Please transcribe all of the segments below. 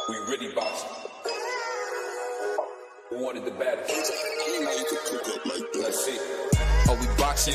We really boxing. Who wanted the baddest? Let's see. Oh, we boxing?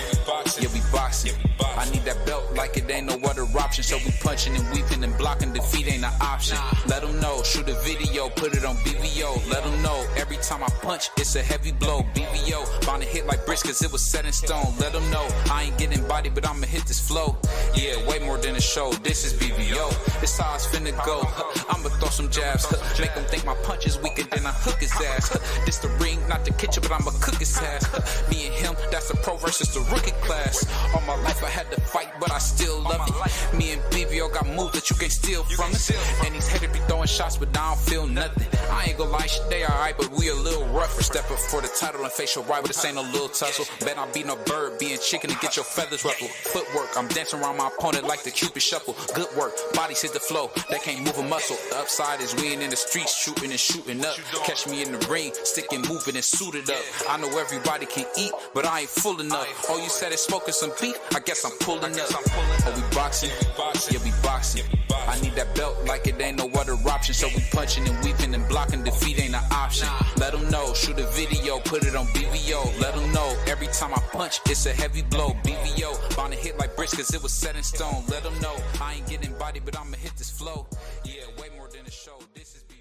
Yeah, we boxing. I need that belt like it ain't no other option. So we punching and weaving and blocking. Defeat ain't an option. Let them know. Shoot a video, put it on BVO. Let them know. Every time I punch, it's a heavy blow. BVO. Bound to hit like bricks cause it was set in stone. Let them know. I ain't getting body, but I'ma hit this flow. Yeah, way more than a show. This is BVO. This how it's finna go. I'ma throw some jabs. Make them think my punch is weaker than I hook his ass. This the ring, not the kitchen, but I'ma cook his ass. Me and him, that's the pro versus the rookie class. All my life I had to fight, but I still love it. Me and BVO got moves that you can't steal from us. And these haters be throwing shots, but I don't feel nothing. I ain't gonna lie, shit, they alright, but we a little rougher. Step up for the title and face your rival, this ain't no little tussle. Bet I'll be no bird, being chicken and get your feathers ruffled. Footwork, I'm dancing around my opponent like the Cupid shuffle. Good work, bodies hit the flow, they can't move a muscle. The upside is we ain't in the streets, shooting and shooting up. Catch me in the ring, sticking, moving and suited up. I know everybody can eat, but I ain't full enough. Oh, you said it's smoking some beef, I guess I'm pulling up. Oh, we boxing? Yeah, we boxing. I need that belt like it ain't no other option. So we punching and weaving and blocking. Defeat ain't an option. Let them know. Shoot a video, put it on BVO. Let them know. Every time I punch, it's a heavy blow. BVO. Bound to hit like bricks cause it was set in stone. Let them know. I ain't getting body, but I'ma hit this flow. Yeah, way more than a show. This is BVO.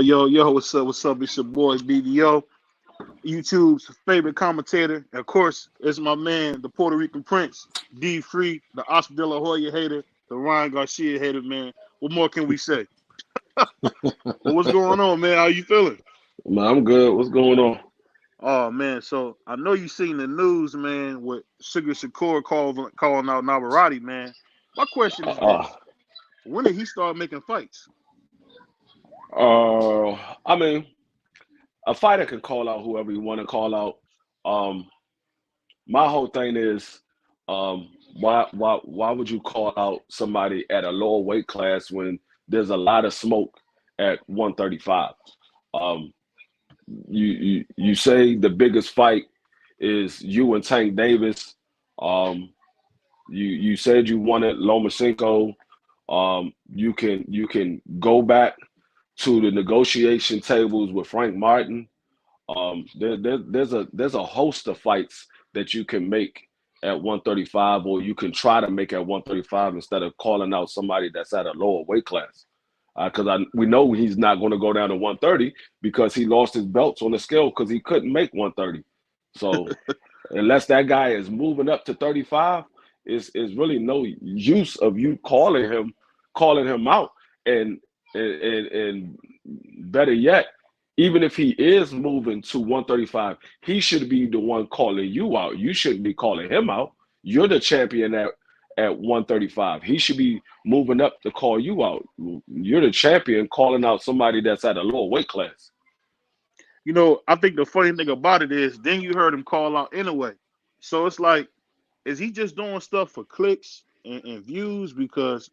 Yo, what's up? It's your boy BBO, YouTube's favorite commentator. And of course, it's my man, the Puerto Rican Prince, D Free, the Oscar De La Hoya hater, the Ryan Garcia hater, man. What more can we say? Well, what's going on, man? How you feeling? Man, I'm good. What's going on? Oh, man, so I know you seen the news, man, with Sugar Shakur calling out Navarrete, man. My question is this. When did he start making fights? I mean, a fighter can call out whoever you want to call out. My whole thing is, why would you call out somebody at a lower weight class when there's a lot of smoke at 135? You say the biggest fight is you and Tank Davis. You said you wanted Lomachenko. You can go back to the negotiation tables with Frank Martin. There's a host of fights that you can make at 135, or you can try to make at 135 instead of calling out somebody that's at a lower weight class. Because we know he's not going to go down to 130 because he lost his belts on the scale because he couldn't make 130. So unless that guy is moving up to 35, is really no use of you calling him out. And better yet, even if he is moving to 135, he should be the one calling you out. You shouldn't be calling him out. You're the champion at 135. He should be moving up to call you out. You're the champion calling out somebody that's at a lower weight class. You know, I think the funny thing about it is then you heard him call out anyway. So it's like, is he just doing stuff for clicks and views? Because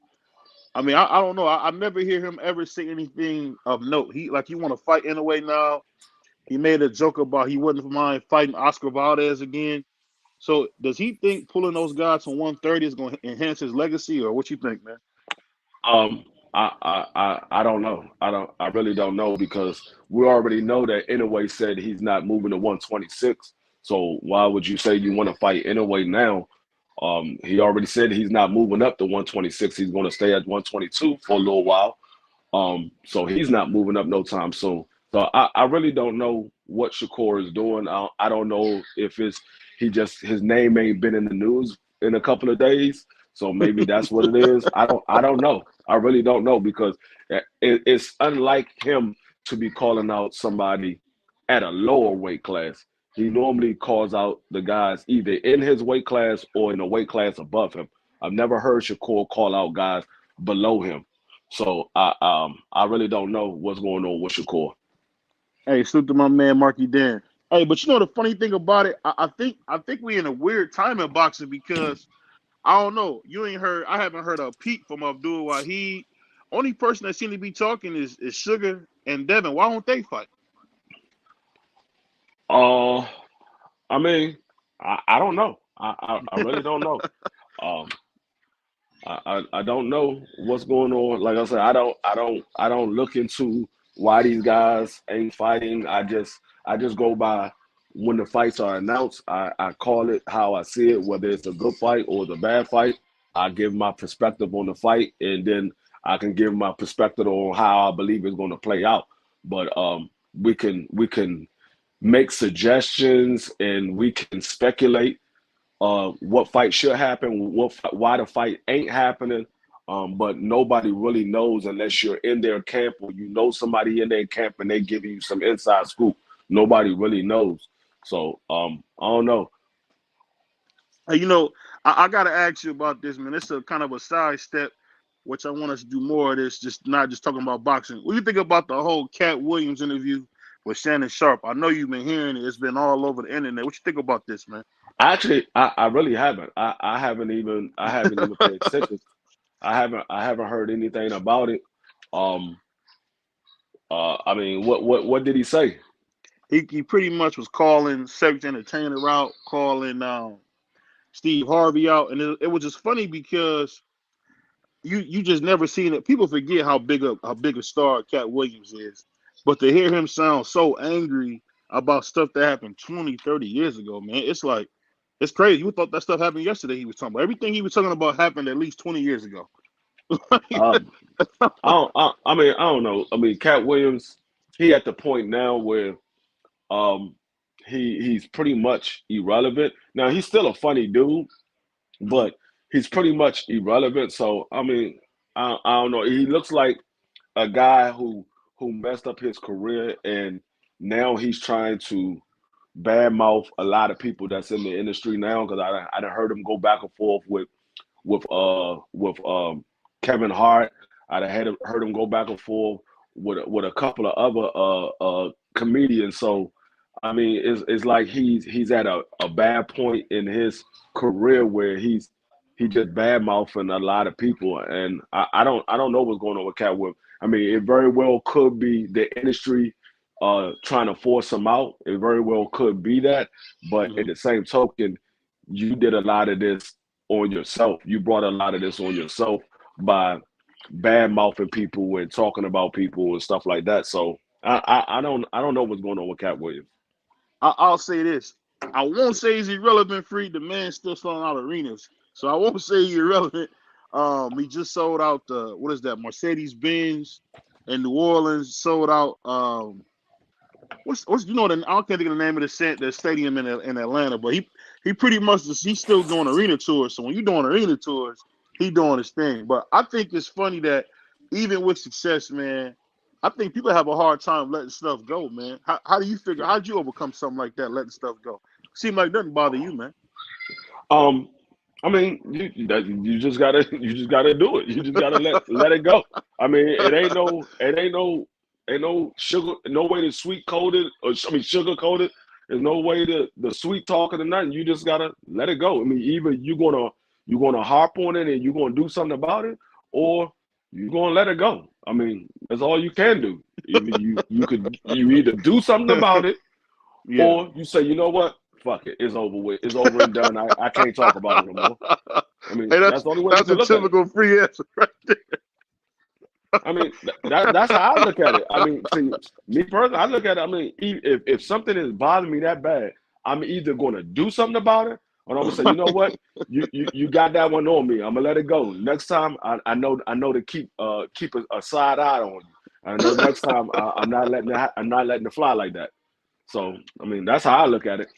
I mean, I don't know. I never hear him ever say anything of note. He want to fight anyway now. He made a joke about he wouldn't mind fighting Oscar Valdez again. So does he think pulling those guys from 130 is going to enhance his legacy, or what you think, man? I don't know. I really don't know, because we already know that Inoue said he's not moving to 126. So why would you say you want to fight Inoue now? He already said he's not moving up to 126. He's going to stay at 122 for a little while. So he's not moving up no time soon. So I really don't know what Shakur is doing. I don't know if his name ain't been in the news in a couple of days. So maybe that's what it is. I don't know. I really don't know, because it's unlike him to be calling out somebody at a lower weight class. he normally calls out the guys either in his weight class or in a weight class above him. I've never heard Shakur call out guys below him. So I really don't know what's going on with Shakur. Hey, salute to my man Marky Dan. Hey, but you know the funny thing about it, I think we in a weird time in boxing because I don't know. You ain't heard. I haven't heard a peep from Abdul Wahid. Only person that seem to be talking is Sugar and Devin. Why don't they fight? Uh, I mean, I don't know. I really don't know. Um, I don't know what's going on. Like I said, I don't look into why these guys ain't fighting. I just go by when the fights are announced. I call it how I see it, whether it's a good fight or it's a bad fight. I give my perspective on the fight, and then I can give my perspective on how I believe it's going to play out. But we can make suggestions and we can speculate what fight should happen, why the fight ain't happening. But nobody really knows unless you're in their camp or you know somebody in their camp and they giving you some inside scoop. Nobody really knows. So I don't know. Hey, I gotta ask you about this, man. It's a kind of a side step, which I want us to do more of this, just not just talking about boxing. What do you think about the whole Cat Williams interview with Shannon Sharp? I know you've been hearing it. It's been all over the internet. What you think about this, man? Actually, I really haven't. I haven't even paid attention. I haven't heard anything about it. Um, I mean, what did he say? He pretty much was calling Cedric the Entertainer out, calling Steve Harvey out, and it was just funny because you just never seen it. People forget how big a star Cat Williams is, but to hear him sound so angry about stuff that happened 20, 30 years ago, man, it's like it's crazy. You thought that stuff happened yesterday. He was talking about everything he was talking about happened at least 20 years ago. Um, I don't know. I mean, Cat Williams, he at the point now where um, he's pretty much irrelevant. Now he's still a funny dude, Mhm. but he's pretty much irrelevant. So I mean, I don't know. He looks like a guy who messed up his career, and now he's trying to badmouth a lot of people that's in the industry now. Because I done heard him go back and forth with Kevin Hart. Heard him go back and forth with a couple of other comedians. So I mean, it's like he's at a bad point in his career where he just bad mouthing a lot of people, and I don't know what's going on with Cat Williams. I mean, it very well could be the industry trying to force him out. It very well could be that, but at Mhm. the same token, you did a lot of this on yourself. You brought a lot of this on yourself by bad mouthing people and talking about people and stuff like that. So I don't know what's going on with Cat Williams. I'll say this. I won't say he's irrelevant free. The man's still selling out arenas. So I won't say he's irrelevant. He just sold out the what is that? Mercedes Benz in New Orleans sold out. What's I can't think of the name of the stadium in Atlanta, but he pretty much he's still doing arena tours. So when you're doing arena tours, he doing his thing. But I think it's funny that even with success, man, I think people have a hard time letting stuff go, man. How do you figure? How'd you overcome something like that, letting stuff go? Seem like nothing bother you, man. Um, I mean, you just gotta do it. You just gotta let it go. I mean, it ain't no sugar, no way to sweet coat it, or I mean sugar coat it. There's no way to the sweet talking or nothing. You just gotta let it go. I mean, either you're gonna harp on it and you're gonna do something about it, or you're gonna let it go. I mean, that's all you can do. I mean, you either do something about it Yeah. or you say, you know what? Fuck it. It's over with. It's over and done. I can't talk about it no more. I mean, Hey, that's that's the only way you that's can a look at it. typical free answer, right there. I mean, that's how I look at it. I mean, see, me personally, I look at it. I mean, if something is bothering me that bad, I'm either going to do something about it, or I'm going to say, you know what, you got that one on me. I'm gonna let it go. Next time, I know to keep a side eye on you. I know next time I'm not letting it fly like that. So I mean, that's how I look at it.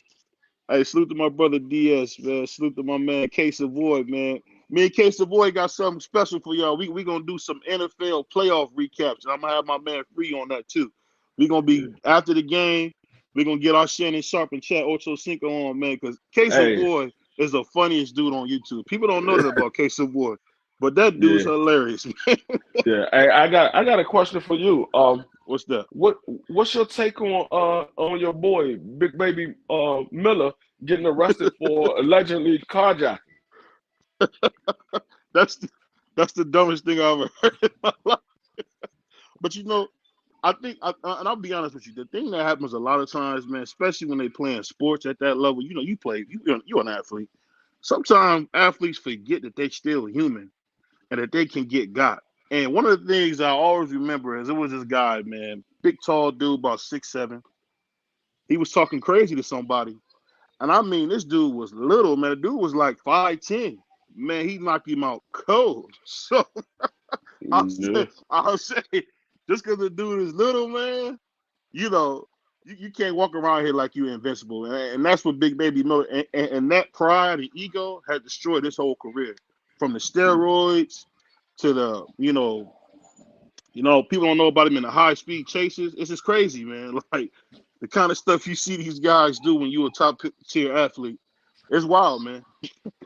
Hey, salute to my brother DS, man. Salute to my man K Savoy, man. Me and K Savoy got something special for y'all. We gonna do some NFL playoff recaps. I'm gonna have my man Free on that too. We gonna be after the game. We're gonna get our Shannon Sharp and Chad Ocho Cinco on, man, because Queso Hey, Boy is the funniest dude on YouTube. People don't know that about Queso Boy, but that dude's yeah, hilarious. yeah. Hey, I got a question for you. What's that? What's your take on your boy Big Baby Miller getting arrested for allegedly carjacking? That's the, that's the dumbest thing I've ever heard in my life. But I think, and I'll be honest with you, the thing that happens a lot of times, man, especially when they playing sports at that level, you play, you're an athlete. Sometimes athletes forget that they still human and that they can get got. And one of the things I always remember is it was this guy, man, big tall dude, about 6'7". He was talking crazy to somebody, and I mean, this dude was little, man. The dude was like 5'10". Man, he knocked him out cold. So Yeah, I'll say, just because the dude is little, man, you know, you can't walk around here like you're invincible. And that's what Big Baby Miller and that pride and ego had destroyed his whole career. From the steroids to the, people don't know about him in the high speed chases. It's just crazy, man. Like the kind of stuff you see these guys do when you're a top tier athlete. It's wild, man.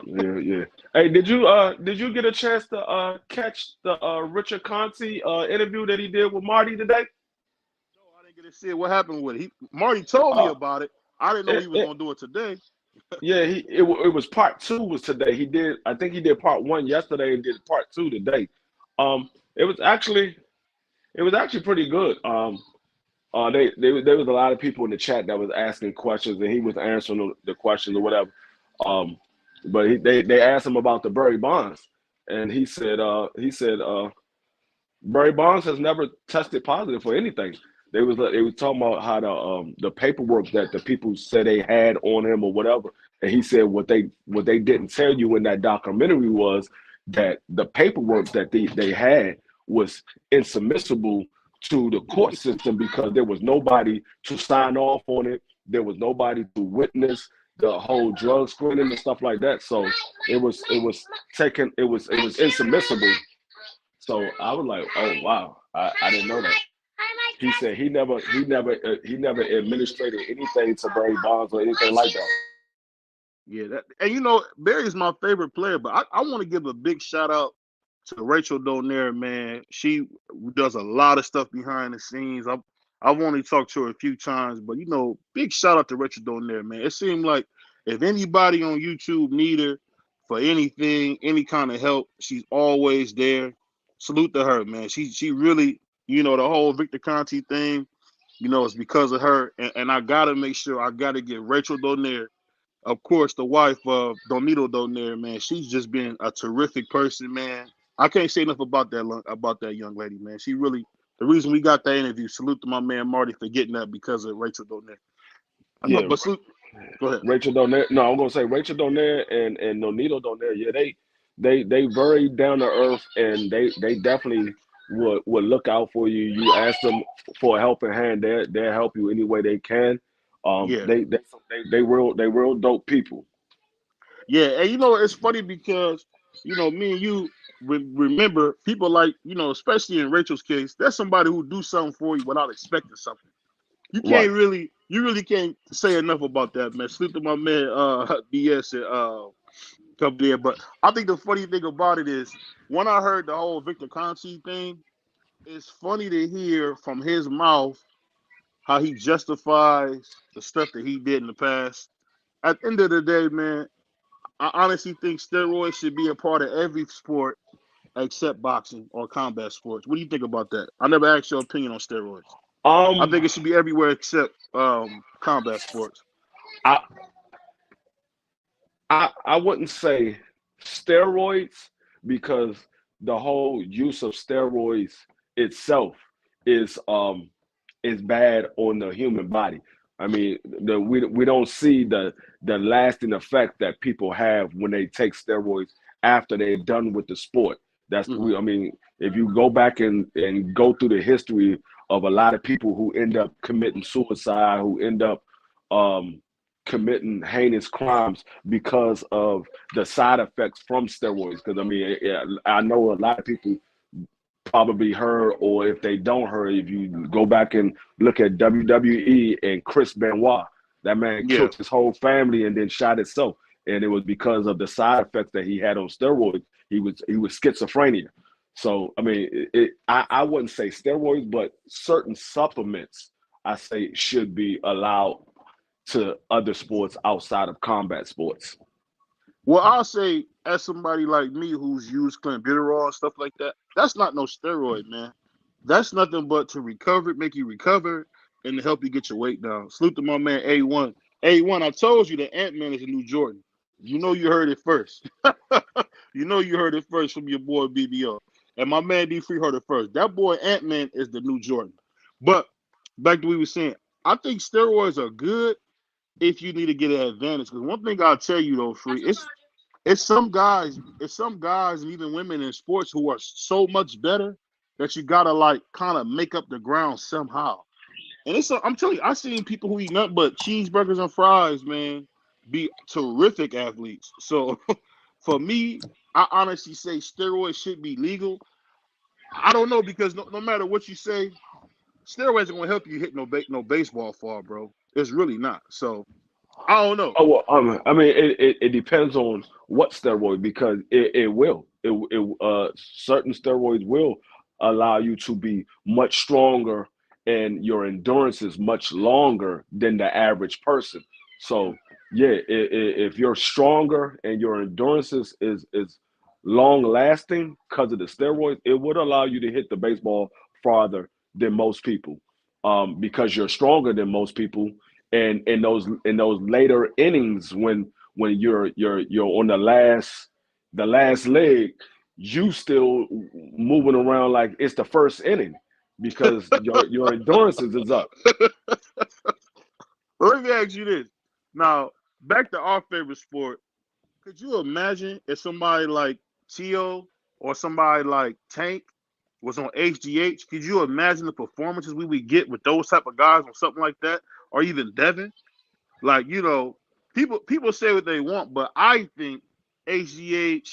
yeah, yeah. Hey, did you get a chance to catch the Richard Conte interview that he did with Marty today? No, I didn't get to see it. What happened with it? Marty told me Uh, about it. I didn't know it, he was it, gonna do it today. yeah, it was part two was today. I think he did part one yesterday and did part two today. Um, it was actually pretty good. There was a lot of people in the chat that was asking questions and he was answering the questions or whatever. Um, but they asked him about the Barry Bonds, and he said Barry Bonds has never tested positive for anything. They was talking about how the paperwork that the people said they had on him or whatever, and he said what they didn't tell you in that documentary was that the paperwork that they had was insubmissible to the court system because there was nobody to sign off on it. There was nobody to witness the whole drug screening and stuff like that. So it was insubmissible. So I was like, oh wow, I didn't know that. He said he never administrated anything to Barry Bonds or anything like that. Yeah, and Barry's my favorite player, but I want to give a big shout out to Rachel Donaire, man. She does a lot of stuff behind the scenes. I've only talked to her a few times, but big shout out to Rachel Donaire, man. It seemed like if anybody on YouTube need her for anything, any kind of help, she's always there. Salute to her, man. She really, the whole Victor Conti thing, it's because of her. And I gotta make sure I gotta get Rachel Donaire, of course, the wife of Donito Donaire, man. She's just been a terrific person, man. I can't say enough about that young lady, man. She really the reason we got that interview. Salute to my man Marty for getting that because of Rachel Donaire. No, Yeah, but salute. Go ahead. Rachel Donaire. No, I'm gonna say Rachel Donaire and Nonito Donaire. Yeah, they very down to earth, and they definitely would look out for you. You ask them for a helping hand, they'll help you any way they can. Yeah, They real dope people. yeah, and it's funny because me and you remember people like especially in Rachel's case, there's somebody who do something for you without expecting something. Right. You really can't say enough about that, man. Salute to my man BS and up there. But I think the funny thing about it is when I heard the whole Victor Conti thing, it's funny to hear from his mouth how he justifies the stuff that he did in the past. At the end of the day, man, I honestly think steroids should be a part of every sport except boxing or combat sports. What do you think about that? I never asked your opinion on steroids. I Um, think it should be everywhere except combat sports. I I wouldn't say steroids because the whole use of steroids itself is is bad on the human body. I mean, we don't see the lasting effect that people have when they take steroids after they're done with the sport. Hmm. I mean, if you go back and go through the history of a lot of people who end up committing suicide, who end up um, committing heinous crimes because of the side effects from steroids. Because I mean, yeah, I know a lot of people probably heard, or if they don't heard, if you go back and look at WWE and Chris Benoit, that man Yeah. killed his whole family and then shot himself, and it was because of the side effects that he had on steroids. He was schizophrenia. So I mean, I wouldn't say steroids, but certain supplements I say should be allowed to other sports outside of combat sports. Well, I'll say, as somebody like me who's used clenbuterol and stuff like that, that's not no steroid, man. That's nothing but to recover, make you recover, and to help you get your weight down. Salute to my man A1. A1, I told you that Ant Man is a new Jordan. You know you heard it first. You know you heard it first from your boy BBO. And my man D3 heard it first. That boy Ant Man is the new Jordan. But back to what we were saying, I think steroids are good if you need to get an advantage. Because one thing I'll tell you though, Free, it's some guys and even women in sports who are so much better that you gotta like kind of make up the ground somehow. And I'm telling you, I've seen people who eat nothing but cheeseburgers and fries, man, be terrific athletes. So for me, I honestly say steroids should be legal. I don't know because no matter what you say, steroids are gonna help you hit no baseball far, bro. It's really not. So I don't know. Oh well, I mean, it depends on what steroid because certain steroids will allow you to be much stronger and your endurance is much longer than the average person. So yeah, if you're stronger and your endurance is long lasting because of the steroids, it would allow you to hit the baseball farther than most people, because you're stronger than most people and in those later innings when you're on the last leg, you still moving around like it's the first inning because your endurance is up. Let me ask you this. Now, back to our favorite sport. Could you imagine if somebody like Tio or somebody like Tank was on HGH? Could you imagine the performances we would get with those type of guys on something like that? Or even Devin? Like, people say what they want, but I think HGH,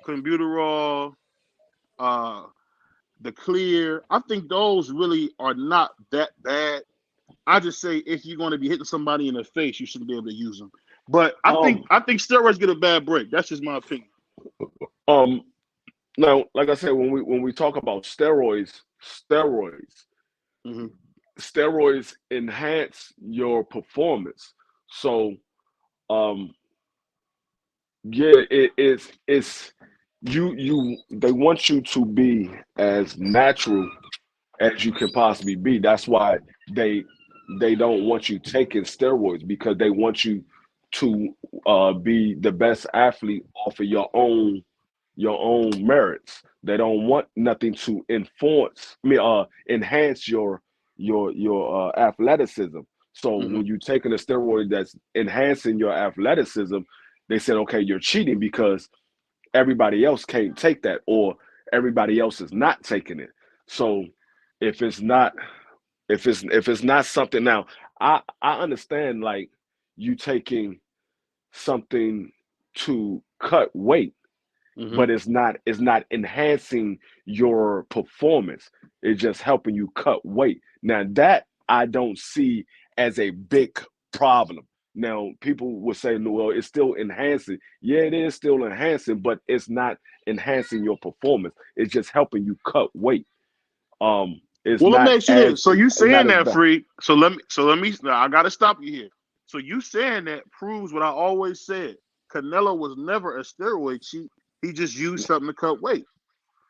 Clenbuterol, uh, the Clear, I think those really are not that bad. I just say if you're going to be hitting somebody in the face, you shouldn't be able to use them. But I think Um, I think steroids get a bad break. That's just my opinion. um, Now, like I said, when we talk about Hmm. steroids enhance your performance. So, um, yeah, it's they want you to be as natural as you can possibly be. That's why they they don't want you taking steroids because they want you to be the best athlete off of your own merits. They don't want nothing to enhance your athleticism. So Hmm. when you're taking a steroid that's enhancing your athleticism, they said, okay, you're cheating because everybody else can't take that, or everybody else is not taking it. So if it's not if it's not something now, I understand like you taking something to cut weight, Hmm. but it's not enhancing your performance. It's just helping you cut weight. Now that I don't see as a big problem. Now people will say, no, well, it's still enhancing. Yeah, it is still enhancing, but it's not enhancing your performance. It's just helping you cut weight. It's Well, let me not ask you this. as So you it's not saying as that, bad. Free? So let me. Now, I got to stop you here. So you saying that proves what I always said. Canelo was never a steroid cheat. He just used something to cut weight.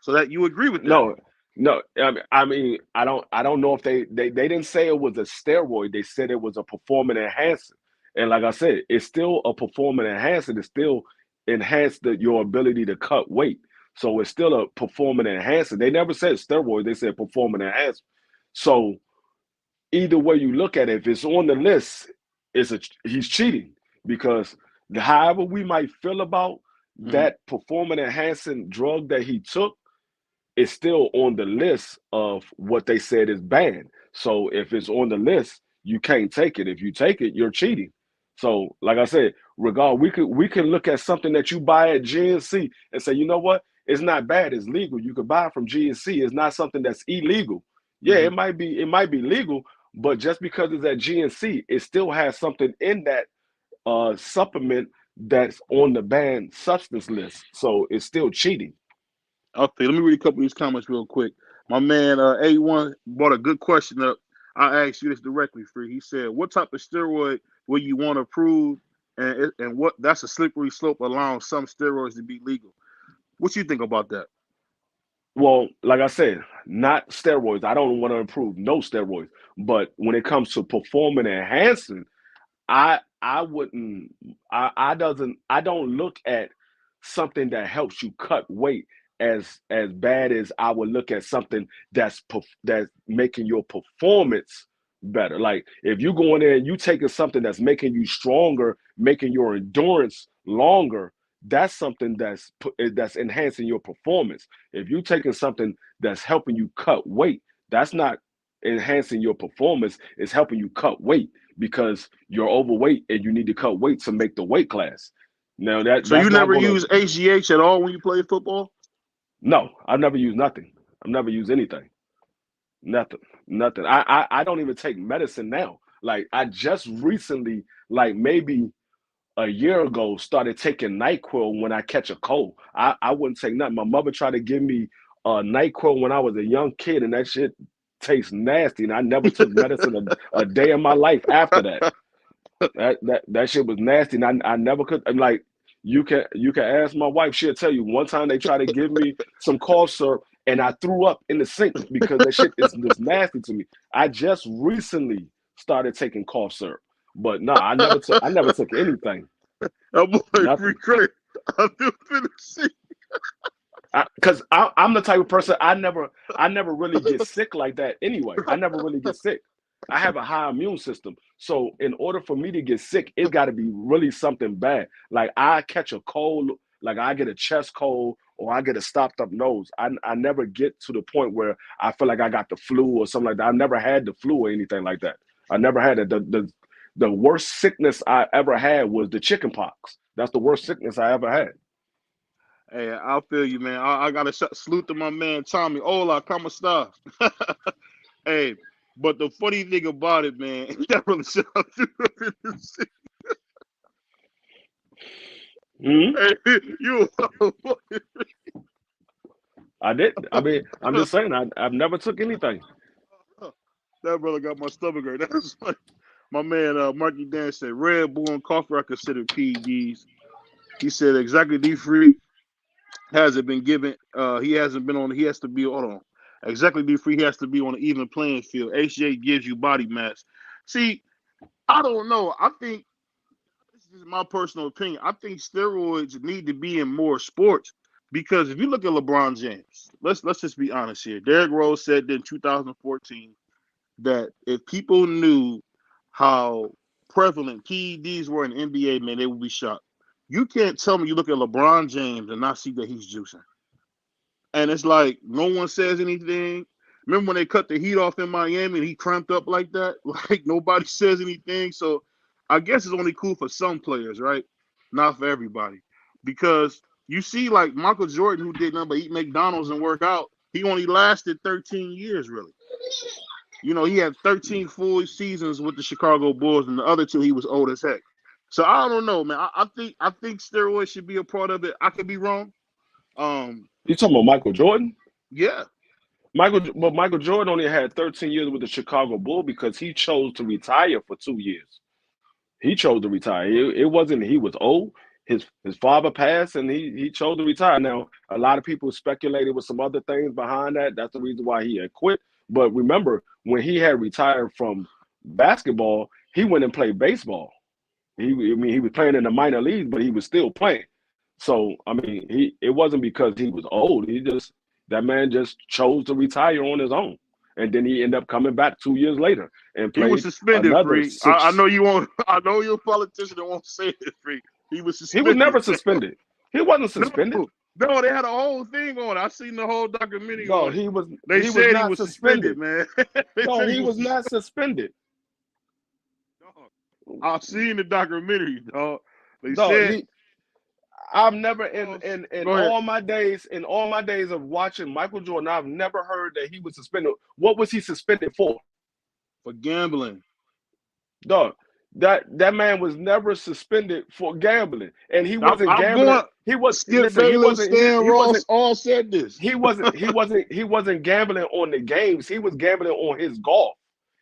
So that you agree with that? No, no. I mean, I don't know if they didn't say it was a steroid. They said it was a performance enhancer. And like I said, it's still a performance enhancer. It still enhanced your ability to cut weight. So it's still a performance enhancer. They never said steroid. They said performance enhancer. So either way you look at it, if it's on the list, he's cheating because however we might feel about Hmm. that performance enhancing drug that he took, it's still on the list of what they said is banned. So if it's on the list, you can't take it. If you take it, you're cheating. So, like I said, we can look at something that you buy at GNC and say, you know what? It's not bad. It's legal. You could buy it from GNC. It's not something that's illegal. Yeah, Hmm. it might be legal, but just because it's at GNC, it still has something in that supplement that's on the banned substance list. So it's still cheating. Okay, let me read a couple of these comments real quick. My man A1 brought a good question up. I asked you this directly, Free. He said, "What type of steroid will you want to prove, and what that's a slippery slope allowing some steroids to be legal? What you think about that?" Well, like I said, not steroids. I don't want to improve no steroids. But when it comes to performing enhancing, I wouldn't I don't look at something that helps you cut weight as bad as I would look at something that's making your performance better. Like if you go in there and you taking something that's making you stronger, making your endurance longer, that's something that's enhancing your performance. If you taking something that's helping you cut weight, that's not enhancing your performance, it's helping you cut weight because you're overweight and you need to cut weight to make the weight class. Now So that's you not never gonna use HGH at all when you play football? no, I've never used nothing. I've never used anything. Nothing. Nothing. I don't even take medicine now. Like I just recently, like maybe a year ago, started taking NyQuil when I catch a cold. I wouldn't take nothing. My mother tried to give me NyQuil when I was a young kid, and that shit tastes nasty. And I never took medicine a day in my life after that. That shit was nasty, and I never could. I'm like, you can ask my wife; she'll tell you. One time they tried to give me some cough syrup, and I threw up in the sink because that shit is just nasty to me. I just recently started taking cough syrup, but no, I never took anything, That boy Free nothing. credit. I do finish. Because I'm the type of person I never really get sick like that anyway. I never really get sick. I have a high immune system. So in order for me to get sick, it's got to be really something bad. Like I catch a cold, like I get a chest cold or I get a stopped up nose. I never get to the point where I feel like I got the flu or something like that. I never had the flu or anything like that. I never had it. The worst sickness I ever had was the chicken pox. That's the worst sickness I ever had. Hey, I feel you, man. I got to salute to my man Tommy. Hola, ¿cómo está? Hey, but the funny thing about it, man, that really shout out to Mhm. Hey, you. I did. I mean, I'm just saying, I've never took anything. That brother got my stomach hurt. That's like my man Marky Dan said Red Bull and coffee are considered PEDs. He said exactly D free hasn't been given he hasn't been on he has to be hold on. Exactly D free he has to be on an even playing field. HJ gives you body mass. See, I don't know. I think this is my personal opinion. I think steroids need to be in more sports because if you look at LeBron James, let's just be honest here. Derrick Rose said in 2014 that if people knew how prevalent PEDs were in the NBA, man, they would be shocked. You can't tell me you look at LeBron James and not see that he's juicing. And it's like no one says anything. Remember when they cut the heat off in Miami and he cramped up like that? Like nobody says anything. So I guess it's only cool for some players, right? Not for everybody. Because you see, like Michael Jordan, who did nothing but eat McDonald's and work out, he only lasted 13 years, really. You know, he had 13 full seasons with the Chicago Bulls, and the other two he was old as heck. So I don't know, man. I think steroids should be a part of it. I could be wrong. Um, You talking about Michael Jordan? yeah. Michael Jordan only had 13 years with the Chicago Bull because he chose to retire for 2 years. He chose to retire. It wasn't he was old. His father passed and he chose to retire. Now, a lot of people speculated with some other things behind that. That's the reason why he had quit. But remember, when he had retired from basketball, he went and played baseball. He was playing in the minor leagues, but he was still playing. So I mean, it wasn't because he was old. That man just chose to retire on his own, and then he ended up coming back 2 years later and He was played suspended, another free. I six. know you won't. I know you're a politician that won't say it, free. He was He was suspended. never suspended. He wasn't No, suspended. no, they had a whole thing on it. I seen the whole documentary No, on it. They he was said he not was suspended, suspended. man. They No, said he he was was not suspended. suspended. Dog. I seen the documentary, dog. They No, said, he I've never in Go ahead. all my days of watching Michael Jordan, I've never heard that he was suspended. What was he suspended for? For gambling. Dog, that man was never suspended for gambling, and he wasn't I'm gambling. going. He was Skip listen. He Bayless, wasn't. Stan He Ross wasn't. all said this. He wasn't gambling on the games. He was gambling on his golf.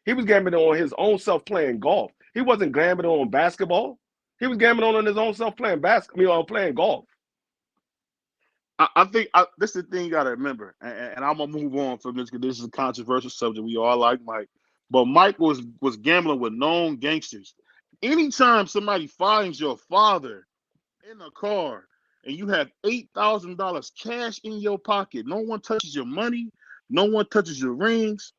He was gambling on his own self playing golf. He wasn't gambling on basketball. He was gambling on his own self playing basketball, playing golf. I think this is the thing you got to remember, and I'm gonna move on from this because this is a controversial subject. We all like Mike, but Mike was gambling with known gangsters. Anytime somebody finds your father in a car and you have $8,000 cash in your pocket, no one touches your money, no one touches your rings,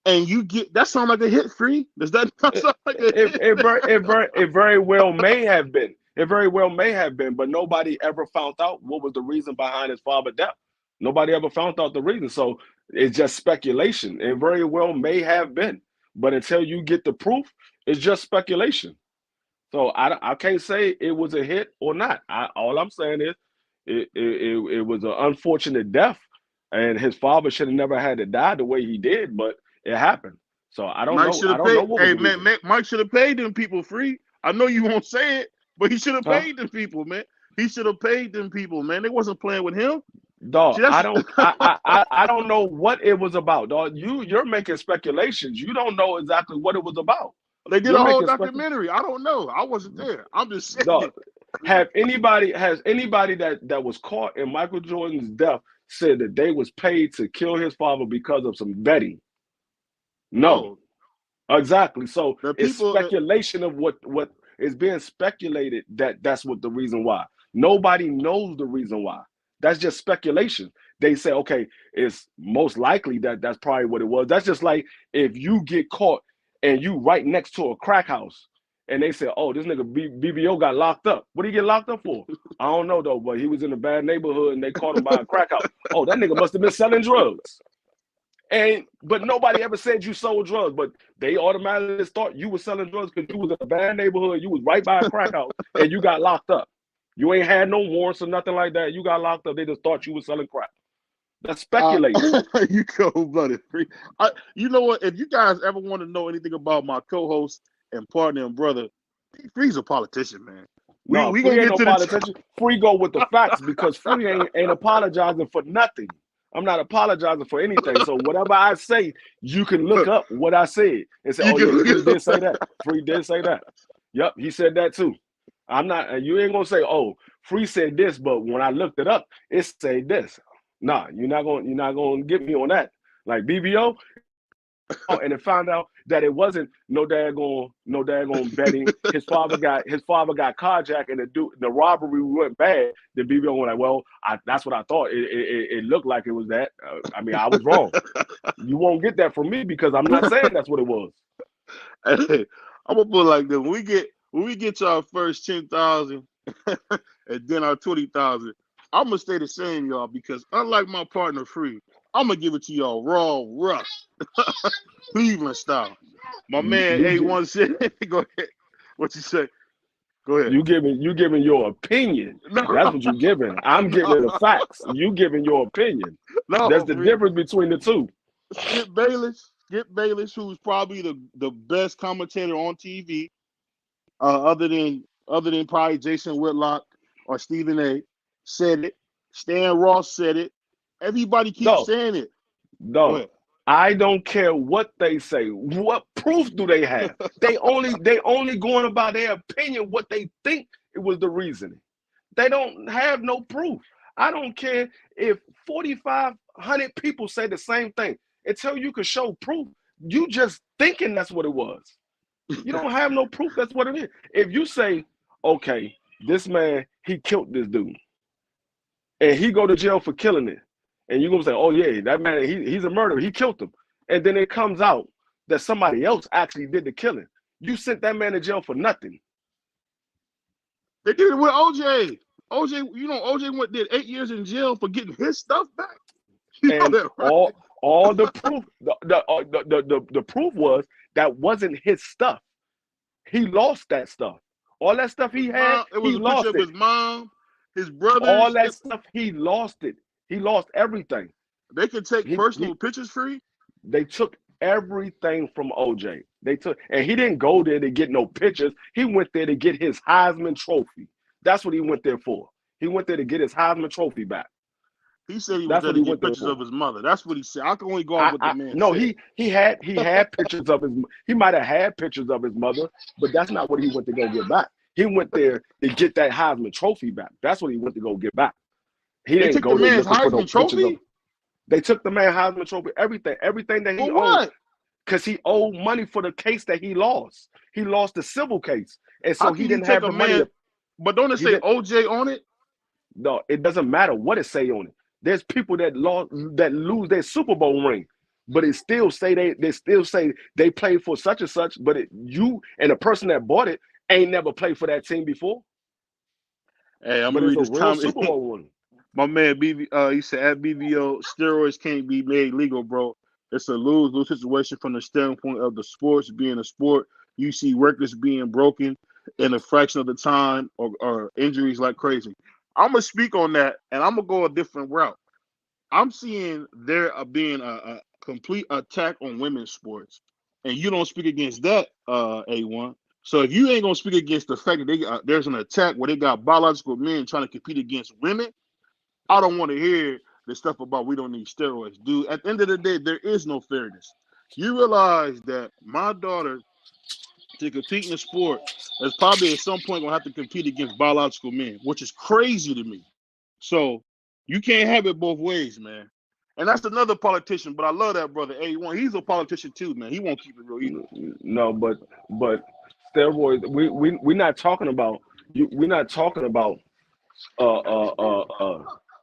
and you get that sound like a hit free? Does that not sound like a hit? It very well may have been. It very well may have been, but nobody ever found out what was the reason behind his father's death. Nobody ever found out the reason. So it's just speculation. It very well may have been, but until you get the proof, it's just speculation. So I can't say it was a hit or not. All I'm saying is it was an unfortunate death, and his father should have never had to die the way he did, but it happened. So I don't know. I don't know what was the reason. Mike should have paid them people free. I know you won't say it, but he should have paid them people, man. He should have paid them people, man. They wasn't playing with him. Dog, See, I don't know what it was about, dog. You're making speculations. You don't know exactly what it was about. They did a whole documentary. I don't know. I wasn't there. I'm just saying. Dog, has anybody that was caught in Michael Jordan's death said that they was paid to kill his father because of some betting? No. Exactly. So it's speculation of what is being speculated that's what the reason why. Nobody knows the reason why. That's just speculation. They say, okay, it's most likely that's probably what it was. That's just like if you get caught and you right next to a crack house and they say, oh, this nigga BBO got locked up. What did he get locked up for? I don't know though, but he was in a bad neighborhood and they caught him by a crack house. Oh, that nigga must have been selling drugs. But nobody ever said you sold drugs, but they automatically thought you were selling drugs because you was in a bad neighborhood, you was right by a crack house, and you got locked up. You ain't had no warrants or nothing like that. You got locked up. They just thought you was selling crack. That's speculating. You cold-blooded freak. You know what? If you guys ever want to know anything about my co-host and partner and brother, Free's a politician, man. We gonna get to politician. Free go with the facts because Free ain't apologizing for nothing. I'm not apologizing for anything. So whatever I say, you can look up what I said and say, oh, yeah, Free did say that. Free did say that. Yep, he said that too. I'm not, you ain't gonna say, oh, Free said this, but when I looked it up, it said this. Nah, you're not gonna get me on that. Like BBO, and it found out that it wasn't no daggone betting. His father got carjacked and the robbery went bad. The BBO went like, well, that's what I thought. It looked like it was that. I mean, I was wrong. You won't get that from me because I'm not saying that's what it was. Hey, I'm gonna put it like this: when we get to our first 10,000 and then our 20,000, I'm gonna stay the same, y'all, because unlike my partner Free, I'm gonna give it to y'all raw, rough, Cleveland style. My man A1 said, "Go ahead. What you say? Go ahead." You giving your opinion. No. That's what you giving. I'm giving the facts. You giving your opinion. No, that's the difference between the two. Skip Bayless, who's probably the best commentator on TV, other than probably Jason Whitlock or Stephen A. said it. Stan Ross said it. Everybody keeps saying it. No, I don't care what they say. What proof do they have? They only going about their opinion, what they think it was the reasoning. They don't have no proof. I don't care if 4,500 people say the same thing. Until you can show proof, you just thinking that's what it was. You don't have no proof that's what it is. If you say, okay, this man, he killed this dude, and he go to jail for killing it, and you're going to say, oh, yeah, that man, he's a murderer. He killed him. And then it comes out that somebody else actually did the killing. You sent that man to jail for nothing. They did it with OJ. OJ did 8 years in jail for getting his stuff back. You and know that, right? all the proof, the proof was that wasn't his stuff. He lost that stuff. All that stuff he had, it was he a lost picture of his mom, his All brothers. that stuff, he lost it. He lost everything. They can take He personal pictures free. They took everything from OJ. And he didn't go there to get no pictures. He went there to get his Heisman Trophy. That's what he went there for. He went there to get his Heisman Trophy back. He said he was That's there what to he get went there pictures for. of his mother. That's what he said. I can only go off what the man No, said. he had pictures of his. He might have had pictures of his mother, but that's not what he went to go get back. He went there to get that Heisman Trophy back. That's what he went to go get back. He They didn't took the go there man's looking for no Heisman pictures of. Trophy. They took the man Heisman Trophy, everything that he For owned, what? because he owed money for the case that he lost. He lost the civil case, and How so he can you didn't take have a the money. man? But don't it He say didn't. OJ on it? No, it doesn't matter what it say on it. There's people that lose their Super Bowl ring, but it still say they still say they played for such and such. But you and the person that bought it ain't never played for that team before. Hey, I'm But gonna it's read a this real comment. Super Bowl ring. My man he said at BVO, steroids can't be made legal, bro. It's a lose-lose situation from the standpoint of the sports being a sport. You see records being broken in a fraction of the time, or injuries like crazy. I'm gonna speak on that, and I'm gonna go a different route. I'm seeing there being a complete attack on women's sports, and you don't speak against that, A1. So if you ain't gonna speak against the fact that there's an attack where they got biological men trying to compete against women, I don't want to hear the stuff about we don't need steroids, dude. At the end of the day, there is no fairness. You realize that my daughter, to compete in a sport, is probably at some point gonna have to compete against biological men, which is crazy to me. So you can't have it both ways, man. And that's another politician, but I love that brother A1. He's a politician too, man. He won't keep it real either. No, but steroids. We're not talking about you. We're not talking about uh, uh, uh, uh,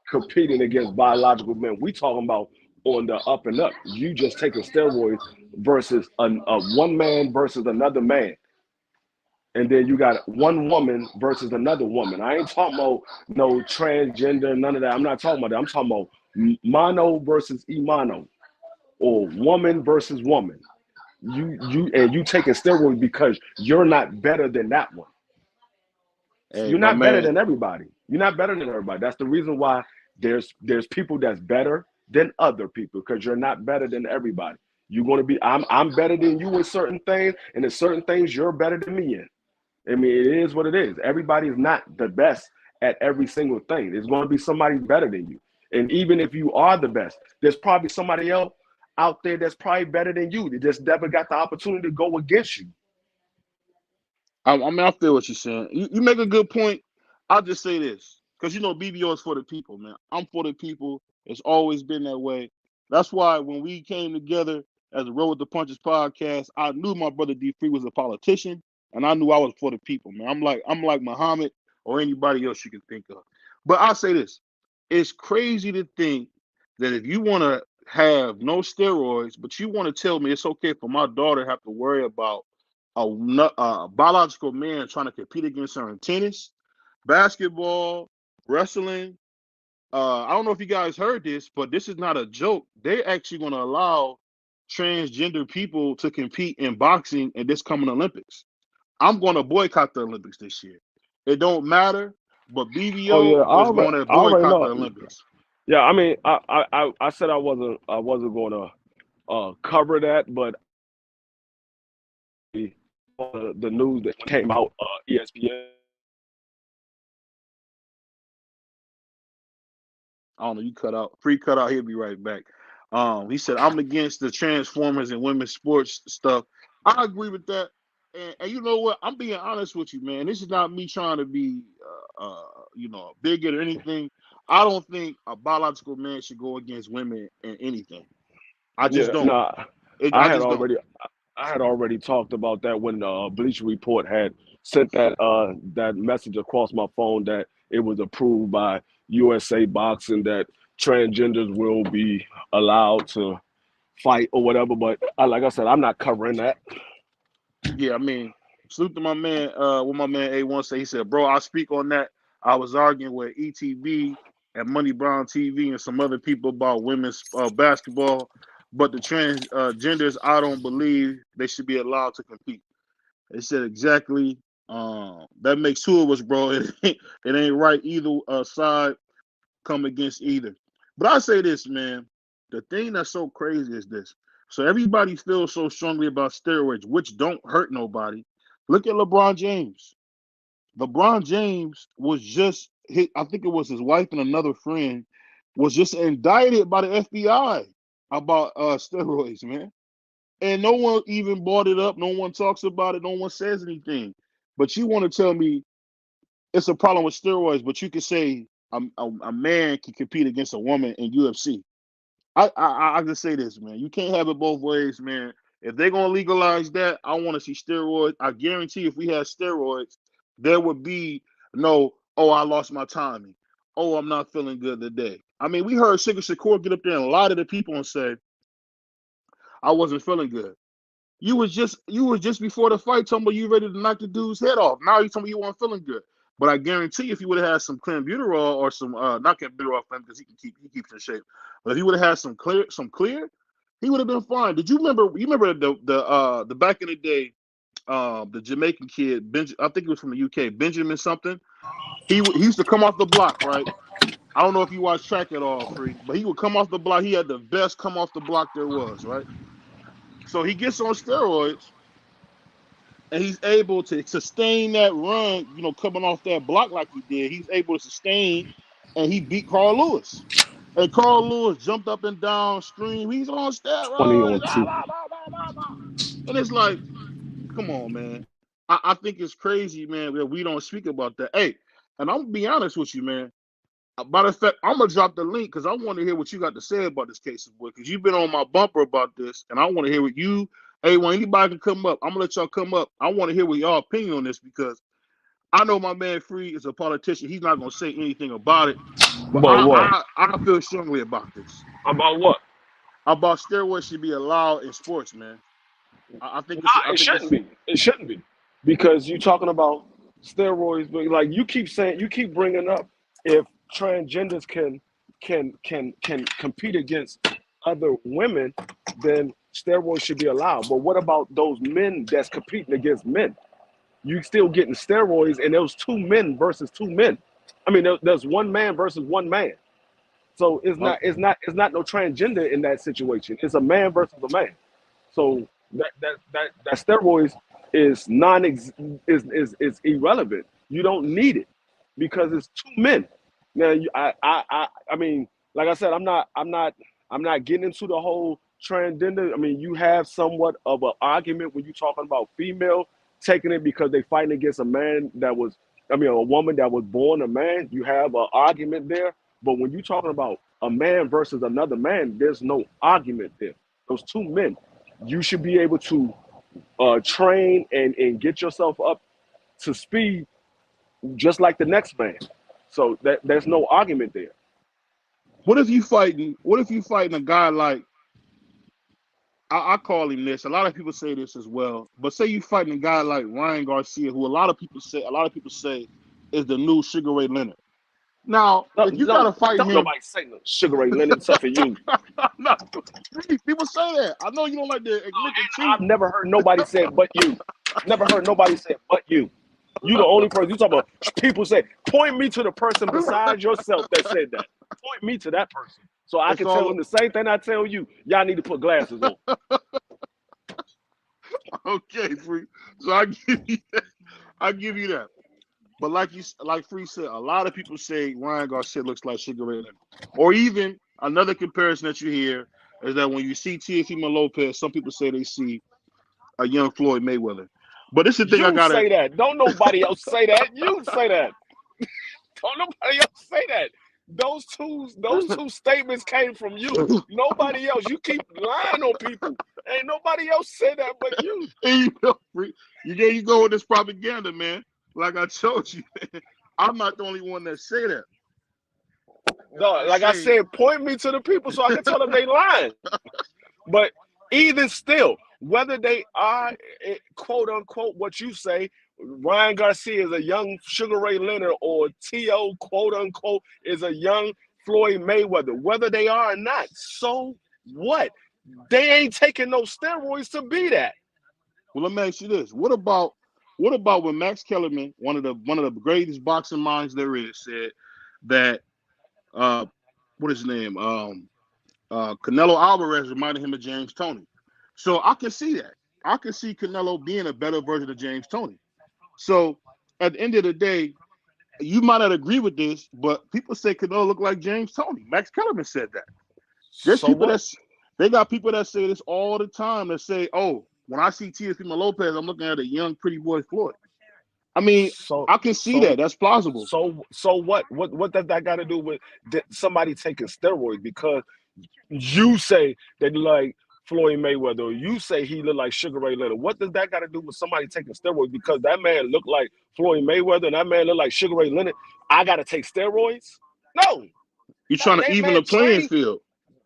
competing against biological men. We talking about on the up and up. You just taking steroids versus a one man versus another man, and then you got one woman versus another woman. I ain't talking about no transgender, none of that. I'm not talking about that. I'm talking about mono versus imano, or woman versus woman. You taking steroids because you're not better than that one. Hey, You're my not better man. than everybody. You're not better than everybody. That's the reason why there's people that's better than other people, because you're not better than everybody. You're gonna be I'm better than you in certain things, and in certain things you're better than me in. I mean, it is what it is. Everybody is not the best at every single thing. There's going to be somebody better than you. And even if you are the best, there's probably somebody else out there that's probably better than you. They just never got the opportunity to go against you. I mean, I feel what you're saying. You make a good point. I'll just say this, because BBO is for the people, man. I'm for the people. It's always been that way. That's why when we came together as a Roll with the Punches podcast, I knew my brother D3 was a politician, and I knew I was for the people, man. I'm like Muhammad or anybody else you can think of. But I'll say this: it's crazy to think that if you want to have no steroids, but you want to tell me it's okay for my daughter to have to worry about a biological man trying to compete against her in tennis, basketball, wrestling. I don't know if you guys heard this, but this is not a joke. They're actually going to allow transgender people to compete in boxing in this coming Olympics. I'm going to boycott the Olympics this year. It don't matter, but Oh yeah, BBO is going to I already boycott the know. Olympics. Yeah, I mean, I said I wasn't going to cover that, but the news that came out, ESPN. I don't know. You cut out. Free cut out. He'll be right back. He said, I'm against the Transformers and women's sports stuff. I agree with that. And you know what? I'm being honest with you, man. This is not me trying to be, a bigot or anything. I don't think a biological man should go against women in anything. I just Yeah, don't. no, I I had just don't. already I had already talked about that when Bleacher Report had sent that message across my phone that it was approved by USA Boxing that transgenders will be allowed to fight or whatever. But like I said, I'm not covering that. Yeah, I mean, salute to my man, what my man A1 said. He said, bro, I speak on that. I was arguing with ETB and Money Brown TV and some other people about women's basketball, but the transgenders, I don't believe they should be allowed to compete. They said exactly. That makes two of us, bro. It ain't right either side come against either. But I say this, man. The thing that's so crazy is this. So everybody feels so strongly about steroids, which don't hurt nobody. Look at LeBron James. LeBron James was just hit, I think it was his wife and another friend was just indicted by the FBI about steroids, man. And no one even brought it up. No one talks about it. No one says anything. But you want to tell me it's a problem with steroids, but you can say a man can compete against a woman in UFC. I just say this, man. You can't have it both ways, man. If they're gonna legalize that, I want to see steroids. I guarantee if we had steroids, there would be no, oh, I lost my timing. Oh, I'm not feeling good today. I mean, we heard Sugar Shakur get up there and lie to the people and say, I wasn't feeling good. You was just before the fight talking about you ready to knock the dude's head off. Now you telling me you weren't feeling good. But I guarantee if you would have had some clenbuterol or some not clenbuterol for him because he keeps in shape. But if he would have had some clear, he would have been fine. Did you remember? You remember the back in the day, the Jamaican kid, I think he was from the UK, Benjamin something. He used to come off the block, right? I don't know if you watch track at all, Free, but he would come off the block. He had the best come off the block there was, right? So he gets on steroids and he's able to sustain that run, coming off that block like he did. He's able to sustain, and he beat Carl Lewis. And Carl Lewis jumped up and down, screamed, "He's on 20 steroids!" on 2. And it's like, come on, man. I think it's crazy, man, that we don't speak about that. Hey, and I'm gonna be honest with you, man. Matter of fact, I'm gonna drop the link because I want to hear what you got to say about this case, boy. Because you've been on my bumper about this, and I want to hear what you. Hey, when anybody can come up, I'm gonna let y'all come up. I want to hear what y'all opinion on this because I know my man Free is a politician. He's not gonna say anything about it, but About I what? I, I feel strongly about this. About what? About steroids should be allowed in sports, man. I think Nah, it's I it think shouldn't it's be. It shouldn't be because you're talking about steroids, but like you keep saying, you keep bringing up if transgenders can compete against other women, then steroids should be allowed. But what about those men that's competing against men? You still getting steroids, and those two men versus two men. I mean, there's one man versus one man. So uh, it's not no transgender in that situation. It's a man versus a man. So that steroids is is irrelevant. You don't need it because it's two men. Now I mean, like I said, I'm not getting into the whole transgender. I mean, you have somewhat of an argument when you're talking about female taking it because they fighting against a man that was, I mean, a woman that was born a man. You have an argument there. But when you're talking about a man versus another man, there's no argument there. Those two men, you should be able to train and get yourself up to speed just like the next man. So there's no argument there. what if you fighting a guy like I call him this. A lot of people say this as well. But say you fighting a guy like Ryan Garcia, who a lot of people say is the new Sugar Ray Leonard. Now, No, if you gotta fight don't him, nobody say no Sugar Ray Leonard stuff for you. no, people say that. I know you don't like to admit the I've truth. never heard nobody say it but you. Never heard nobody say it but you. You the only person. You talk about people say, point me to the person besides yourself that said that. Point me to that person. So I It's can tell all them the same thing I tell you. Y'all need to put glasses on. okay, Free. So I give you that. But like Free said, a lot of people say Ryan Garcia looks like Sugar Ray Leonard. Or even another comparison that you hear is that when you see Teofimo Lopez, some people say they see a young Floyd Mayweather. But this is the thing I You gotta. say that. Don't nobody else say that. You say that. Don't nobody else say that. Those two statements came from you. Nobody else. You keep lying on people. Ain't nobody else said that but you. There you go with this propaganda, man. Like I told you, I'm not the only one that say that. No, I like I say, said, point me to the people so I can tell them they lying. But even still, whether they are quote unquote what you say, Ryan Garcia is a young Sugar Ray Leonard or T.O. quote unquote is a young Floyd Mayweather, whether they are or not, so what? They ain't taking no steroids to be that. well, let me ask you this: What about What about when Max Kellerman, one of the greatest boxing minds there is, said that uh what is his name? Canelo Alvarez reminded him of James Toney. So I can see that. I can see Canelo being a better version of James Toney. So at the end of the day, you might not agree with this, but people say Canelo look like James Toney. Max Kellerman said that. There's So people what? that's they got people that say this all the time that say, "Oh, when I see Teofimo Lopez, I'm looking at a young pretty boy Floyd." I mean, So I can see so that. That's plausible. so what? What does that got to do with somebody taking steroids? Because you say they look like Floyd Mayweather, or you say he look like Sugar Ray Leonard. What does that got to do with somebody taking steroids? Because that man looked like Floyd Mayweather and that man looked like Sugar Ray Leonard. I got to take steroids? No, You're trying to that even man the playing trained. field.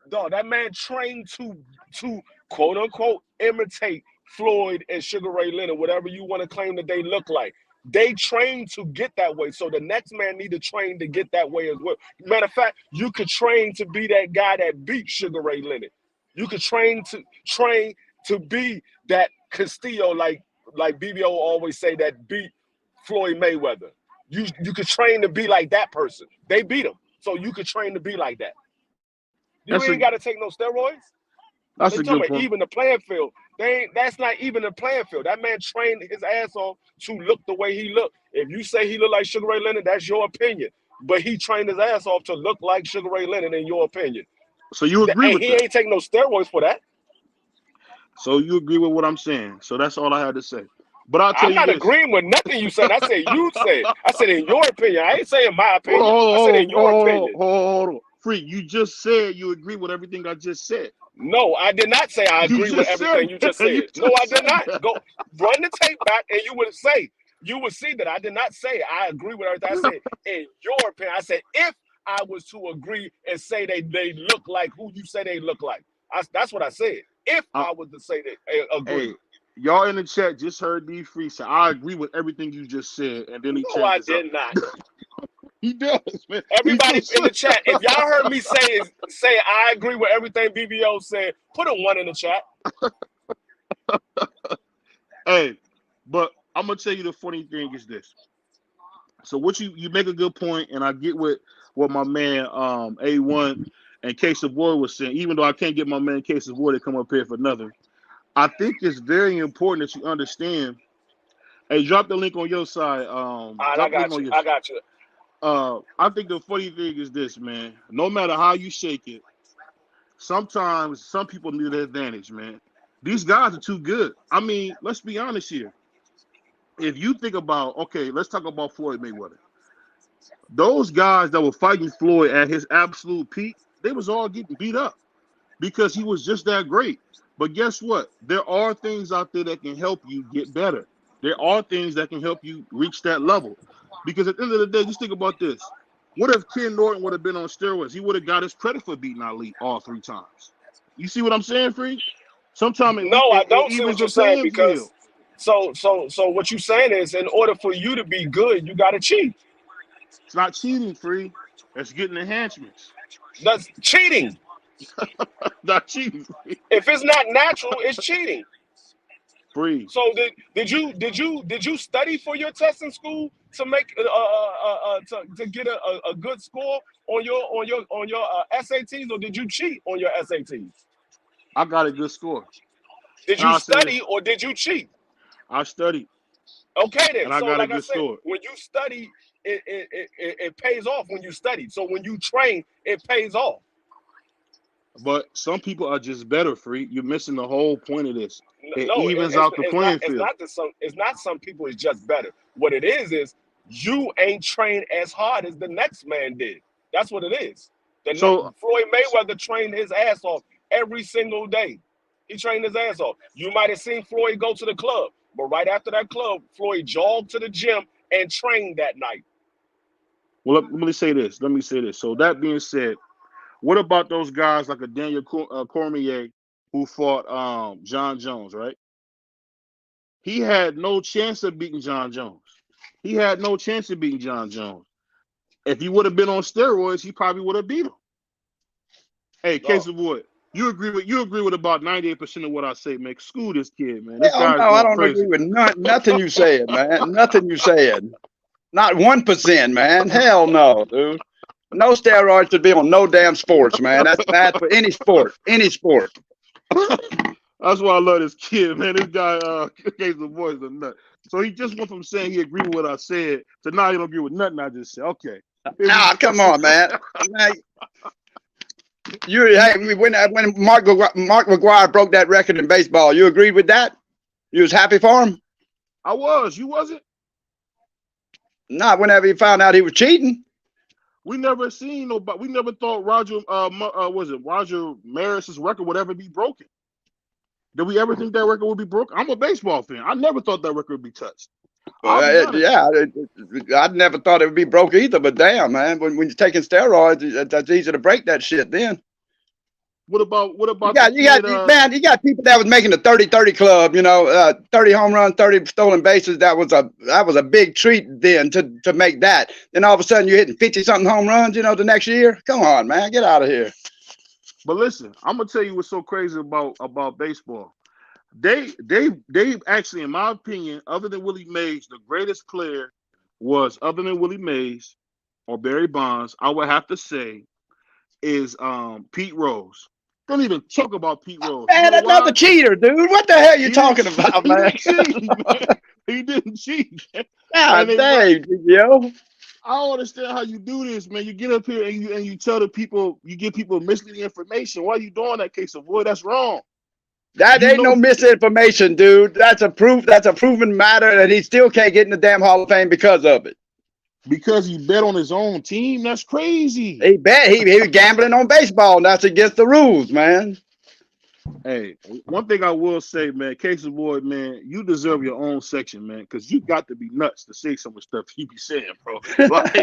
Dog, that man trained to quote unquote imitate Floyd and Sugar Ray Leonard, whatever you want to claim that they look like. They train to get that way. So the next man need to train to get that way as well. Matter of fact, you could train to be that guy that beat Sugar Ray Leonard. You could train to be that Castillo, like BBO always say, that beat Floyd Mayweather. You could train to be like that person. They beat him. So you could train to be like that. You That's ain't a got to take no steroids. that's They a talking good about point. even the playing field. That's not even the playing field. That man trained his ass off to look the way he looked. If you say he looked like Sugar Ray Leonard, that's your opinion. But he trained his ass off to look like Sugar Ray Leonard in your opinion. So you agree And with he that? ain't taking no steroids for that. So you agree with what I'm saying? So that's all I had to say. But I'll tell I'm you not this. agreeing with nothing you said. I said you said. I said in your opinion. I ain't saying my Hold on, opinion. I said hold in on, hold your on, opinion. hold on. Free, you just said you agree with everything I just said. No, I did not say I You agree with just said everything you that. just You said. No, just I did said not. that. Go run the tape back and you would see that I did not say I agree with everything. I said in your opinion. I said if I was to agree and say they look like who you say they look like. That's what I said. If Uh, I was to say that agree. hey, y'all in the chat just heard D Free say, I agree with everything you just said, and then he No, I changes up. did not. He does, man. He Everybody just in the chat, if y'all heard me say I agree with everything BBO said, put a 1 in the chat. Hey, but I'm gonna tell you the funny thing is this. So what you make a good point, and I get what my man A1 and Case of Boy was saying. Even though I can't get my man Case of Boy to come up here for nothing, I think it's very important that you understand. Hey, drop the link on your side. All right, I Drop the link got on you. your. I got you. I think the funny thing is this, man. No matter how you shake it, sometimes some people need an advantage, man. These guys are too good. I mean, let's be honest here. If you think about, okay, let's talk about Floyd Mayweather. Those guys that were fighting Floyd at his absolute peak, they was all getting beat up because he was just that great. But guess what? There are things out there that can help you get better. There are things that can help you reach that level. Because at the end of the day, just think about this. What if Ken Norton would have been on steroids? He would have got his credit for beating Ali all 3 times. You see what I'm saying, Free? Sometimes No, I it don't see evens what you're the saying playing field. because so what you're saying is in order for you to be good, you gotta cheat. It's not cheating, Free. It's getting enhancements. That's cheating. Not cheating, Free. If it's not natural, it's cheating. Free. So did you study for your test in school to make to get a good score on your SATs, or did you cheat on your SATs? I got a good score. Did And you I'll say study this. or did you cheat? I studied Okay then. and I So got a like I good said, score. when you study, it pays off when you study. So when you train, it pays off. But some people are just better, Free. You're missing the whole point of this. It No, evens out the playing it's field. not that some people is just better. What it is you ain't trained as hard as the next man did. That's what it is. So Floyd Mayweather trained his ass off every single day. He trained his ass off. You might have seen Floyd go to the club, but right after that club, Floyd jogged to the gym and trained that night. well, let me say this. Let me say this. So that being said, what about those guys like a Daniel Cormier who fought John Jones, right? He had no chance of beating John Jones. He had no chance of beating John Jones. If he would have been on steroids, he probably would have beat him. Hey, Case Dog. of Wood. You agree with about 98% of what I say, man. School this kid, man. This Hell guy's no, I going don't agree crazy. with nothing you said, man. Nothing you said. Not 1%, man. Hell no, dude. No steroids should be on no damn sports, man. That's bad for any sport. Any sport. That's why I love this kid, man. This guy, Case the Boy is a nut. So he just went from saying he agreed with what I said to now he don't agree with nothing I just said. Okay. Ah, come on, man. Hey, when Mark McGwire broke that record in baseball, you agreed with that? You was happy for him? You wasn't? Not whenever he found out he was cheating. We never seen nobody. We never thought Roger Maris's record would ever be broken. Did we ever think that record would be broken? I'm a baseball fan. I never thought that record would be touched. I never thought it would be broke either. But damn, man, when you're taking steroids, that's easy to break that shit. Then what about you got people that was making the 30-30 club, 30 home runs, 30 stolen bases. That was a big treat then to make that. Then all of a sudden you're hitting 50-something home runs, the next year. Come on, man, get out of here. But listen, I'm gonna tell you what's so crazy about baseball. They actually, in my opinion, other than Willie Mays, the greatest player was, other than Willie Mays or Barry Bonds, I would have to say is Pete Rose. Don't even talk about Pete Rose. Man, another cheater, dude. What the hell are you talking about, man? He didn't cheat. God dang, yo. I don't understand how you do this, man. You get up here and you tell the people, you give people misleading information. Why are you doing that, Case of Boy? That's wrong. That ain't no misinformation, dude. That's a proven matter, and he still can't get in the damn Hall of Fame because of it. Because he bet on his own team? That's crazy. He bet he was gambling on baseball, and that's against the rules, man. Hey, one thing I will say, man, Case of Boy, man, you deserve your own section, man, because you got to be nuts to say some of the stuff he be saying, bro. Like,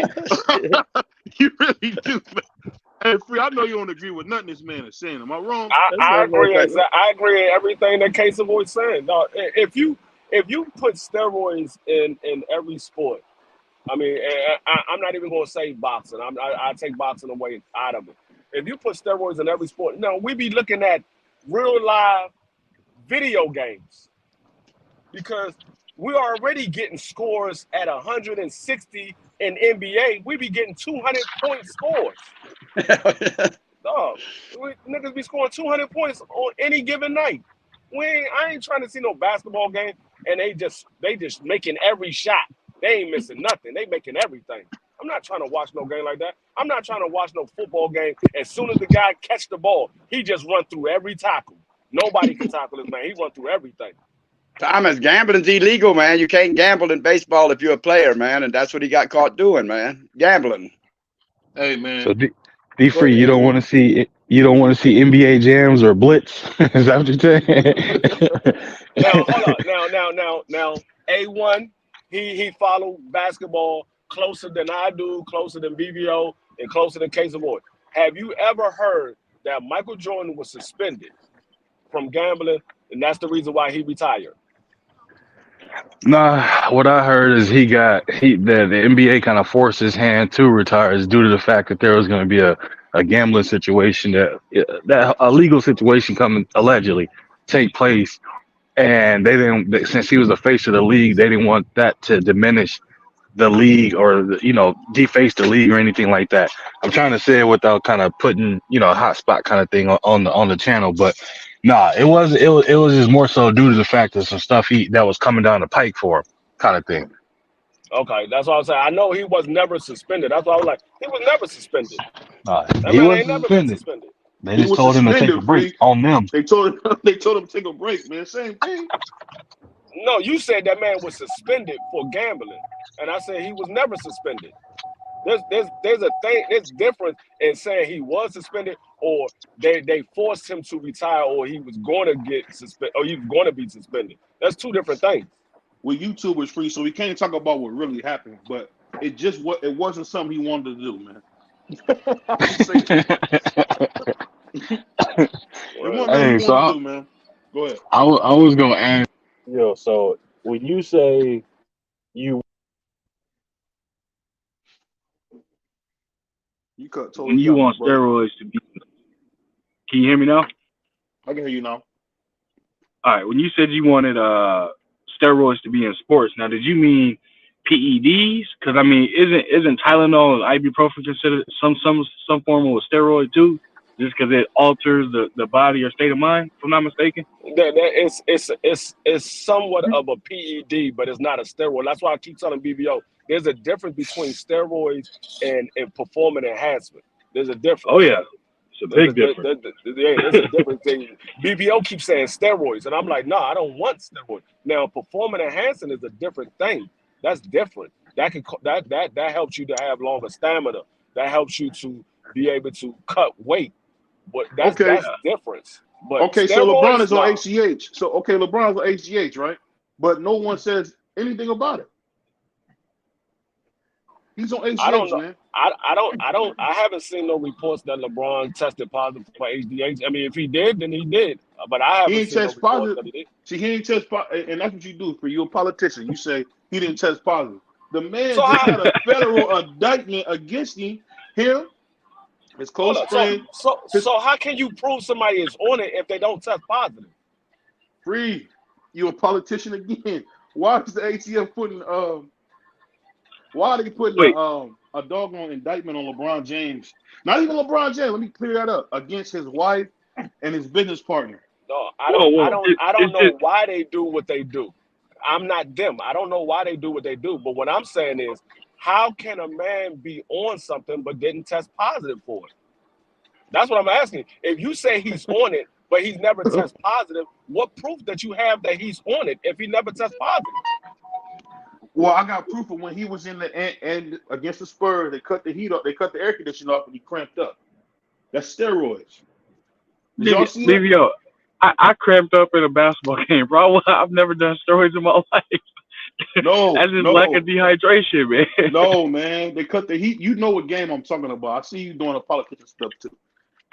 you really do, man. Hey, Free, I know you don't agree with nothing this man is saying. Am I wrong? I agree. I agree in everything that Case of Boy is saying. No, if you put steroids in every sport, I mean, I'm not even going to say boxing. I take boxing away out of it. If you put steroids in every sport, we be looking at real live video games, because we're already getting scores at 160 in NBA. We be getting 200-point scores. Dog, niggas be scoring 200 points on any given night. I ain't trying to see no basketball game, and they just making every shot. They ain't missing nothing. They making everything. I'm not trying to watch no game like that. I'm not trying to watch no football game. As soon as the guy catch the ball, he just run through every tackle. Nobody can tackle this man. He run through everything. Thomas, gambling's illegal, man. You can't gamble in baseball if you're a player, man, and that's what he got caught doing, man. Gambling. Hey, man. So D Free, you don't want to see NBA jams or blitz? Is that what you're saying? Now hold on. Now A1, he followed basketball closer than I do, closer than BBO, and closer than Case of Boy. Have you ever heard that Michael Jordan was suspended from gambling, and that's the reason why he retired? Nah, what I heard is the NBA kind of forced his hand to retire is due to the fact that there was going to be a gambling situation, that a legal situation coming allegedly take place, and since he was the face of the league, they didn't want that to diminish the league or deface the league or anything like that. I'm trying to say it without kind of putting a hot spot kind of thing on the channel, but nah, it was just more so due to the fact that some stuff that was coming down the pike for him, kind of thing. Okay, that's what I was saying. I know he was never suspended. That's why I was like, he was never suspended. He wasn't never been suspended. They just told him to take a break on them. They told him to take a break, man. Same thing. No, you said that man was suspended for gambling, and I said he was never suspended. There's a difference in saying he was suspended or they forced him to retire or he was going to get suspended or he was going to be suspended. That's two different things. Well, YouTube is free, so we can't talk about what really happened, but it wasn't something he wanted to do, man. Hey, so man. Go ahead. I was gonna ask. So when you say you cut totally when you want steroids to be, can you hear me now? I can hear you now. All right, when you said you wanted steroids to be in sports, now did you mean PEDs? Because I mean, isn't Tylenol and ibuprofen considered some form of a steroid too? Just because it alters the body or state of mind, if I'm not mistaken. It's somewhat of a PED, but it's not a steroid. That's why I keep telling BBO there's a difference between steroids and performance enhancement. There's a difference. Oh yeah, it's a big difference. There's a difference. BBO keeps saying steroids, and I'm like, no, I don't want steroids. Now, performance enhancing is a different thing. That's different. That helps you to have longer stamina. That helps you to be able to cut weight. But that's difference. But okay, so LeBron is on HGH. So LeBron's on HGH, right? But no one says anything about it. He's on HGH, I don't know. man. I haven't seen no reports that LeBron tested positive for HGH. I mean, if he did, then he did. But I haven't seen no reports that he did. See, he ain't test positive, and that's what you do. For you, a politician, you say he didn't test positive. The man just had a federal indictment against him. His close friend. So how can you prove somebody is on it if they don't test positive? Free, you a politician again. Why is the ATF putting why are they putting a doggone indictment on LeBron James? Not even LeBron James. Let me clear that up. Against his wife and his business partner. No, I don't know why they do what they do. I'm not them. I don't know why they do what they do. But what I'm saying is, how can a man be on something but didn't test positive for it? That's what I'm asking. If you say he's on it, but he's never tested positive, what proof that you have that he's on it if he never tests positive? Well, I got proof of when he was in the end against the Spurs. They cut the heat up. They cut the air conditioning off, and he cramped up. That's steroids. Did y'all see that? I cramped up in a basketball game, bro. I've never done steroids in my life. No, that's just lack of dehydration, man. No, man. They cut the heat. You know what game I'm talking about. I see you doing a politician stuff too.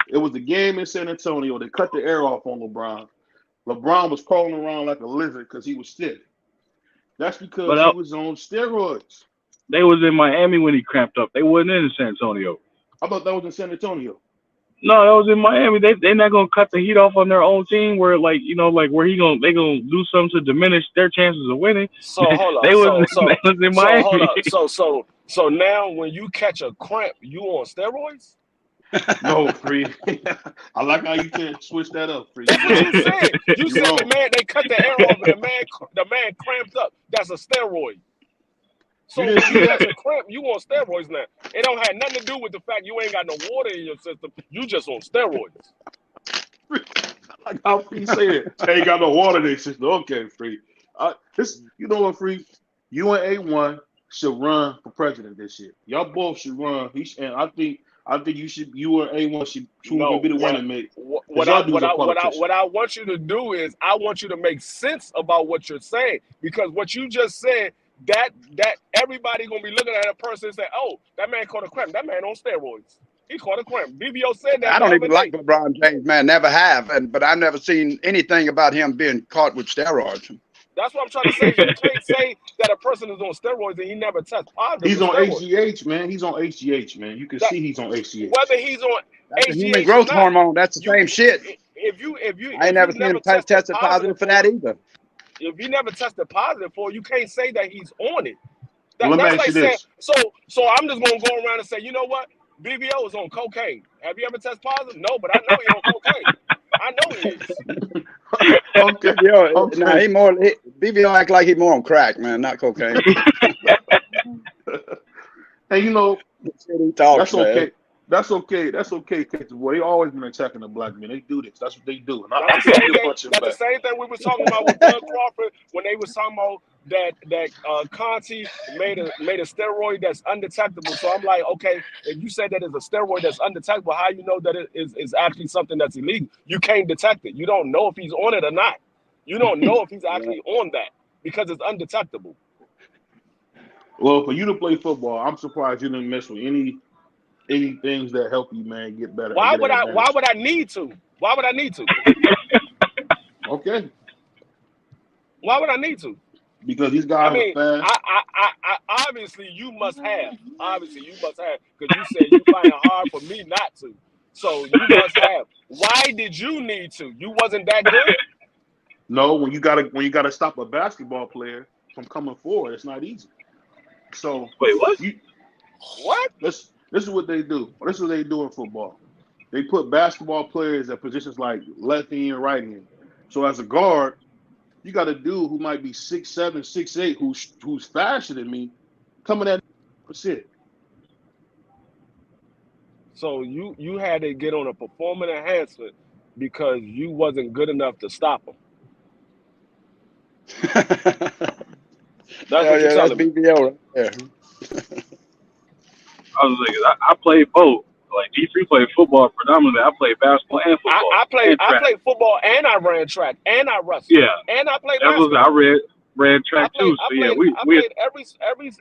It was the game in San Antonio. They cut the air off on LeBron. LeBron was crawling around like a lizard because he was stiff. That's because he was on steroids. They was in Miami when he cramped up. They wasn't in San Antonio. I thought that was in San Antonio. No, that was in Miami. They're not gonna cut the heat off on their own team where where they gonna do something to diminish their chances of winning. So hold on. They was in Miami. Hold on. So now when you catch a cramp, you on steroids? No, Free. I like how you can switch that up, Free. You said the man, they cut the air off and the man cramped up. That's a steroid. So when you catch a cramp, you on steroids now. It don't have nothing to do with the fact you ain't got no water in your system. You just on steroids. Like how Free said, ain't got no water in their system. Okay, Free. You know what, Free? You and A1 should run for president this year. Y'all both should run. And I think you should. You and A1 should be the one to make. What I want you to do is I want you to make sense about what you're saying, because what you just said, that everybody gonna be looking at a person and say, "Oh, that man caught a cramp. That man on steroids. He caught a cramp." BBO said that. I don't even like LeBron James, man. Never have, but I've never seen anything about him being caught with steroids. That's what I'm trying to say. You can't say that a person is on steroids and he never tests positive. He's on HGH, man. He's on HGH, man. You can see he's on HGH. Whether he's on HGH human growth hormone, that's the same shit. I ain't never seen him tested positive for that either. If you never tested positive for it, you can't say that he's on it. Let me ask you this. So I'm just gonna go around and say, you know what? BBO is on cocaine. Have you ever tested positive? No, but I know he's on cocaine. I know he is. Okay. BBO act like he's more on crack, man, not cocaine. And you know, that's okay. That's okay, Case Boy. They always been attacking the black men. They do this. That's what they do. And that's the same thing we were talking about with Doug Crawford when they was talking about that Conti made a steroid that's undetectable. So I'm like, okay, if you say that it's a steroid that's undetectable, how you know that it is actually something that's illegal? You can't detect it. You don't know if he's on it or not. You don't know if he's actually on that because it's undetectable. Well, for you to play football, I'm surprised you didn't mess with any things that help you, man, get better. Why would I need to? Why would I need to? Okay. Why would I need to? Because these guys are fast. I obviously you must have. Obviously you must have, because you said you find it hard for me not to. So you must have. Why did you need to? You wasn't that good. No, when you gotta stop a basketball player from coming forward, it's not easy. So Wait, what? What? this is what they do. This is what they do in football. They put basketball players at positions like left end and right end. So as a guard, you got a dude who might be 6'7", 6'8", who's faster than me, coming at. That's it. So you had to get on a performance enhancement because you wasn't good enough to stop him. That's what you're that's telling me. BBL right there. I was like, I played both. Like D3 played football predominantly. I played basketball and football. I and track. played football and I ran track and I wrestled. Yeah. And I played That was basketball. I ran track too. So yeah, we played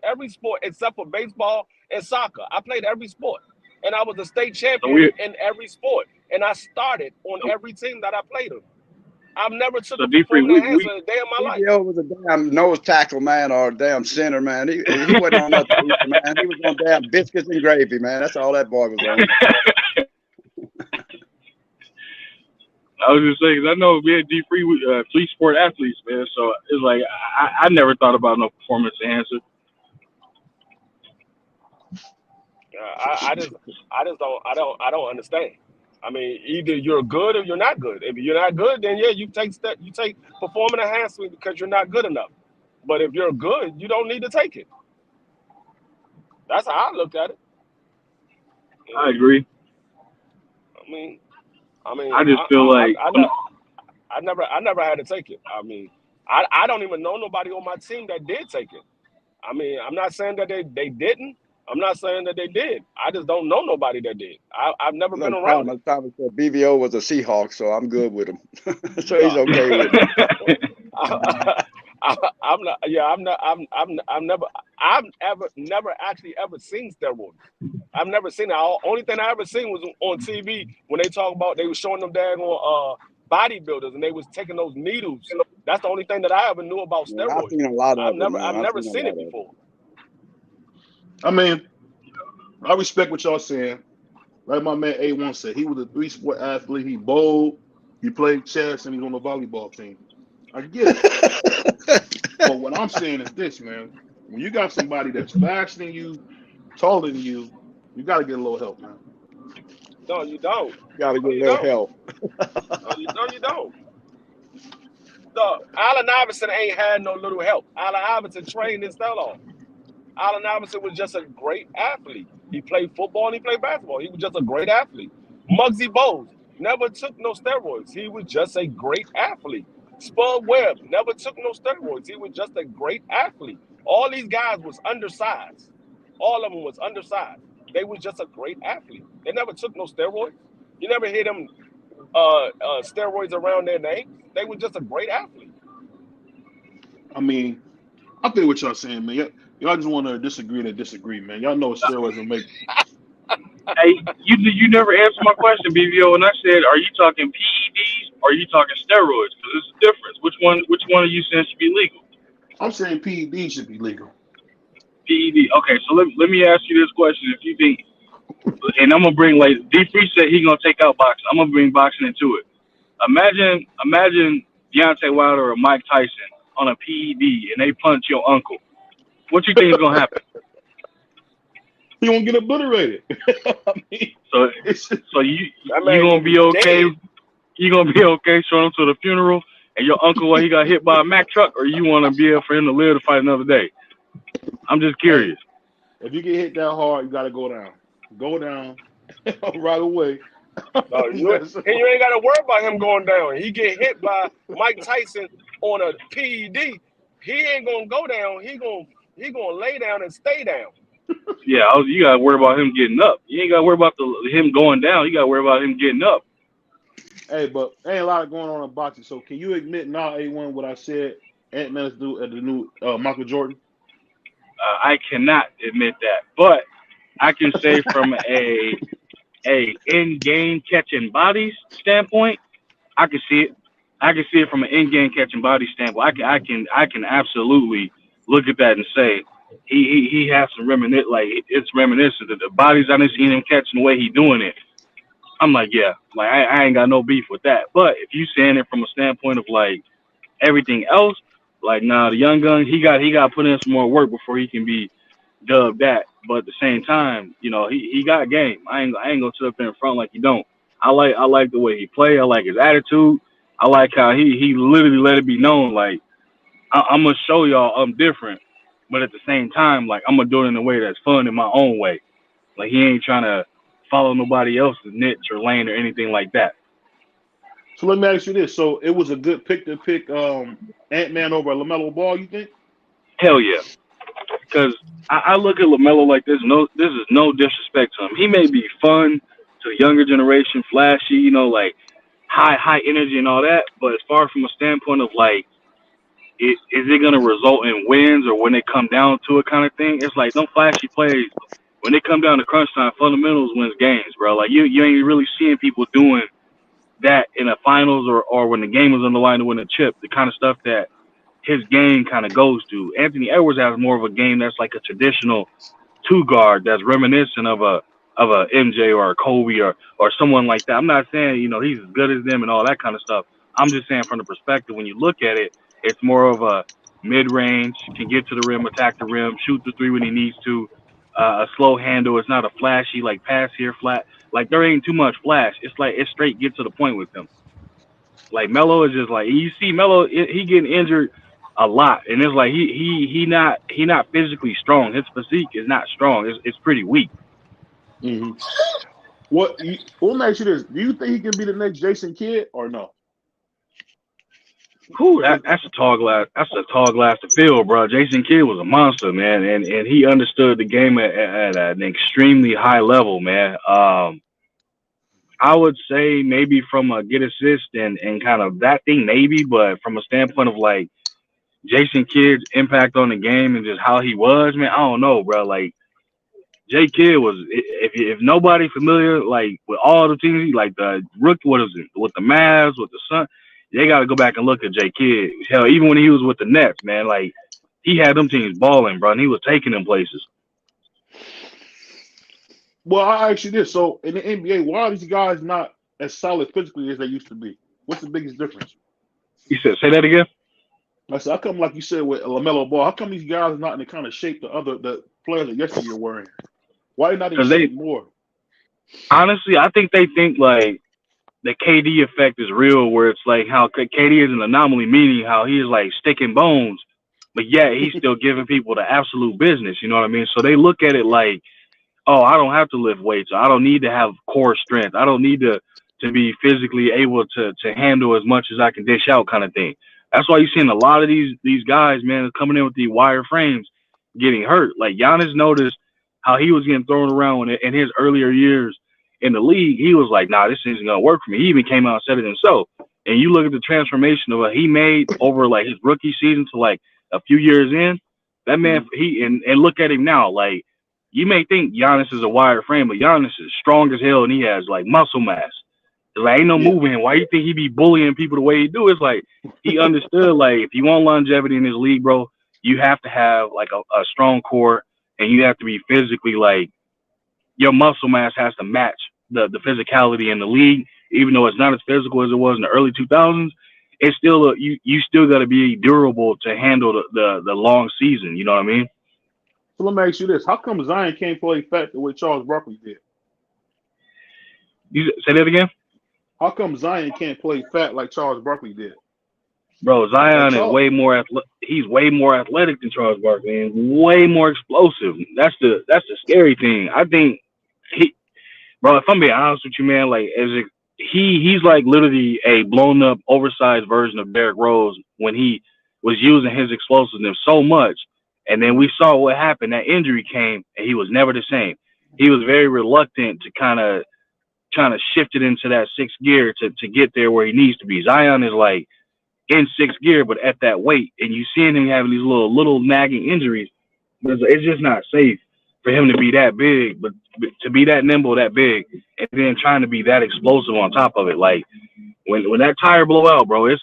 every sport except for baseball and soccer. I played every sport. And I was a state champion in every sport. And I started on every team that I played on. I've never took a performance enhancement a day in my life. BBL was a damn nose tackle, man, or a damn center, man. He wasn't on nothing, man. He was on damn biscuits and gravy, man. That's all that boy was on. I was just saying, 'cause I know we had D3 three sport athletes, man. So it's like I never thought about no performance enhancer. I don't understand. I mean, either you're good or you're not good. If you're not good, then yeah, you take performance enhancement because you're not good enough. But if you're good, you don't need to take it. That's how I look at it. I agree. I mean, I just feel like I never had to take it. I mean, I don't even know nobody on my team that did take it. I mean, I'm not saying that they didn't. I'm not saying that they did. I just don't know nobody that did. I've never been around it. Thomas said BVO was a Seahawk, so I'm good with him. So he's okay with it. I've never actually ever seen steroids. I've never seen it. Only thing I ever seen was on TV when they talk about they were showing them daggone bodybuilders and they was taking those needles. That's the only thing that I ever knew about steroids. I've seen a lot of them. I've never seen it before. I mean, I respect what y'all saying. Like my man A1 said, he was a 3-sport athlete. He bowled, he played chess, and he's on the volleyball team. I get it. But what I'm saying is this, man. When you got somebody that's faster than you, taller than you, you got to get a little help, man. No, you don't. You got to get a little help. No, you don't. No, Allen Iverson ain't had no little help. Allen Iverson trained his tail off. Allen Iverson was just a great athlete. He played football and he played basketball. He was just a great athlete. Muggsy Bogues never took no steroids. He was just a great athlete. Spud Webb never took no steroids. He was just a great athlete. All these guys was undersized. All of them was undersized. They was just a great athlete. They never took no steroids. You never hear them steroids around their name. They were just a great athlete. I mean, I feel what y'all saying, man. Y'all just want to disagree, man. Y'all know steroids will make. Hey, you never answered my question, BVO, and I said, are you talking PEDs or are you talking steroids? Because there's a difference. Which one are you saying should be legal? I'm saying PED should be legal. PED. Okay, so let me ask you this question. If you think, and I'm gonna bring like D3 said he's gonna take out boxing. I'm gonna bring boxing into it. Imagine Deontay Wilder or Mike Tyson on a PED and they punch your uncle. What you think is gonna happen? He won't get obliterated. I mean, so you gonna be okay? You gonna be okay showing him to the funeral and your uncle while he got hit by a Mack truck, or you want to be able for him to live to fight another day? I'm just curious. If you get hit that hard, you gotta go down. Go down right away. No, you ain't got to worry about him going down. He get hit by Mike Tyson on a PED. He ain't gonna go down. He gonna lay down and stay down. Yeah, you gotta worry about him getting up. You ain't gotta worry about him going down. You gotta worry about him getting up. Hey, but ain't a lot going on in boxing. So can you admit now, A1, what I said Ant-Man's do at the new Michael Jordan? I cannot admit that, but I can say from a in-game catching bodies standpoint, I can see it. I can see it from an in-game catching body standpoint. I can absolutely look at that and say he has some it's reminiscent of the bodies I didn't see him catching the way he doing it. I'm like, yeah, like I ain't got no beef with that. But if you saying it from a standpoint of like everything else, like nah, the young gun, he got to put in some more work before he can be dubbed that. But at the same time, he got game. I ain't gonna sit up there in front like he don't. I like the way he play. I like his attitude. I like how he literally let it be known like I'm gonna show y'all I'm different. But at the same time, like I'm gonna do it in a way that's fun in my own way. Like he ain't trying to follow nobody else's niche or lane or anything like that. So let me ask you this: so it was a good pick to pick Ant-Man over LaMelo Ball, you think? Hell yeah. Because I look at LaMelo like this. No, this is no disrespect to him. He may be fun to the younger generation, flashy, like high energy and all that. But as far from a standpoint of like, is it gonna result in wins or when it come down to it kind of thing? It's like them flashy plays. When they come down to crunch time, fundamentals wins games, bro. Like you ain't really seeing people doing that in the finals or when the game is on the line to win a chip. The kind of stuff that his game kind of goes to. Anthony Edwards has more of a game that's like a traditional two guard that's reminiscent of a MJ or a Kobe or someone like that. I'm not saying he's as good as them and all that kind of stuff. I'm just saying from the perspective when you look at it, it's more of a mid range, can get to the rim, attack the rim, shoot the three when he needs to. A slow handle. It's not a flashy like pass here flat. Like there ain't too much flash. It's like it's straight get to the point with him. Like Melo is just like you see Melo, he getting injured a lot, and it's like he not physically strong. His physique is not strong. It's pretty weak. Mm-hmm. What makes you this? Do you think he can be the next Jason Kidd or no? Whew, that's a tall glass. That's a tall glass to fill, bro. Jason Kidd was a monster, man, and he understood the game at an extremely high level, man. I would say maybe from a get assist and kind of that thing, maybe, but from a standpoint of like Jason Kidd's impact on the game and just how he was, man, I don't know, bro. Like J Kidd was, if nobody familiar like with all the teams, like the rookie, what is it, with the Mavs, with the Sun, they got to go back and look at J Kidd. Hell, even when he was with the Nets, man, like he had them teams balling, bro, and he was taking them places. Well, I ask you this: so in the NBA, why are these guys not as solid physically as they used to be? What's the biggest difference? You said, say that again. I said, how come, like you said with LaMelo Ball, how come these guys are not in the kind of shape the players that yesteryear were in? Why are they not in shape more? Honestly, I think they think like the KD effect is real, where it's like how KD is an anomaly, meaning how he is like sticking bones, but yet he's still giving people the absolute business. You know what I mean? So they look at it like, oh, I don't have to lift weights. I don't need to have core strength. I don't need to be physically able to handle as much as I can dish out, kind of thing. That's why you're seeing a lot of these guys, man, coming in with the wire frames, getting hurt. Like Giannis noticed how he was getting thrown around in his earlier years in the league. He was like, nah, this isn't gonna work for me. He even came out and said it himself. And you look at the transformation of what he made over like his rookie season to like a few years in. That man, and look at him now. Like you may think Giannis is a wire frame, but Giannis is strong as hell and he has like muscle mass. Like ain't no moving. Why you think he be bullying people the way he do? It's like he understood like if you want longevity in this league, bro, you have to have like a strong core and you have to be physically like your muscle mass has to match the physicality in the league. Even though it's not as physical as it was in the early 2000s, it's still you still got to be durable to handle the long season. You know what I mean? So let me ask you this: how come Zion can't play fat the way Charles Barkley did? You say that again? How come Zion can't play fat like Charles Barkley did? Bro, Zion is way more he's way more athletic than Charles Barkley and way more explosive. That's the scary thing. I think bro, if I'm being honest with you, man, like he's like literally a blown up, oversized version of Derrick Rose when he was using his explosiveness so much. And then we saw what happened. That injury came and he was never the same. He was very reluctant to kind of trying to shift it into that sixth gear to get there where he needs to be. Zion is like in sixth gear, but at that weight, and you seeing him having these little nagging injuries. It's just not safe for him to be that big, but to be that nimble, that big, and then trying to be that explosive on top of it. Like when that tire blow out, bro, it's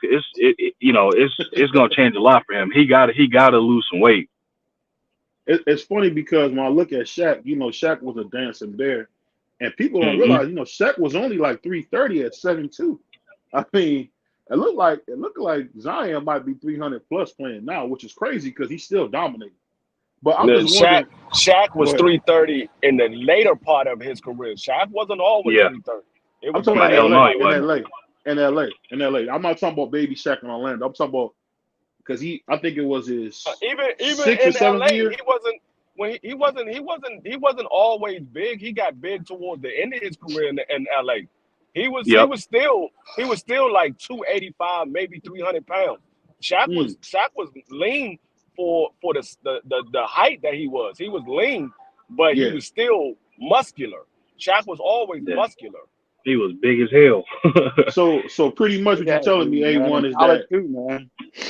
gonna change a lot for him. He gotta lose some weight. It's funny because when I look at Shaq, Shaq was a dancing bear. And people don't realize, Shaq was only like 330 at 7'2". I mean, it looked like Zion might be 300 plus playing now, which is crazy because he's still dominating. But I'm just wondering. Shaq was 330 in the later part of his career. Shaq wasn't always 330. I'm talking about in LA. I'm not talking about baby Shaq in Orlando. I'm talking about because I think it was his even 6th or 7th LA, year. he wasn't always big. He got big towards the end of his career in LA. He was still like 285, maybe 300 pounds. Shaq was lean for the height that he was. He was lean, but he was still muscular. Shaq was always muscular. He was big as hell. So pretty much what you're telling me, A1, is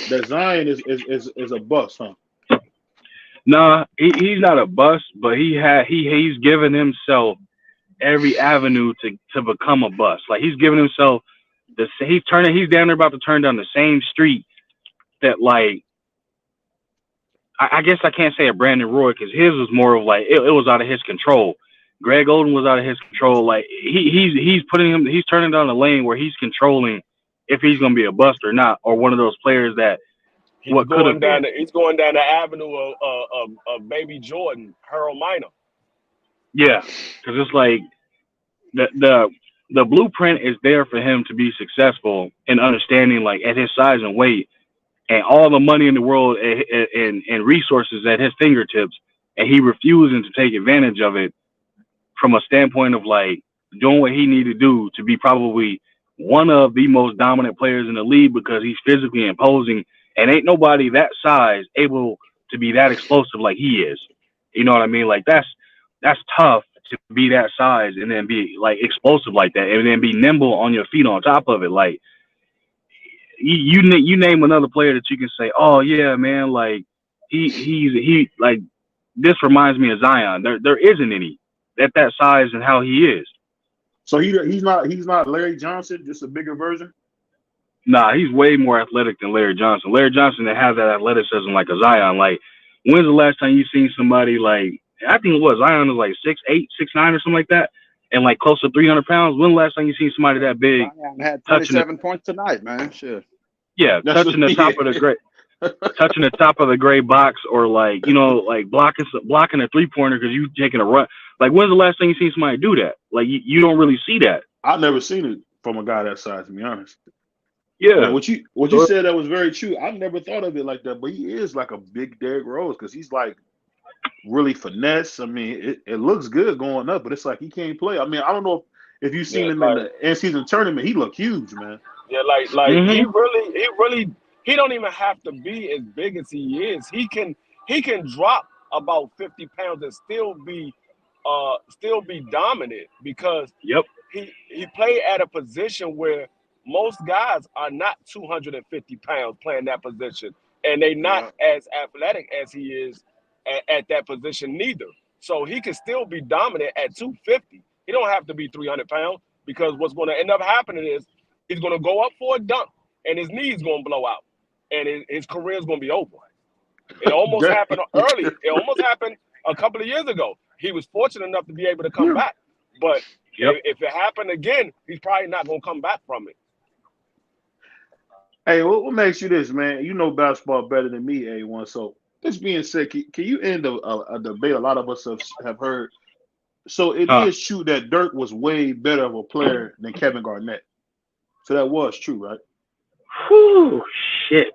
that Zion is a bust, huh? Nah, he's not a bust, but he's given himself every avenue to become a bust. Like he's giving himself he's down there about to turn down the same street that like I guess I can't say a Brandon Roy because his was more of like it was out of his control. Greg Oden was out of his control. Like he's turning down the lane where he's controlling if he's gonna be a bust or not, or one of those players that he's going down the avenue of baby Jordan, Harold Miner. Yeah, because it's like the blueprint is there for him to be successful in understanding like at his size and weight and all the money in the world and resources at his fingertips, and he refusing to take advantage of it from a standpoint of like doing what he needed to do to be probably one of the most dominant players in the league because he's physically imposing and ain't nobody that size able to be that explosive like he is. You know what I mean? Like that's tough to be that size and then be like explosive like that and then be nimble on your feet on top of it. Like you name another player that you can say, oh yeah, man, like he like this reminds me of Zion. There isn't any at that size and how he is. So he's not Larry Johnson, just a bigger version? Nah, he's way more athletic than Larry Johnson. Larry Johnson that has that athleticism like a Zion. Like, when's the last time you seen somebody like I think it was Zion was like 6'8", 6'9", or something like that, and like close to 300 pounds. When's the last time you seen somebody that big? Zion had 27 points tonight, man. Sure. Yeah, touching the top of the gray box, or like like blocking a 3-pointer because you taking a run. Like, when's the last time you seen somebody do that? Like, you don't really see that. I've never seen it from a guy that size, to be honest. Yeah. Now, what you said that was very true. I never thought of it like that, but he is like a big Derrick Rose because he's like really finesse. I mean, it looks good going up, but it's like he can't play. I mean, I don't know if you've seen him in the in-season tournament. He looked huge, man. Yeah, he don't even have to be as big as he is. He can drop about 50 pounds and still be dominant because he played at a position where most guys are not 250 pounds playing that position, and they not as athletic as he is at that position neither. So he can still be dominant at 250. He don't have to be 300 pounds because what's going to end up happening is he's going to go up for a dunk and his knee's going to blow out and his career is going to be over. It almost happened early. It almost happened a couple of years ago. He was fortunate enough to be able to come back. But if it happened again, he's probably not going to come back from it. Hey, what makes you this, man? You know basketball better than me, A1. So this being said, can you end a debate a lot of us have heard? So it is true that Dirk was way better of a player than Kevin Garnett. So that was true, right? Whew, shit.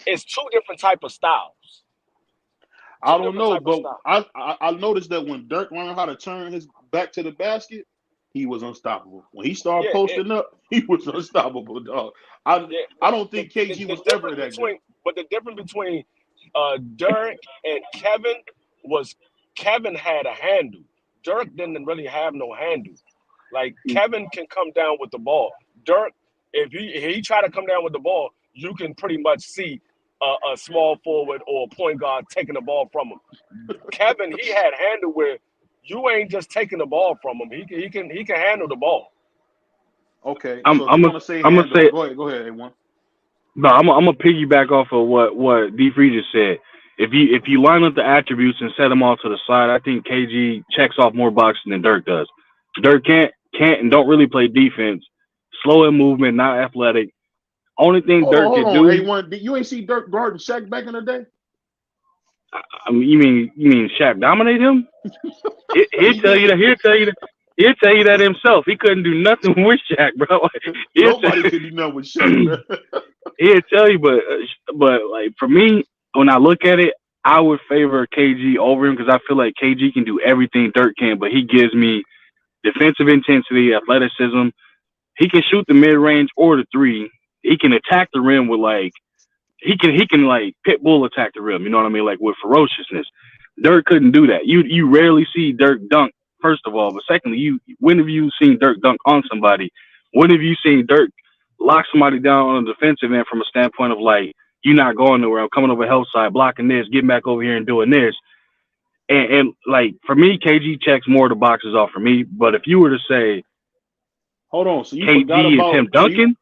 It's two different type of styles. I don't know, but I noticed that when Dirk learned how to turn his back to the basket, he was unstoppable. When he started posting up, he was unstoppable, dog. I don't think KG was ever that good. But the difference between Dirk and Kevin was Kevin had a handle. Dirk didn't really have no handle. Like, Kevin can come down with the ball. Dirk, if he try to come down with the ball, you can pretty much see a small forward or a point guard taking the ball from him. Kevin, he had handle where you ain't just taking the ball from him. He can handle the ball. Okay. I'm gonna say. Go ahead, A1. No, I'm gonna piggyback off of what D. Free just said. if you line up the attributes and set them all to the side, I think KG checks off more boxes than Dirk does. Dirk can't and don't really play defense. Slow in movement, not athletic. Only thing Dirk Hold can on, do. A1. You ain't see Dirk guarding Shaq back in the day? I mean, you mean Shaq dominate him? He'll tell you that. He'll tell you that himself. He couldn't do nothing with Shaq, bro. Nobody could do nothing with Shaq, man. He'll tell you, but like for me, when I look at it, I would favor KG over him because I feel like KG can do everything Dirk can, but he gives me defensive intensity, athleticism. He can shoot the mid range or the three. He can attack the rim with like he can like pit bull attack the rim. You know what I mean? Like with ferociousness. Dirk couldn't do that. You rarely see Dirk dunk. First of all, but secondly, when have you seen Dirk dunk on somebody? When have you seen Dirk lock somebody down on the defensive end from a standpoint of like, you're not going nowhere. I'm coming over help side, blocking this, getting back over here and doing this. And like for me, KG checks more of the boxes off for me. But if you were to say, hold on, so you KG forgot about is him dunking?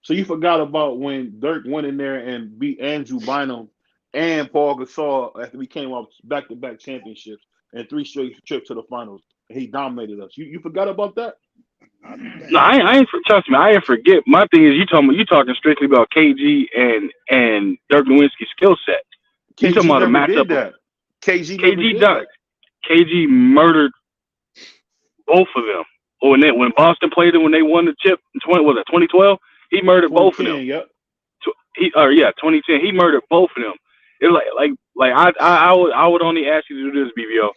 So you forgot about when Dirk went in there and beat Andrew Bynum and Paul Gasol after we came off back-to-back championships and 3 straight trips to the finals. He dominated us. You forgot about that? No, I ain't. Trust me, I ain't forget. My thing is, you talking strictly about KG and Dirk Nowitzki's skill set. You talking about a matchup? KG murdered both of them. When Boston played them, when they won the chip in 2012, he murdered both of them. Yep. 2010, he murdered both of them. It's like I would only ask you to do this, BBO.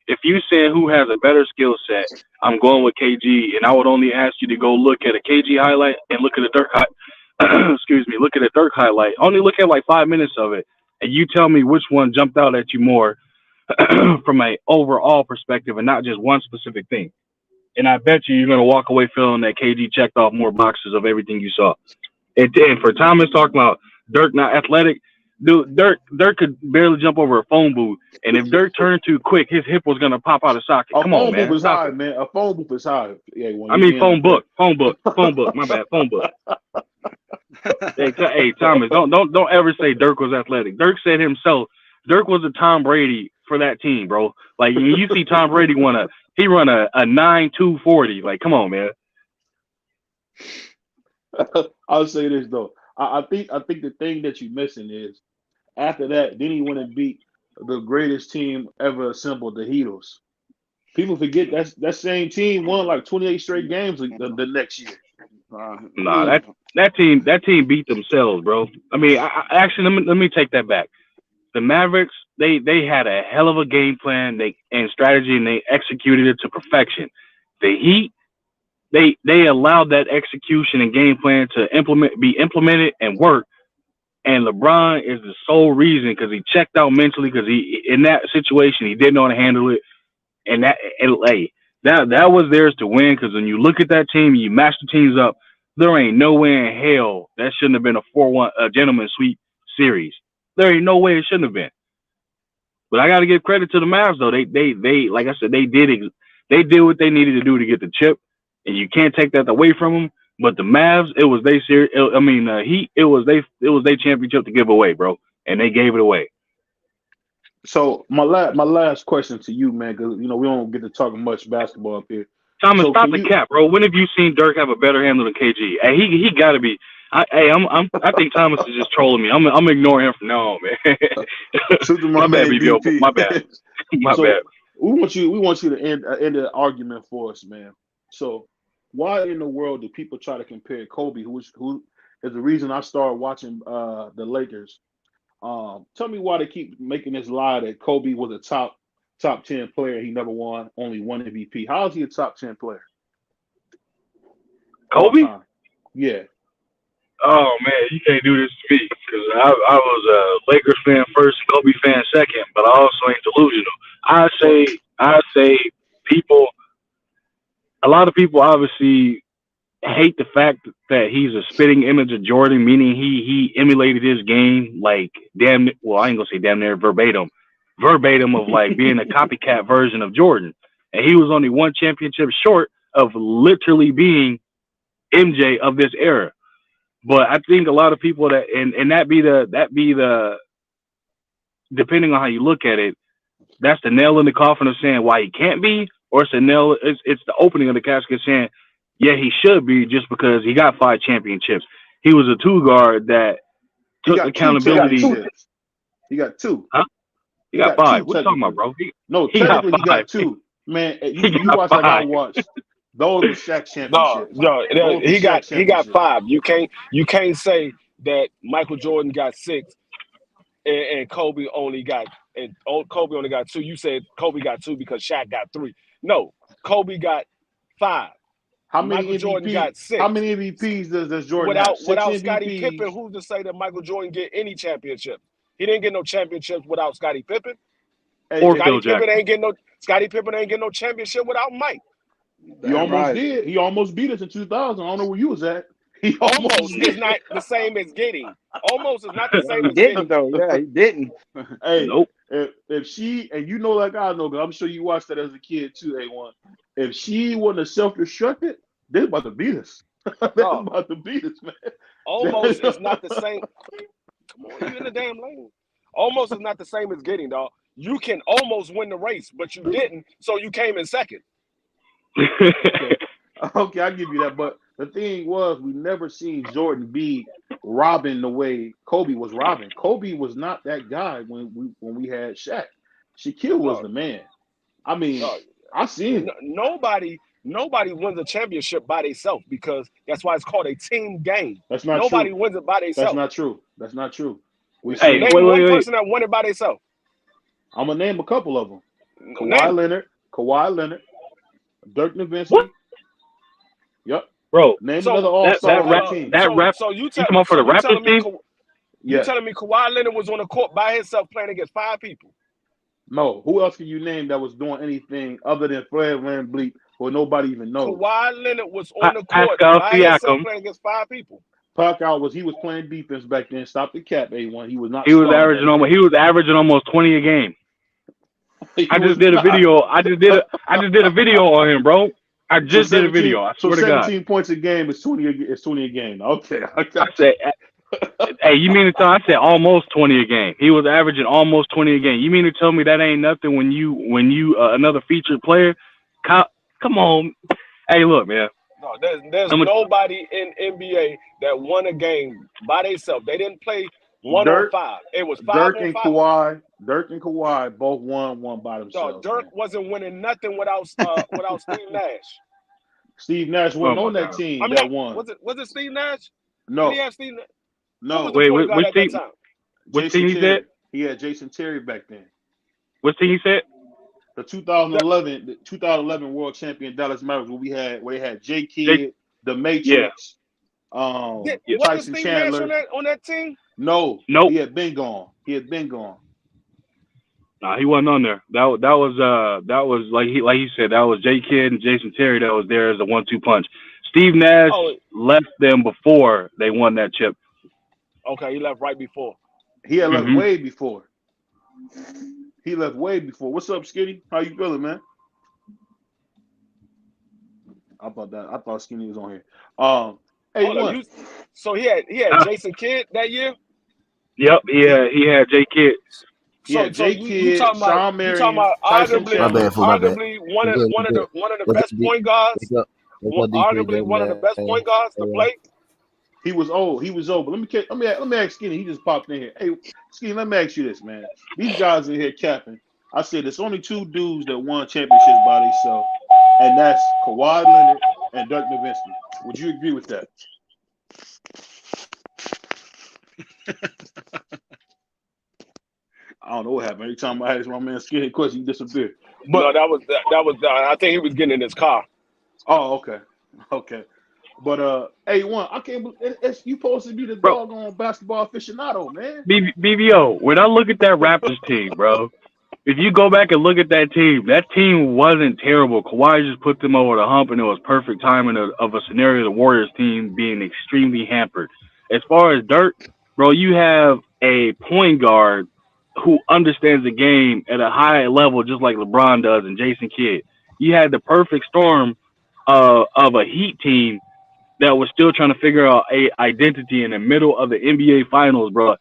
If you saying who has a better skill set, I'm going with KG, and I would only ask you to go look at a KG highlight and look at a Dirk look at a Dirk highlight. Only look at like 5 minutes of it, and you tell me which one jumped out at you more from an overall perspective and not just one specific thing. And I bet you're going to walk away feeling that KG checked off more boxes of everything you saw. And for Thomas talking about Dirk not athletic, dude, Dirk could barely jump over a phone booth. And if Dirk turned too quick, his hip was going to pop out of socket. Come on, man. A phone booth is high, man. A phone booth is high. Yeah, phone book. My bad, phone book. Hey, Thomas, don't ever say Dirk was athletic. Dirk said himself, Dirk was a Tom Brady for that team, bro. Like you see Tom Brady run a 9.240. Like, come on, man. I'll say this though. I think the thing that you're missing is after that, then he went and beat the greatest team ever assembled, the Heatles. People forget that same team won like 28 straight games the next year. That team beat themselves, bro. I mean, actually, let me take that back. The Mavericks, they had a hell of a game plan and strategy, and they executed it to perfection. The Heat, they allowed that execution and game plan to be implemented and work. And LeBron is the sole reason because he checked out mentally because he in that situation he didn't know how to handle it, and that was theirs to win because when you look at that team, you match the teams up. There ain't no way in hell that shouldn't have been a 4-1 gentleman's sweep series. There ain't no way it shouldn't have been. But I got to give credit to the Mavs though. They like I said they did what they needed to do to get the chip, and you can't take that away from them. But the Mavs, it was their series. Heat, it was their championship to give away, bro, and they gave it away. So my last question to you, man, because we don't get to talk much basketball up here. Thomas, stop the cap, bro. When have you seen Dirk have a better handle than KG? Hey, he got to be. I think Thomas is just trolling me. I'm ignoring him from now on, man. My bad, BBO. My bad. My bad. We want you to end the argument for us, man. So why in the world do people try to compare Kobe, who is the reason I started watching the Lakers? Tell me why they keep making this lie that Kobe was a top 10 player. He never won, only one MVP. How is he a top 10 player? Kobe? Yeah. Oh man, you can't do this to me because I was a Lakers fan first, Kobe fan second, but I also ain't delusional. I say people. A lot of people obviously hate the fact that he's a spitting image of Jordan, meaning he emulated his game like I ain't gonna say damn near verbatim of like being a copycat version of Jordan. And he was only one championship short of literally being MJ of this era. But I think a lot of people that be the depending on how you look at it, that's the nail in the coffin of saying why he can't be, or it's the opening of the casket saying, yeah, he should be just because he got 5 championships. He was a 2 guard that He took got 2 accountability. championships. He got 2. Huh? He got 5. What you talking about, bro? No, he got technically he got 5. 2. Man, He you got watch like I 5. watched. Those were Shaq No, championships. no, Those were he Shaq got championships. 5. You can't say that Michael Jordan got 6 and Kobe only got 2. You said Kobe got 2 because Shaq got 3. No, Kobe got 5. How many Michael Jordan got MVPs? 6. How many MVPs does Jordan have? 6 without MVPs. Scottie Pippen, who's to say that Michael Jordan get any championship? He didn't get no championships without Scottie Pippen. Hey, Or hey, Scottie Pippen ain't get no championship without Mike. he almost right. did. He almost beat us in 2000. I don't know where you was at. He Almost did. is not the same as getting. Almost is not the same He as didn't getting. though. Yeah, he didn't. Hey, Nope. if she, and you know like I know, because I'm sure you watched that as a kid too, A1. If she wasn't self-destructed, they're about to beat us. They're No. about to beat us, man. Almost is not the same. Come on, you in the damn lane. Almost is not the same as getting, dog. You can almost win the race, but you didn't, so you came in second. Okay, I'll give you that. But the thing was, we never seen Jordan be robbing the way Kobe was robbing. Kobe was not that guy when we had Shaq. Shaquille was the man. I mean, I seen it. Nobody wins a championship by themselves because that's why it's called a team game. That's not Nobody true. wins it by That's themselves. not true. That's not true. Hey, Name one person that won it by themselves. I'm gonna name a couple of them. Name. Kawhi Leonard, Dirk Nowitzki. What? Yep. Bro, Name another all-star on that team. So you talking about for the Raptors team? Yeah. You telling me Kawhi Leonard was on the court by himself playing against 5 people? No. Who else can you name that was doing anything other than Fred VanVleet or nobody even knows? Kawhi Leonard was on the court Pascal by himself Siakam. playing against 5 people. Pascal he was playing defense back then. Stop the cap, A1. He was not. He was averaging almost 20 a game. I just did a video. I just did a video on him, bro. I just did a video. I swear to God. 17 points a game is 20 a game. Okay. I said, hey, you mean to tell? I said almost 20 a game. He was averaging almost 20 a game. You mean to tell me that ain't nothing when you another featured player? Come on. Hey, look, man. No, there's nobody in NBA that won a game by themselves. They didn't play 1 on 5. It was 5 Dirk on and 5. Dirk and Kawhi both won by themselves. No, Dirk wasn't winning nothing without Steve Nash. Steve Nash wasn't on that team that won. Was it Steve Nash? No. Did he have Steve Nash? No. Wait, which team? What team he said? He had Jason Terry back then. What team he said? The 2011 World Champion Dallas Mavericks, where they had J Kidd, the Matrix, was Steve Chandler. Nash on that team? No, nope. He had been gone. Nah, he wasn't on there. That was like he said, that was J Kidd and Jason Terry that was there as a 1-2 punch. Steve Nash left them before they won that chip. Okay, he left right before. He had left way before. What's up, Skinny? How you feeling, man? I thought Skinny was on here. Hey, so he had Jason Kidd that year? Yep, he had J Kidd. You talking about arguably one of the best point guards? Arguably one of the best point guards to play. He was old. But let me ask Skinny. He just popped in here. Hey, Skinny, let me ask you this, man. These guys in here capping. I said there's only 2 dudes that won championships by themselves, and that's Kawhi Leonard and Dirk Nowitzki. Would you agree with that? I don't know what happened. Every time I asked my man Skinny a question, he disappeared. But no, that was. I think he was getting in his car. Oh, okay. But A1, I can't believe you supposed to be the doggone basketball aficionado, man. BBO, when I look at that Raptors team, bro, if you go back and look at that team wasn't terrible. Kawhi just put them over the hump, and it was perfect timing of a scenario the Warriors team being extremely hampered. As far as Dirk, bro, you have a point guard who understands the game at a high level, just like LeBron does, and Jason Kidd. You had the perfect storm of a Heat team that was still trying to figure out a identity in the middle of the NBA Finals, bro.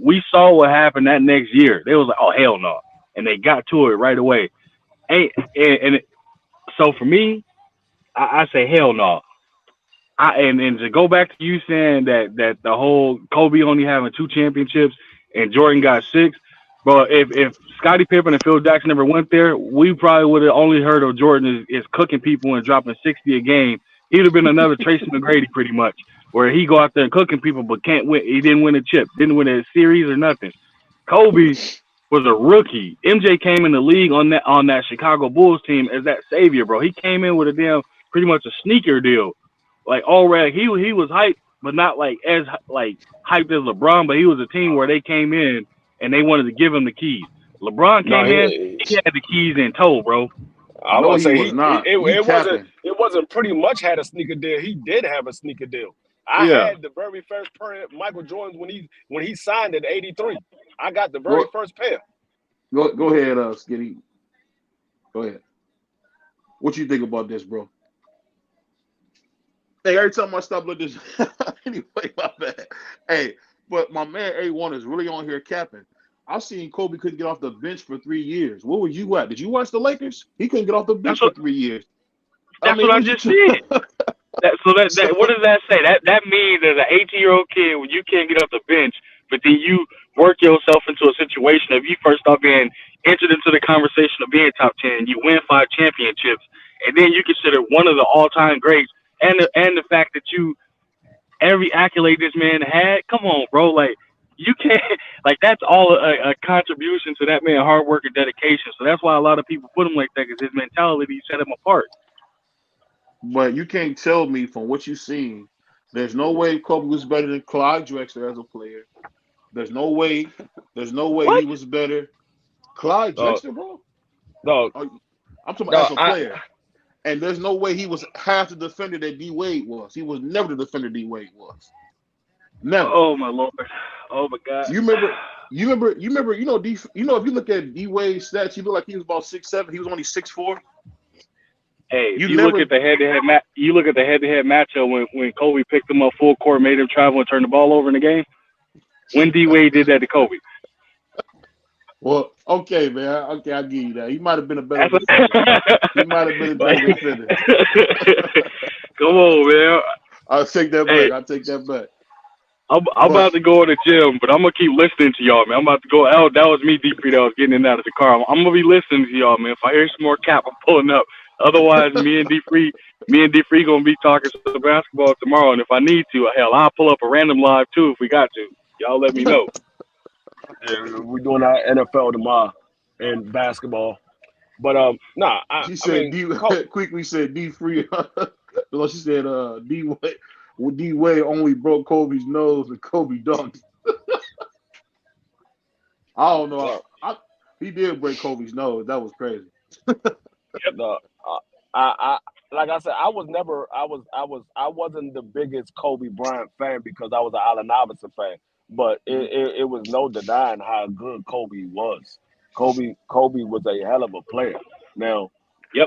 We saw what happened that next year. They was like, oh hell no, and they got to it right away. So for me, I say hell no. And to go back to you saying that the whole Kobe only having 2 championships and Jordan got 6, bro. If Scottie Pippen and Phil Jackson never went there, we probably would have only heard of Jordan is cooking people and dropping 60 a game. He'd have been another Tracy McGrady pretty much, where he go out there and cooking people but can't win. He didn't win a chip, didn't win a series or nothing. Kobe was a rookie. MJ came in the league on that Chicago Bulls team as that savior, bro. He came in with a pretty much a sneaker deal. Like already, he was hyped, but not like as like hyped as LeBron. But he was a team where they came in and they wanted to give him the keys. LeBron came in, he had the keys in tow, bro. I was he say was not. It wasn't pretty much had a sneaker deal. He did have a sneaker deal. I had the very first pair of Michael Jordans when he signed in '83. I got the very first pair. Go ahead, Skitty. Go ahead. What you think about this, bro? Hey, every time I stop looking this anyway, my bad. Hey, but my man A1 is really on here capping. I've seen Kobe couldn't get off the bench for 3 years. Where were you at? Did you watch the Lakers? He couldn't get off the bench for 3 years. That's what I just said. What does that say? That means as an 18-year-old kid, when you can't get off the bench, but then you work yourself into a situation of you first start being entered into the conversation of being top 10, you win 5 championships, and then you consider one of the all-time greats, and the fact that you every accolade this man had. Come on, bro, like you can't like that's all a contribution to that man hard work and dedication. So that's why a lot of people put him like that because his mentality set him apart. But you can't tell me from what you've seen, there's no way Kobe was better than Clyde Drexler as a player. There's no way he was better. Clyde Drexler, bro? No. I'm talking about as a player. And there's no way he was half the defender that D Wade was. He was never the defender D Wade was. Never. Oh my Lord. Oh my God. You remember, if you look at D Wade's stats, he looked like he was about 6'7". He was only 6'4". Hey, you look at the head-to-head matchup when Kobe picked him up full court, made him travel and turn the ball over in the game. When D Wade did that to Kobe. Well, okay, man. Okay, I'll give you that. He might have been a better defender. He might have been a better defender. Come on, man. I'll take that back. I'll take that back. I'm about to go in the gym, but I'm going to keep listening to y'all, man. I'm about to go out. That was me, D3, that was getting in and out of the car. I'm going to be listening to y'all, man. If I hear some more cap, I'm pulling up. Otherwise, me and D3 going to be talking some basketball tomorrow. And if I need to, hell, I'll pull up a random live, too, if we got to. Y'all let me know. Yeah, we're doing our NFL tomorrow and basketball. But quickly said D3. She said D Wade only broke Kobe's nose and Kobe dunked. I don't know. He did break Kobe's nose. That was crazy. I like I said, I wasn't the biggest Kobe Bryant fan because I was an Allen Iverson fan. But it was no denying how good Kobe was. Kobe was a hell of a player. Now,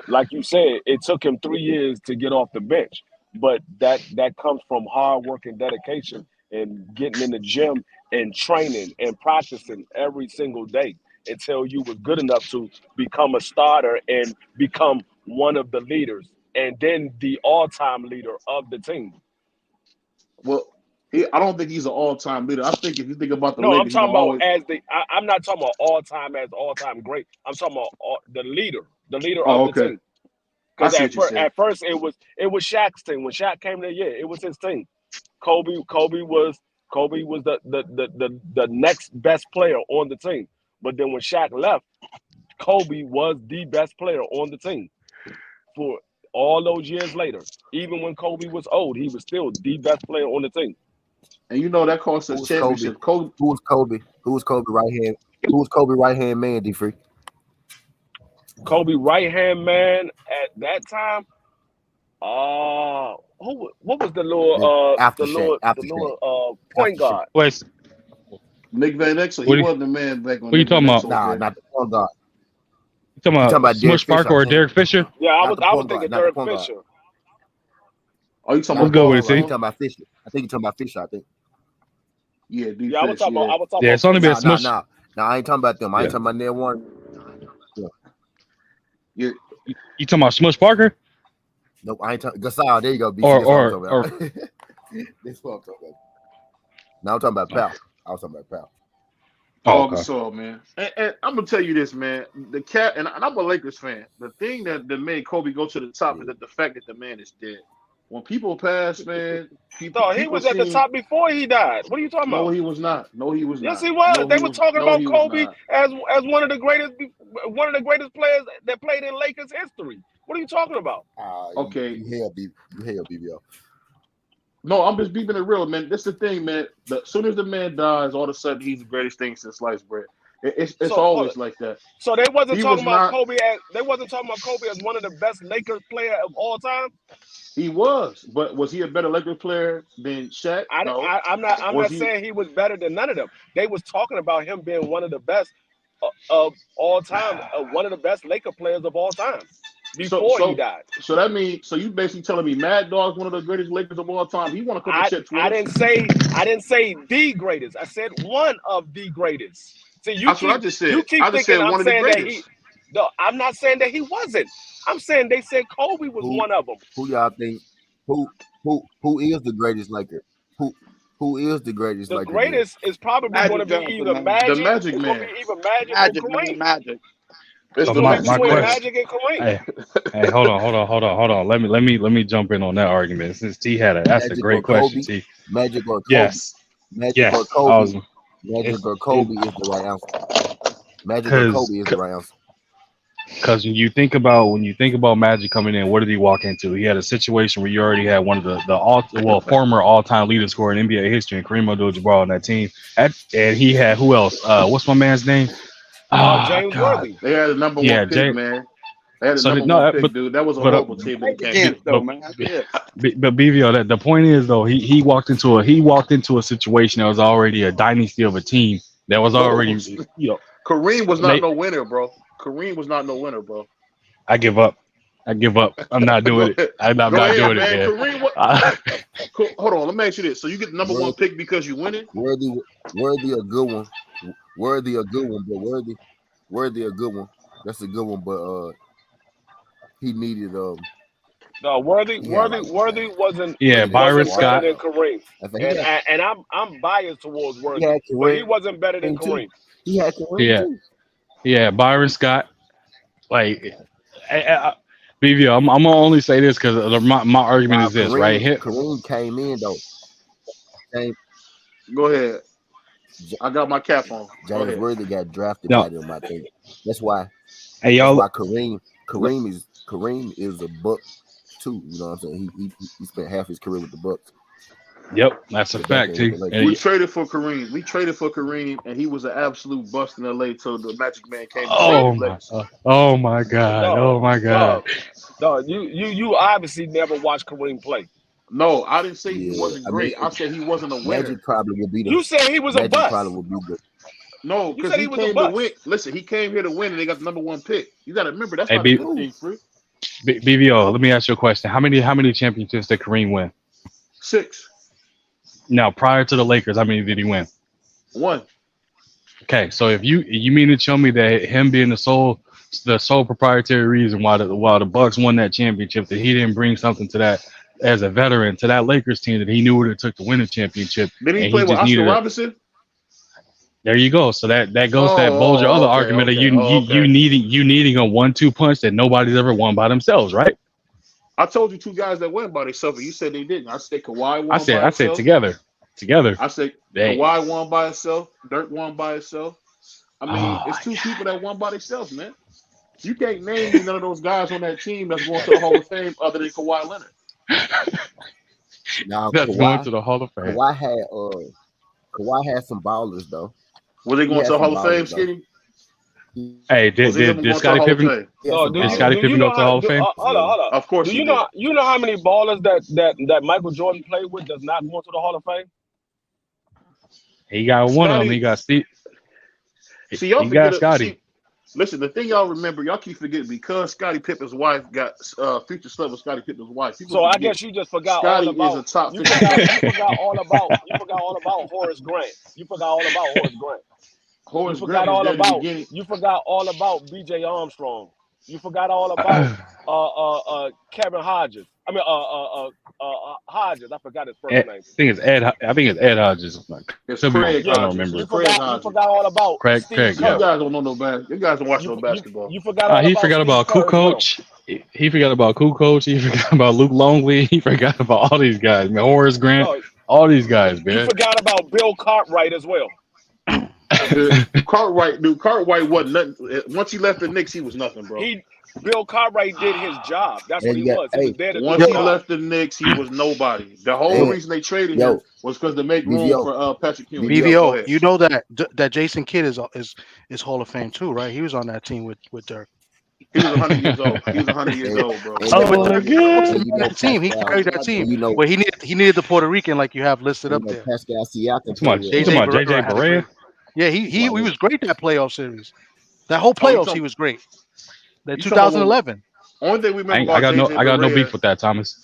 like you said, it took him 3 years to get off the bench. But that comes from hard work and dedication and getting in the gym and training and practicing every single day until you was good enough to become a starter and become one of the leaders and then the all-time leader of the team. Well, I don't think he's an all-time leader. I think if you think about the Lakers, I'm talking about I'm not talking about all-time great. I'm talking about the leader of the team. Because at first it was Shaq's team. When Shaq came there, it was his team. Kobe was the next best player on the team. But then when Shaq left, Kobe was the best player on the team for all those years later. Even when Kobe was old, he was still the best player on the team. And you know that cost us championship. Who was Kobe? Who was Kobe right hand? Who was Kobe right hand man, D3? Kobe right hand man at that time. What was the little point guard? Wait, Nick Van Exel. He wasn't the man back when. What are you talking about? Nah, not the point guard. You talking about Smush Parker or Derek Fisher? Yeah, I was thinking Derek Fisher. Oh, you talking about? I think you're talking about Fisher. I think. Yeah, Yeah, I was defense. talking about. Yeah. I was talking Yeah, about it's only been Nah, Puerto nah, smush. nah. Nah, I ain't talking about them. I ain't Yeah. talking about that one. Yeah. Yeah. You talking about Smush Parker Nope, I ain't talking. Gasol, there you go, BC. or That's what I'm or talking or? about. That's what I'm talking about. Now I'm talking about Pal. I was talking about Pal. Oh, Paul okay. Gasol, man. And I'm gonna tell you this, man. The cat, and I'm a Lakers fan. The thing that made Kobe go to the top is Yeah. that the fact that the man is dead. When people pass, man, people No, he people was at the seem top before he died. What are you talking no, about? he was not. No, he was Yes, not. he was. No, They he were was. talking No, about he was Kobe not. as one of the greatest players that played in Lakers history. What are you talking about? Okay. You hell, BBL. No, I'm just keeping it real, man. That's the thing, man. As soon as the man dies, all of a sudden he's the greatest thing since sliced bread. It's So hold on. always like that. So they wasn't He talking was about not. Kobe as one of the best Lakers player of all time. He was, but was he a better Lakers player than Shaq? No. I'm Was not he? saying he was better than none of them. They was talking about him being one of the best of all time, one of the best Laker players of all time So before he so died. so that means so you basically telling me Mad Dog's one of the greatest Lakers of all time. He won a couple chips with I us. didn't say the greatest. I said one of the greatest. See, That's what I just you said. keep I just thinking said I'm one of the saying that he. greatest. No, I'm not saying that he wasn't. I'm saying they said Kobe was Who one of them. who y'all think who is the greatest Laker? Who is the greatest The Laker then? greatest is probably going to Magic be Johnson, either man. The Magic. Magic It's going to Man. be either Magic or Magic, man. Kareem. Magic. It's It's the going to be Magic My between Man. question. Magic and Kareem. Hey, hey, hold on. Let me jump in on that argument. Since T had that's a Magic or great question, Kobe? T. Magic or Kobe? Yes, Magic or yes. I Kobe? was Magic or it Kobe is the right answer. Magic or because Kobe is the right answer. when you think about Magic coming in, what did he walk into? He had a situation where you already had one of former all time leading scorer in NBA history, and Kareem Abdul-Jabbar on that team, and he had who else? What's my man's name? Ah, James God, Worthy. They had the number one yeah, pick, Jay. man. They had the So number one no, pick, dude. That was a but horrible team that he Fight came to. against though, man. Yeah. But BVO, that the point is though, he walked into a situation that was already a dynasty of a team that was No, already, you know, Kareem was not they, no winner, bro. Kareem was not no winner, bro. I give up. I'm not doing Go it. ahead. I'm Go not ahead, doing it, man. man. Kareem, what? Uh, Hold on, let me ask you this. So you get the number one Worthy, pick because you winning? worthy a good one. Worthy a good one, but worthy a good one. That's a good one, but he needed No, Worthy he had like wasn't he yeah, needed a Byron squad. better Scott. than Kareem, I think and I'm biased towards he Worthy, had but he Kareem wasn't better than too. Kareem. He had Kareem Yeah, too. yeah, Byron Scott. Like, BVO, I'm gonna only say this because my argument Now is this, right? Kareem came in though. James, Go ahead. J- I got my cap on. Go James ahead. Worthy got drafted No, by them. I think that's why. hey That's y'all. why Kareem is a Buck too. You know what I'm saying? He spent half his career with the Bucks, Yep, that's a but then fact, came with T. the Lakers. We And traded for Kareem. And he was an absolute bust in LA till the Magic Man came and saved See, his legacy. oh my God, dog, oh my God. dog, dog. You obviously never watched Kareem play. No, I didn't say he Yeah, wasn't I mean great. I said he wasn't a winner. Magic probably would be the You said he was a Magic bust. probably would be the No, You because said he he was a came to win. bust. Listen, he came here to win, and they got the number one pick. You got to remember that's Hey, not a good who? thing, Free. BVO, let me ask you a question. How many championships did Kareem win? 6, Now, prior to the Lakers, how many did he win? 1. Okay, so if you mean to show me that him being the sole proprietary reason why the Bucks won that championship, that he didn't bring something to that as a veteran to that Lakers team, that he knew what it took to win a championship, Did he and he play with just Oscar needed a. Robinson? There you go. So that goes to that bolder Oh, other okay, argument of okay, oh, okay. you needing a 1-2 punch that nobody's ever won by themselves, right? I told you 2 guys that won by themselves, and you said they didn't. I said Kawhi I won said by I said himself. together. I said They. Kawhi won by himself. Dirk won by himself. I mean, Oh it's my 2 people that won by themselves, man. You can't name me none of those guys on that team that's going to the Hall of Fame other than Kawhi Leonard. God. now That's going to the Hall of Fame. Kawhi had some ballers though. Was they He going had to the some Hall of Fame, ballers though. Skinny? Hey, Was any of them did going to the Scottie Hall of Pippen Fame? He had No, some did ballers. Scottie do you Pippen go know to the how? Hall of Fame? Hold on. Of course Do he you did. know how many ballers that Michael Jordan played with does not go into the Hall of Fame? He got one of them. Scotty, He got Steve. see y'all He got forget it. Scotty. See, Listen, the thing y'all remember, y'all keep forgetting because Scottie Pippen's wife got future slut with Scottie Pippen's wife. People So I forget guess you just forgot all Scotty is a about top you 50 forgot player. you forgot all about you forgot all about Horace Grant. You forgot all about Horace Grant. You Horace Grant forgot was all there in the about beginning. you forgot all about B.J. Armstrong. You forgot all about Kevin Hodges. I mean Hodges. I forgot his first name. think it's Ed. I think it's Ed Hodges. It's Could be wrong. Craig I don't Yeah, Hodges. remember. It's you Craig forgot you Hodges. forgot all about Craig. Steve You Yeah. Kerr. guys don't know no bad. You guys don't watch no basketball. You forgot all He about forgot Steve about Kerr as well. Kukoc. He forgot about Kukoc. He forgot about Luke Longley. He forgot about all these guys, man. Horace Grant. No, All these guys, you man. forgot about Bill Cartwright as well. Cartwright wasn't nothing. Once he left the Knicks, he was nothing, bro. Bill Cartwright did his job. That's what And he you got was. He was there to do Once his he yo, job. left the Knicks, he was nobody. The whole and reason they traded him yo, was because to make room BVO, for Patrick Ewing. BVO. Go BVO, ahead. you know that Jason Kidd is Hall of Fame too, right? He was on that team with Dirk. He was 100 years old. He was 100 years And, old, bro. and Yeah, yo, but Oh, Dirk, and Dirk was good. the you man know of the team. He Pascal, carried that team, and you know, but he needed the Puerto Rican like you have listed you up know there. Pascal Siakam You played talking with JJ about JJ Barea had a great. Barea? Yeah, he Wale. was great that playoff series. That whole Oh, playoffs he was great. That you talking about 2011. only thing we remember I about got no JJ I got no Barea, beef with that, Thomas.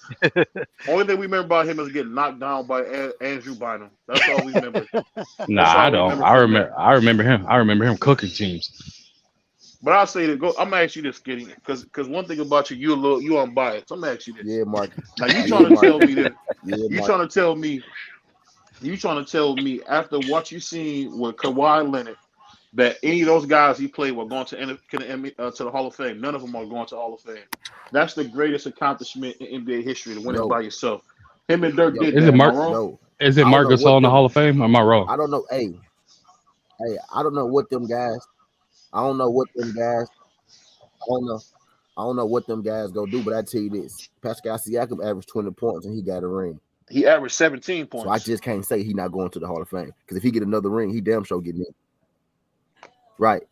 only thing we remember about him is getting knocked down by Andrew Bynum. That's all we remember. Nah, That's all I we don't. remember from that. I remember him. I remember him cooking teams. But I'll say that I'm gonna ask you this, Skinny, because one thing about you, you unbiased. I'm gonna ask you this. Yeah, Marky. Now you Yeah, trying to Marky. tell me that Yeah, you Marky. trying to tell me after what you seen with Kawhi Leonard that any of those guys he played were going to to the Hall of Fame. None of them are going to the Hall of Fame. That's the greatest accomplishment in NBA history to win it Yo, by yourself. Him and Dirk yo, did Is that. it Am I Mark? wrong? yo. Is it I don't know Marcus Gasol what in the them. Hall of Fame? Or am I wrong? I don't know. Hey, I don't know what them guys. I don't know what them guys. I don't know. I don't know what them guys go do, but I tell you this: Pascal Siakam averaged 20 points and he got a ring. He averaged 17 So I points. just can't say he not going to the Hall of Fame because if he get another ring, he damn sure getting in. Right?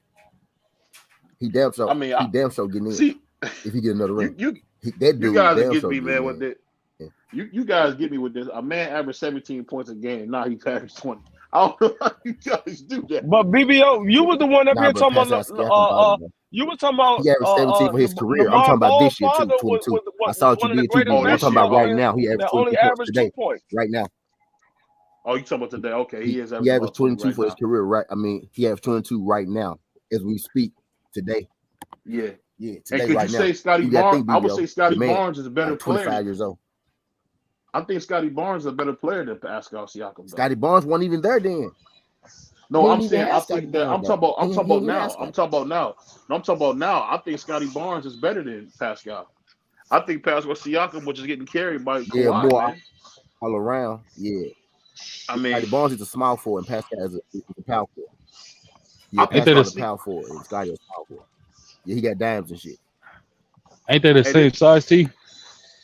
He damn sure. I mean, He damn sure getting in see, if he get another ring. you That you dude guys are damn getting sure me, getting man, with in. that. Yeah. You guys get me with this. A man averaged 17 points a game. Now he averaged 20. I don't know how you guys do that. But BBO, you was the one up Nah, here but talking Pascal about Siakam better, man. you was talking about He averaged 17 for his career. I'm Lamar talking about Ball's this year too, father 22. I was saw what one you of the did too, greatest Oh, BB. I'm this talking year. about right Okay. now. He averaged that 22 only points averaged 2 today. points. Right now. Oh, you talking about today? Okay, he is He averaging averaged about 20 22 right for his now. career, right? I mean, he averaged 22 right now as we speak today. Yeah. Yeah, And today, could right you now. say Scotty You got to Barnes? think, I would BBO. say Scotty The man, Barnes is a better like player 25 than. years old. I think Scotty Barnes is a better player than Pascal Siakam, though. Scotty Barnes wasn't even there then. No, He I'm ain't even saying I have Scotty think that Barnes, though. I'm He talking about ain't even have now. I'm Scotty. talking about now. No, I'm talking about now. I think Scotty Barnes is better than Pascal. I think Pascal Siakam was just getting carried by Yeah, Kawhi, more man. all around. Yeah. I Scotty mean, Barnes is a small forward and Pascal is a power forward. Yeah, I Ain't think they Pascal is a the power forward and Scotty is a power forward. Yeah, he got dimes and shit. Ain't they the and same size, T?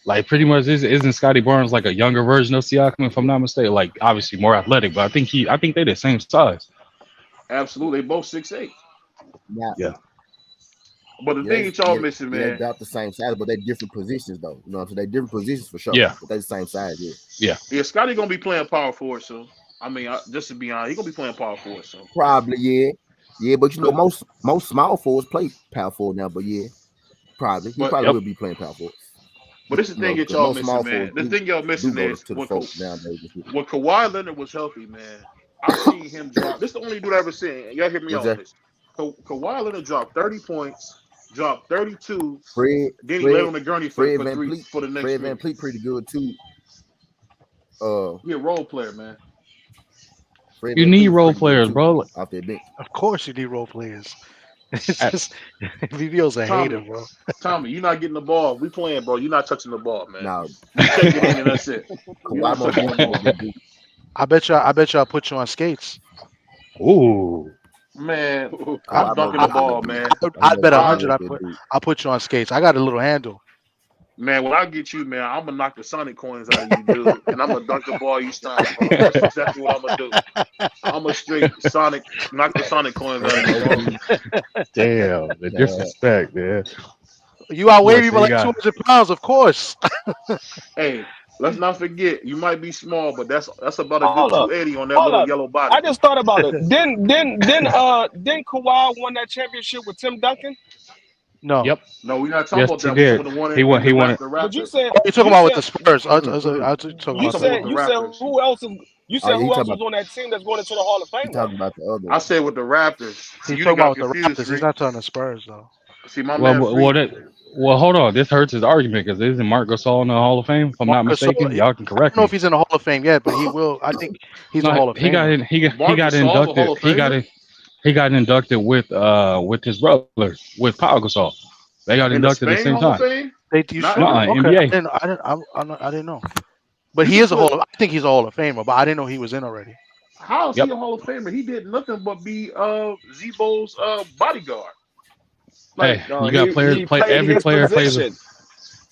Like pretty much isn't Scotty Barnes like a younger version of Siakam, if I'm not mistaken? Like obviously more athletic, but I think they the same size. absolutely, they both 6'8". Now, Yeah. But the yeah, thing that y'all missing, they man. about the same size, but they different positions though. You know what I'm saying? They different positions for sure. Yeah. But they the same size, yeah. Yeah, Scotty gonna be playing power forward soon. I mean, just to be honest, he gonna be playing power forward soon. Probably, yeah. Yeah, but you know, most small forwards play power forward now, but yeah, probably. He But probably Yep. will be playing power forward. this is the You know, thing that because y'all most small missing, man. forwards The thing y'all do missing go is to the folks nowadays. when Kawhi Leonard was healthy, man. I seen him drop. This is the only dude I ever seen. Y'all hear me What's on that? this. Kawhi Leonard dropped 30 points, dropped 32. Fred Then he laid on the gurney for Fred Van three Fleet. for the next Fred three. Van Fleet pretty good too. He a role player, man. Fred You Van need Fleet role pretty good players, too, bro. off that bench. Of course, you need role players. It's I- just VVO's a hater, Tommy, bro. Tommy, you're not getting the ball. We playing, bro. You're not touching the ball, man. Now, You take it in and that's it. You're Kawhi not most touching the definitely ball, that dude. I bet y'all put you on skates. Ooh. man. I, I'm Kawhi most dunking the I, definitely ball, that dude. man. I'd bet Most 100. definitely that dude. I'll put you on skates. I got a little handle. Man, when I get you, man, I'm gonna knock the Sonic coins out of you, dude, and I'm gonna dunk the ball you stand, bro. That's exactly what I'm gonna do. I'm gonna straight knock the Sonic coins out of you, bro. Damn, the disrespect, man. You outweigh Look, me so by you like got 200 pounds, of course. Hey, Let's not forget, you might be small, but that's about a good Hold up, 280 on that hold little up. yellow body. I just thought about it. Didn't Kawhi won that championship with Tim Duncan? No. Yep. No, we're not talking Yes, about he that. We talking did. about the one He won. in He the won it. The But you Raptors. said Oh, you're talking you about with the said Spurs. I was talking I'm you about talking the about said the other. you said Raptors. who else is you Oh, said yeah, he who else talking was about on that team that's going into the Hall of he Fame though? talking about the other I one. said with the Raptors. See, He's you talking done got about with the confused, Raptors. He's Free. not talking the Spurs though. See, my Well, man Free. well, hold on. This hurts his argument because isn't Marc Gasol in the Hall of Fame? If I'm not Marcus. So mistaken, I y'all can correct don't know if me. he's in the Hall of Fame yet, but he will. I think he's a No, Hall of he got Famer. in. He Marc got Gasol's a Hall inducted. of Famer He got inducted with his brother with Pau Gasol. They got in the inducted at the Spain same Hall of time. Fame. You Not sure? in No, the. Okay, NBA. I didn't know. But You he could is a put. Hall of. I think he's a Hall of Famer, but I didn't know he was in already. How is he Yep. a Hall of Famer? He did nothing but be Zebo's bodyguard. Hey, Like, No, you got players he play. played Every his player plays. position.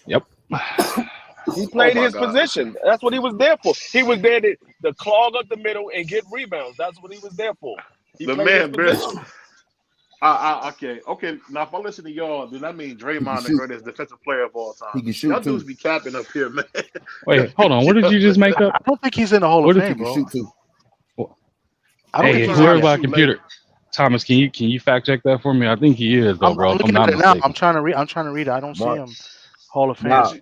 Yep. He oh played my his God, position. That's what he was there for. He was there to clog up the middle and get rebounds. That's what he was there for. He the played his man, bro. position. Okay. Now, if I listen to y'all, then that means He can Draymond the shoot. greatest defensive player of all time. He can Y'all shoot dudes too. be capping up here, man. Y'all Wait, hold on. What did you just make up? I don't think he's in the Hall of What did? He Fame, can bro. shoot too. I don't Well, think he's Hey, he's learning in how whoever to yet. by shoot late. computer, Thomas, can you fact check that for me? I think he is though, I'm, bro. I'm If I'm looking at not it now. mistaken. I'm trying to read it. I don't see Mark. him Hall of Yeah, Fame. Nah, see,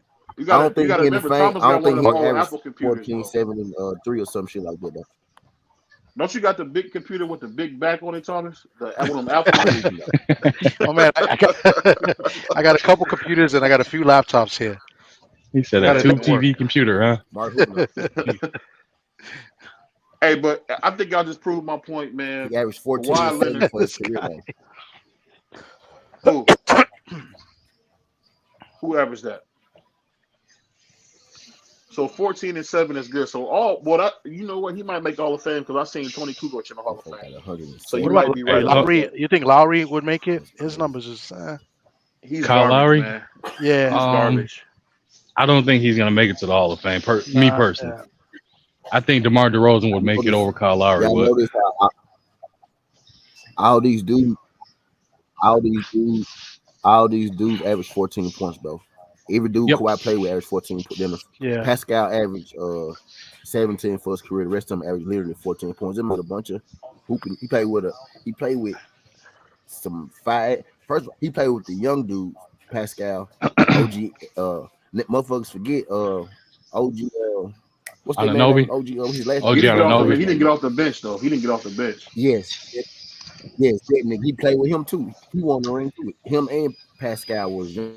I don't you think gotta he in the remember fame. Thomas I got don't one think of he them old averaged Apple computers 14, though. 7, and 3 or some shit like that though. Don't you got the big computer with the big back on it, Thomas? One of them Apple I ones. think he know. Oh man, I got I got a couple computers and I got a few laptops here. He said I a got to Hey make tube it man. work. TV computer, huh? Mark Hoop know. Hey, but I think y'all just proved my point, man. He averaged 14 and Kawhi 7 Leonard, for his This career guy. though. who? Who averaged that? So 14 and 7 is good. So you know what? He might make Hall of Fame because I seen Tony Kukoc in the Hall of Motherfucker Fame. got So you What 107. about might be Hey, right look, about Lowry? that. You think Lowry would make it? That's His crazy. numbers is He's Kyle garbage, Lowry. man. yeah. He's Um, garbage. I don't think he's gonna make it to the Hall of Fame. Me Nah, personally, yeah. I think DeMar DeRozan would Y'all make it notice, over Kyle Lowry y'all would. notice how all these dudes, all these dudes, all these dudes average 14 points, bro. Every dude Yep. Kawhi played with averaged 14. Then Yeah. Pascal averaged 17 for his career. The rest of them averaged literally 14 points. Them was a bunch of hooping. He played with some five. First, he played with the young dudes, Pascal, OG. Motherfuckers forget OG. What's their man name? Ananobi, OG. His last name. OG He didn't get off the Ananobi. he didn't get off the bench though. He didn't get off the bench. Yes, that nigga. He played with him too. He won the ring too. Him and Pascal was young.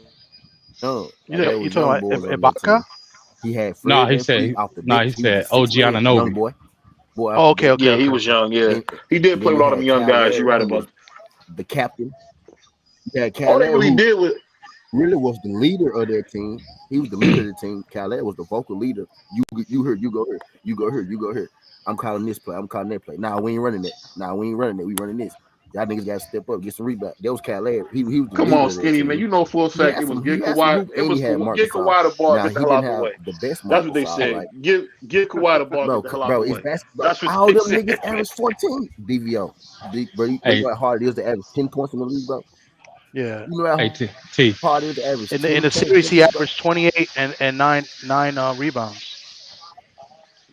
Like Yep. they You was young talking boys about on that Ibaka? team. He had Nah, Fred Van Fleet off the he bench. He was the said OG sixth man, young Ananobi. boy off Oh, the okay, bench. okay, Yeah, he okay, was okay. young. Yeah, Then he did play then with you all them had young Cal guys. You're Ladd, right who about. was the captain. You had Cal All they Ladd, really who did was really was the leader of their team. He was the leader of the team. Cal Ladd was the vocal leader. You heard, you go here, you go here, you go here. I'm calling this play. I'm calling that play. Nah, we ain't running that. Nah, we ain't running that. We running this. Y'all niggas got to step up, get some rebound. That was Cal Ladd. He was the come on, leader of that skinny man. team. You know full He fact had it was some. He get had some Kawhi. hoop, It and he was had Marc get Gasol. Kawhi the ball. Now Get the he hell didn't out the have way. the best That's Marc what they Gasol. said. Like, Give Kawhi the ball. Get the hell out bro, the it's way. basketball. That's what All they them said. niggas average 14 DVO. Bro, you Hey, know how hard it is to average 10 points in the league, bro. Yeah. You know how hey, T. hard it is to average In 10 the points series, in the he league, bro. averaged 28 and nine rebounds.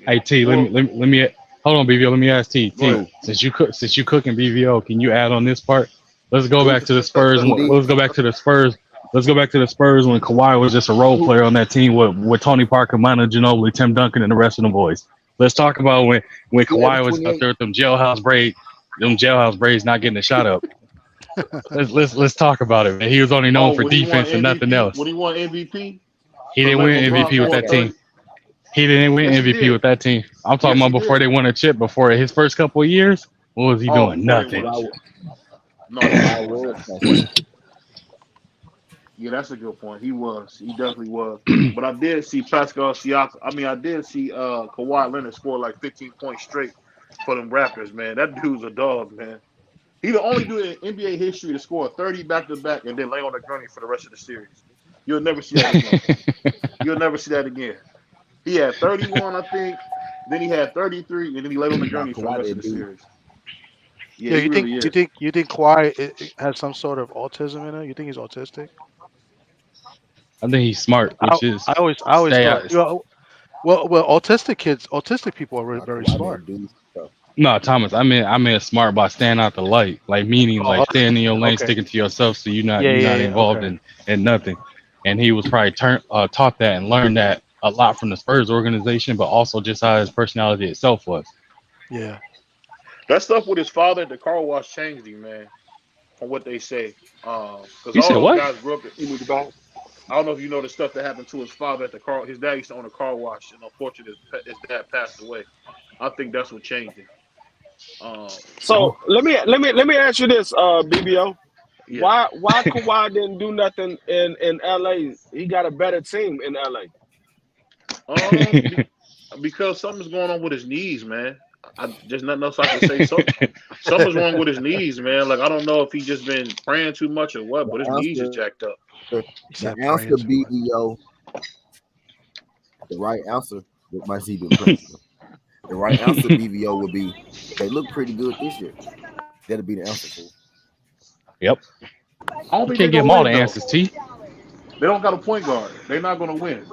Hey T, Well, let me hold on, BVO. Let me ask go T. ahead. Who? Since you cook in BVO, can you add on this part? Let's go Who? back to the Spurs. Who did? Let's go back to the Spurs. Let's go back to the Spurs when Kawhi was just a role Who? player on that team with Tony Parker, Manu Ginobili, Tim Duncan, and the rest of the boys. Let's talk about when Who averaged Kawhi was up 28? there with them jailhouse braids not getting a shot up. Let's talk about it, man. He was only known Oh, for when he won defense and nothing MVP, else. He for didn't letting win LeBron MVP with score that Pascal. team. 30. He didn't win Yes, he MVP did. with that team. I'm talking Yes, about he before did. they won a chip. Before his first couple of years, what was he Oh, doing? before they won a Nothing. Kawhi, chip. No, he Kawhi wasn't doing was nothing. Pascal. Yeah, that's a good point. He was. He definitely was. But I did see Pascal Siakam. I mean, I did see Kawhi Leonard score like 15 points straight for them Raptors, man. That dude's a dog, man. He the only dude in NBA history to score 30 back to back and then lay on the gurney for the rest of the series. You'll never see that again. You'll never see that again. He had 31, I think. Then he had 33, and then he laid on the Nah, gurney for the Kawhi rest of that the dude. series. Yeah, Yeah, he really is. you think Kawhi has some sort of autism in it? You think he's autistic? I think he's smart, which is I always stay thought, out. you know, Well, autistic people are How very Kawhi smart. didn't do stuff. No, Thomas. I meant smart by staying out the light, like meaning Oh, like staying in your lane, okay. sticking to yourself, so Yeah, you're yeah, not yeah. involved Okay. in nothing. And he was probably taught that and learned that a lot from the Spurs organization, but also just how his personality itself was. Yeah. That stuff with his father at the car wash changed him, man. From what they say, because You all said those what? guys grew up. You need the bag. I don't know if you know the stuff that happened to his father at the car. His dad used to own a car wash, and unfortunately, his dad passed away. I think that's what changed him. Um, So let me ask you this, BBO. yeah. Why Kawhi didn't do nothing in LA? He got a better team in LA. Be, because something's going on with his knees, man. Just nothing else I can say. Something's wrong with his knees, man. Like I don't know if he just been praying too much or what, The but his knees is answer, jacked up. the He said answer, praying too much. BBO, the right answer. Might see been praying. The right answer, BBO, would be they look pretty good this year. That'll be the answer for it. Yep. I don't You think they're can't give gonna them all the win though. answers, T. They don't got a point guard. They're not gonna win.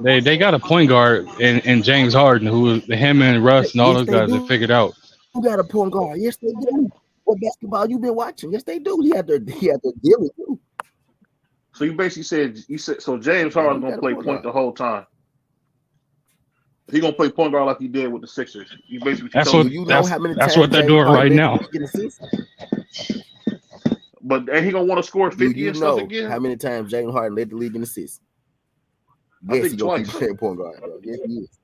They got a point guard in James Harden, who him and Russ and all Yes, those they guys do have figured out. got a point guard. Yes, they do. What basketball you been watching? Yes, they do. He had to deal with you. So you basically said so James Yeah, Harden's he gonna got a play point point guard. the whole time. He gonna play point guard like he did with the Sixers. You basically what you That's telling what Do me. you know that's how many that's what times they're James doing Harden right led the now. league in assists? But and he gonna want to score Do 50 you and stuff know again. how many times James Harden led the league in assists? I Yes, think he gonna keep twice. playing point guard, bro. Yes, he is.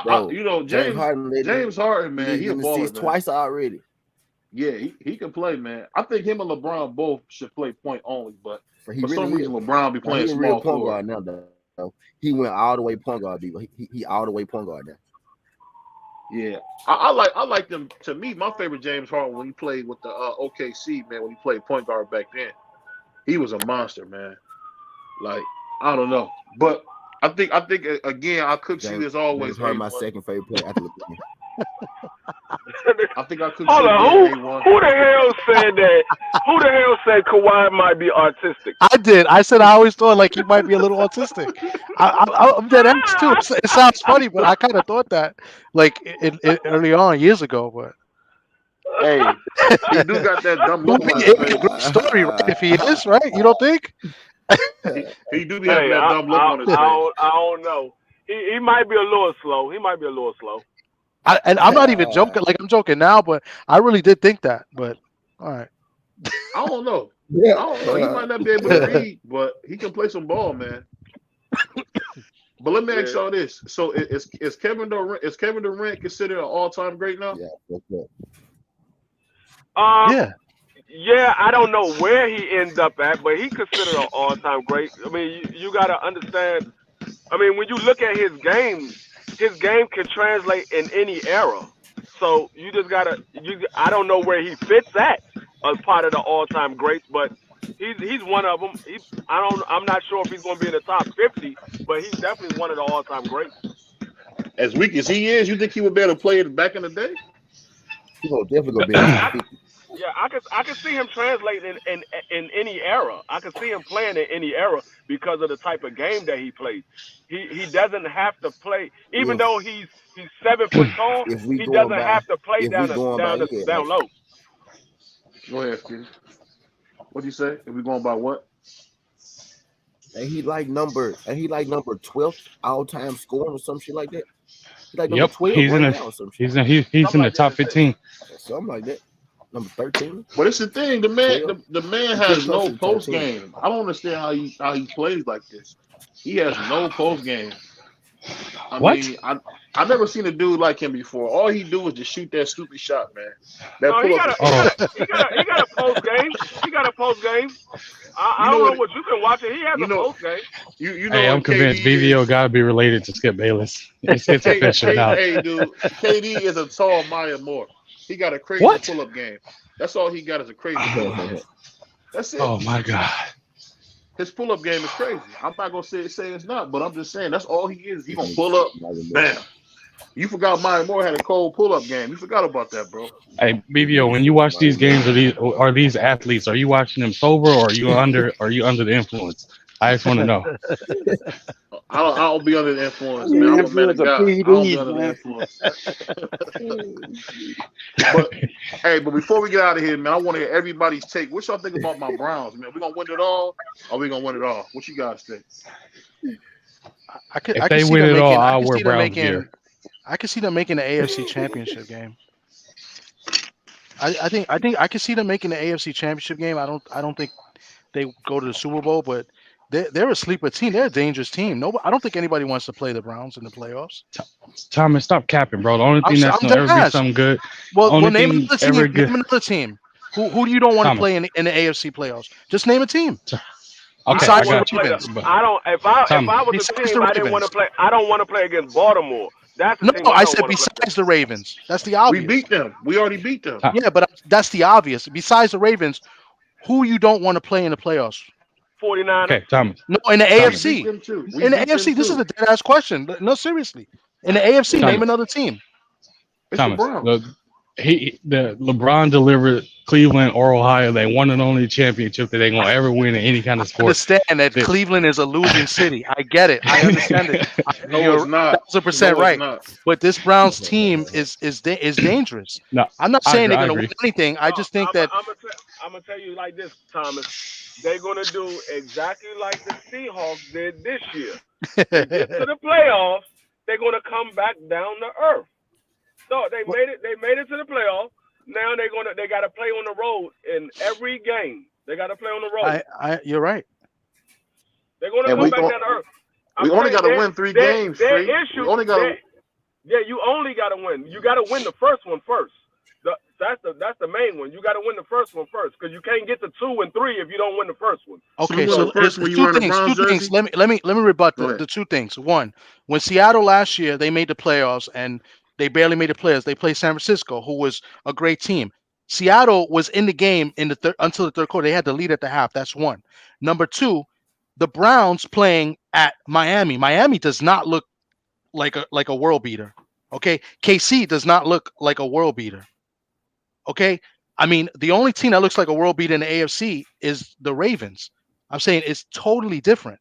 Bro, You know, James Harden led James Harden, the man, league he a in baller, assists man. twice already. Yeah, he can play, man. I think him and LeBron both should play point only, but For he for some really is. reason LeBron be Now playing he a real small point forward. guard now, though. He went all the way point guard, people. He all the way point guard now. Yeah, I like them. To me, my favorite James Harden when he played with the OKC, man. When he played point guard back then, he was a monster, man. Like I don't know, but I think again I could see this James always Harden, my A1. second favorite player after LeBron. I think I could Hold see on, being A1. who the hell said that? Who the hell said Kawhi might be artistic? I did. I said I always thought like he might be a little autistic. I'm dead ass too. It sounds funny, but I kind of thought that like early on years ago. But Hey, he do got that dumb it look would on be his it'd be a face. great story, right? If he is, right? You don't think? He do be having Hey, that dumb look on his face. I don't know. He might be a little slow. He might be a little slow. And I'm not even joking. Like I'm joking now, but I really did think that. But all right. I don't know. Yeah. I don't know. He might not be able to read, but he can play some ball, man. But let me ask y'all this: so is Kevin Durant considered an all-time great now? Yeah, that's it. Yeah. Yeah, I don't know where he ends up at, but he considered an all-time great. I mean, you got to understand. I mean, when you look at his game can translate in any era. So you just gotta. I don't know where he fits at as part of the all-time greats, but he's one of them. I'm not sure if he's going to be in the top 50, but he's definitely one of the all-time greats. As weak as he is, you think he would be able to play it back in the day? He's gonna definitely gonna be in the top 50. Yeah, I can see him translating in any era. I can see him playing in any era because of the type of game that he plays. He doesn't have to play, even though he's 7 foot tall. If we He going doesn't by, have to play if we going by, yeah, down low. Go ahead, Skitty. What do you say? If we going by what? and he like number 12th all time scoring or some shit like that. He like number Yep, 12 he's in right the now or some shit. he's in the top 15. Something like that. Number 13. But it's the thing, the man 12. has He no close to post 13. game. I don't understand how he plays like this. He has no post game. I What? mean, I never seen a dude like him before. All he do is just shoot that stupid shot, man. That No, he pull got up. a post game. He got a post game. I don't know what you can watch it. He has a post game. You know Hey, I'm what convinced KD BVO is? got to be related to Skip Bayless. It's official now. Hey, dude, KD is a tall Maya Moore. He got a crazy What? pull up game. That's all he got is a crazy pull up game. That's it. Oh my God. His pull up game is crazy. I'm not gonna say it's not, but I'm just saying that's all he is. He gonna pull up, bam. You forgot Maya Moore had a cold pull up game. You forgot about that, bro. Hey, BVO, when you watch these games, are these athletes? Are you watching them sober, or are you under the influence? I just want to know. I don't be under the influence, The man. I'm a man influence of of God. I don't be PEDs, under the man. influence. But hey, but before we get out of here, man, I want to hear everybody's take. What y'all think about my Browns, man? We gonna win it all? Or we gonna win it all? What you guys think? I could If they win it all, I'll wear Browns gear. I could see them making the AFC Championship game. I think I could see them making the AFC Championship game. I don't think they go to the Super Bowl, but they're a sleeper team. They're a dangerous team. I don't think anybody wants to play the Browns in the playoffs. Thomas, stop capping, bro. The only thing that's gonna ever be something good. Well, name another team. Name another team. Who do you don't want to play in the AFC playoffs? Just name a team. Okay, besides I the got you. Ravens. I don't. If I was a team, I didn't want to play. I don't want to play against Baltimore. That's the team I don't said wanna play. besides the Ravens. That's the obvious. We beat them. We already beat them. Yeah, but that's the obvious. Besides the Ravens, who you don't want to play in the playoffs? 49ers. Okay, Thomas. No, in the AFC. We beat them too. In the AFC, this is a dead ass question. No, seriously. In the AFC, Thomas. name another team. It's Thomas, the Browns. the LeBron delivered Cleveland or Ohio the one and only championship that they're gonna ever win in any kind of I sport. understand that Cleveland is a losing city. I get it. I understand it. No, it's not. 1,000% right. Not. But this Browns team is dangerous. No, I'm not saying they're I going to agree. win anything. I just think that I'm gonna tell you like this, Thomas. They're gonna do exactly like the Seahawks did this year. They get to the playoffs, they're gonna come back down to earth. So they made it. They made it to the playoffs. Now they got to play on the road in every game. They got to play on the road. You're right. They're going to come back down to earth. We only got to win 3 games. Their issue. We only got to. Yeah, you only got to win. You got to win the first one first. That's the main one. You got to win the first one first because you can't get to 2 and 3 if you don't win the first one. Okay, so there's two things. Let me rebut the 2 things. One, when Seattle last year they made the playoffs and they barely made the playoffs. They played San Francisco, who was a great team. Seattle was in the game until the third quarter. They had the lead at the half. That's one. Number 2, the Browns playing at Miami. Miami does not look like a world beater. Okay, KC does not look like a world beater. Okay, I mean the only team that looks like a world beater in the AFC is the Ravens. I'm saying it's totally different.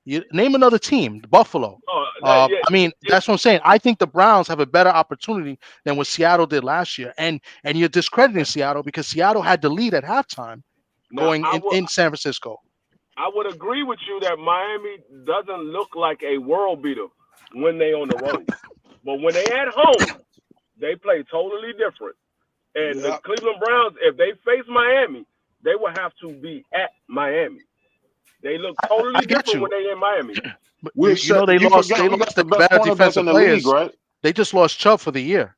You name another team, Buffalo. I mean, that's what I'm saying. I think the Browns have a better opportunity than what Seattle did last year, and you're discrediting Seattle because Seattle had the lead at halftime in San Francisco. I would agree with you that Miami doesn't look like a world beater when they on the road, but when they at home, they play totally different. And the Cleveland Browns, if they face Miami, they will have to be at Miami. They look totally different when they in Miami. But they lost the better defensive players. League, right? They just lost Chubb for the year.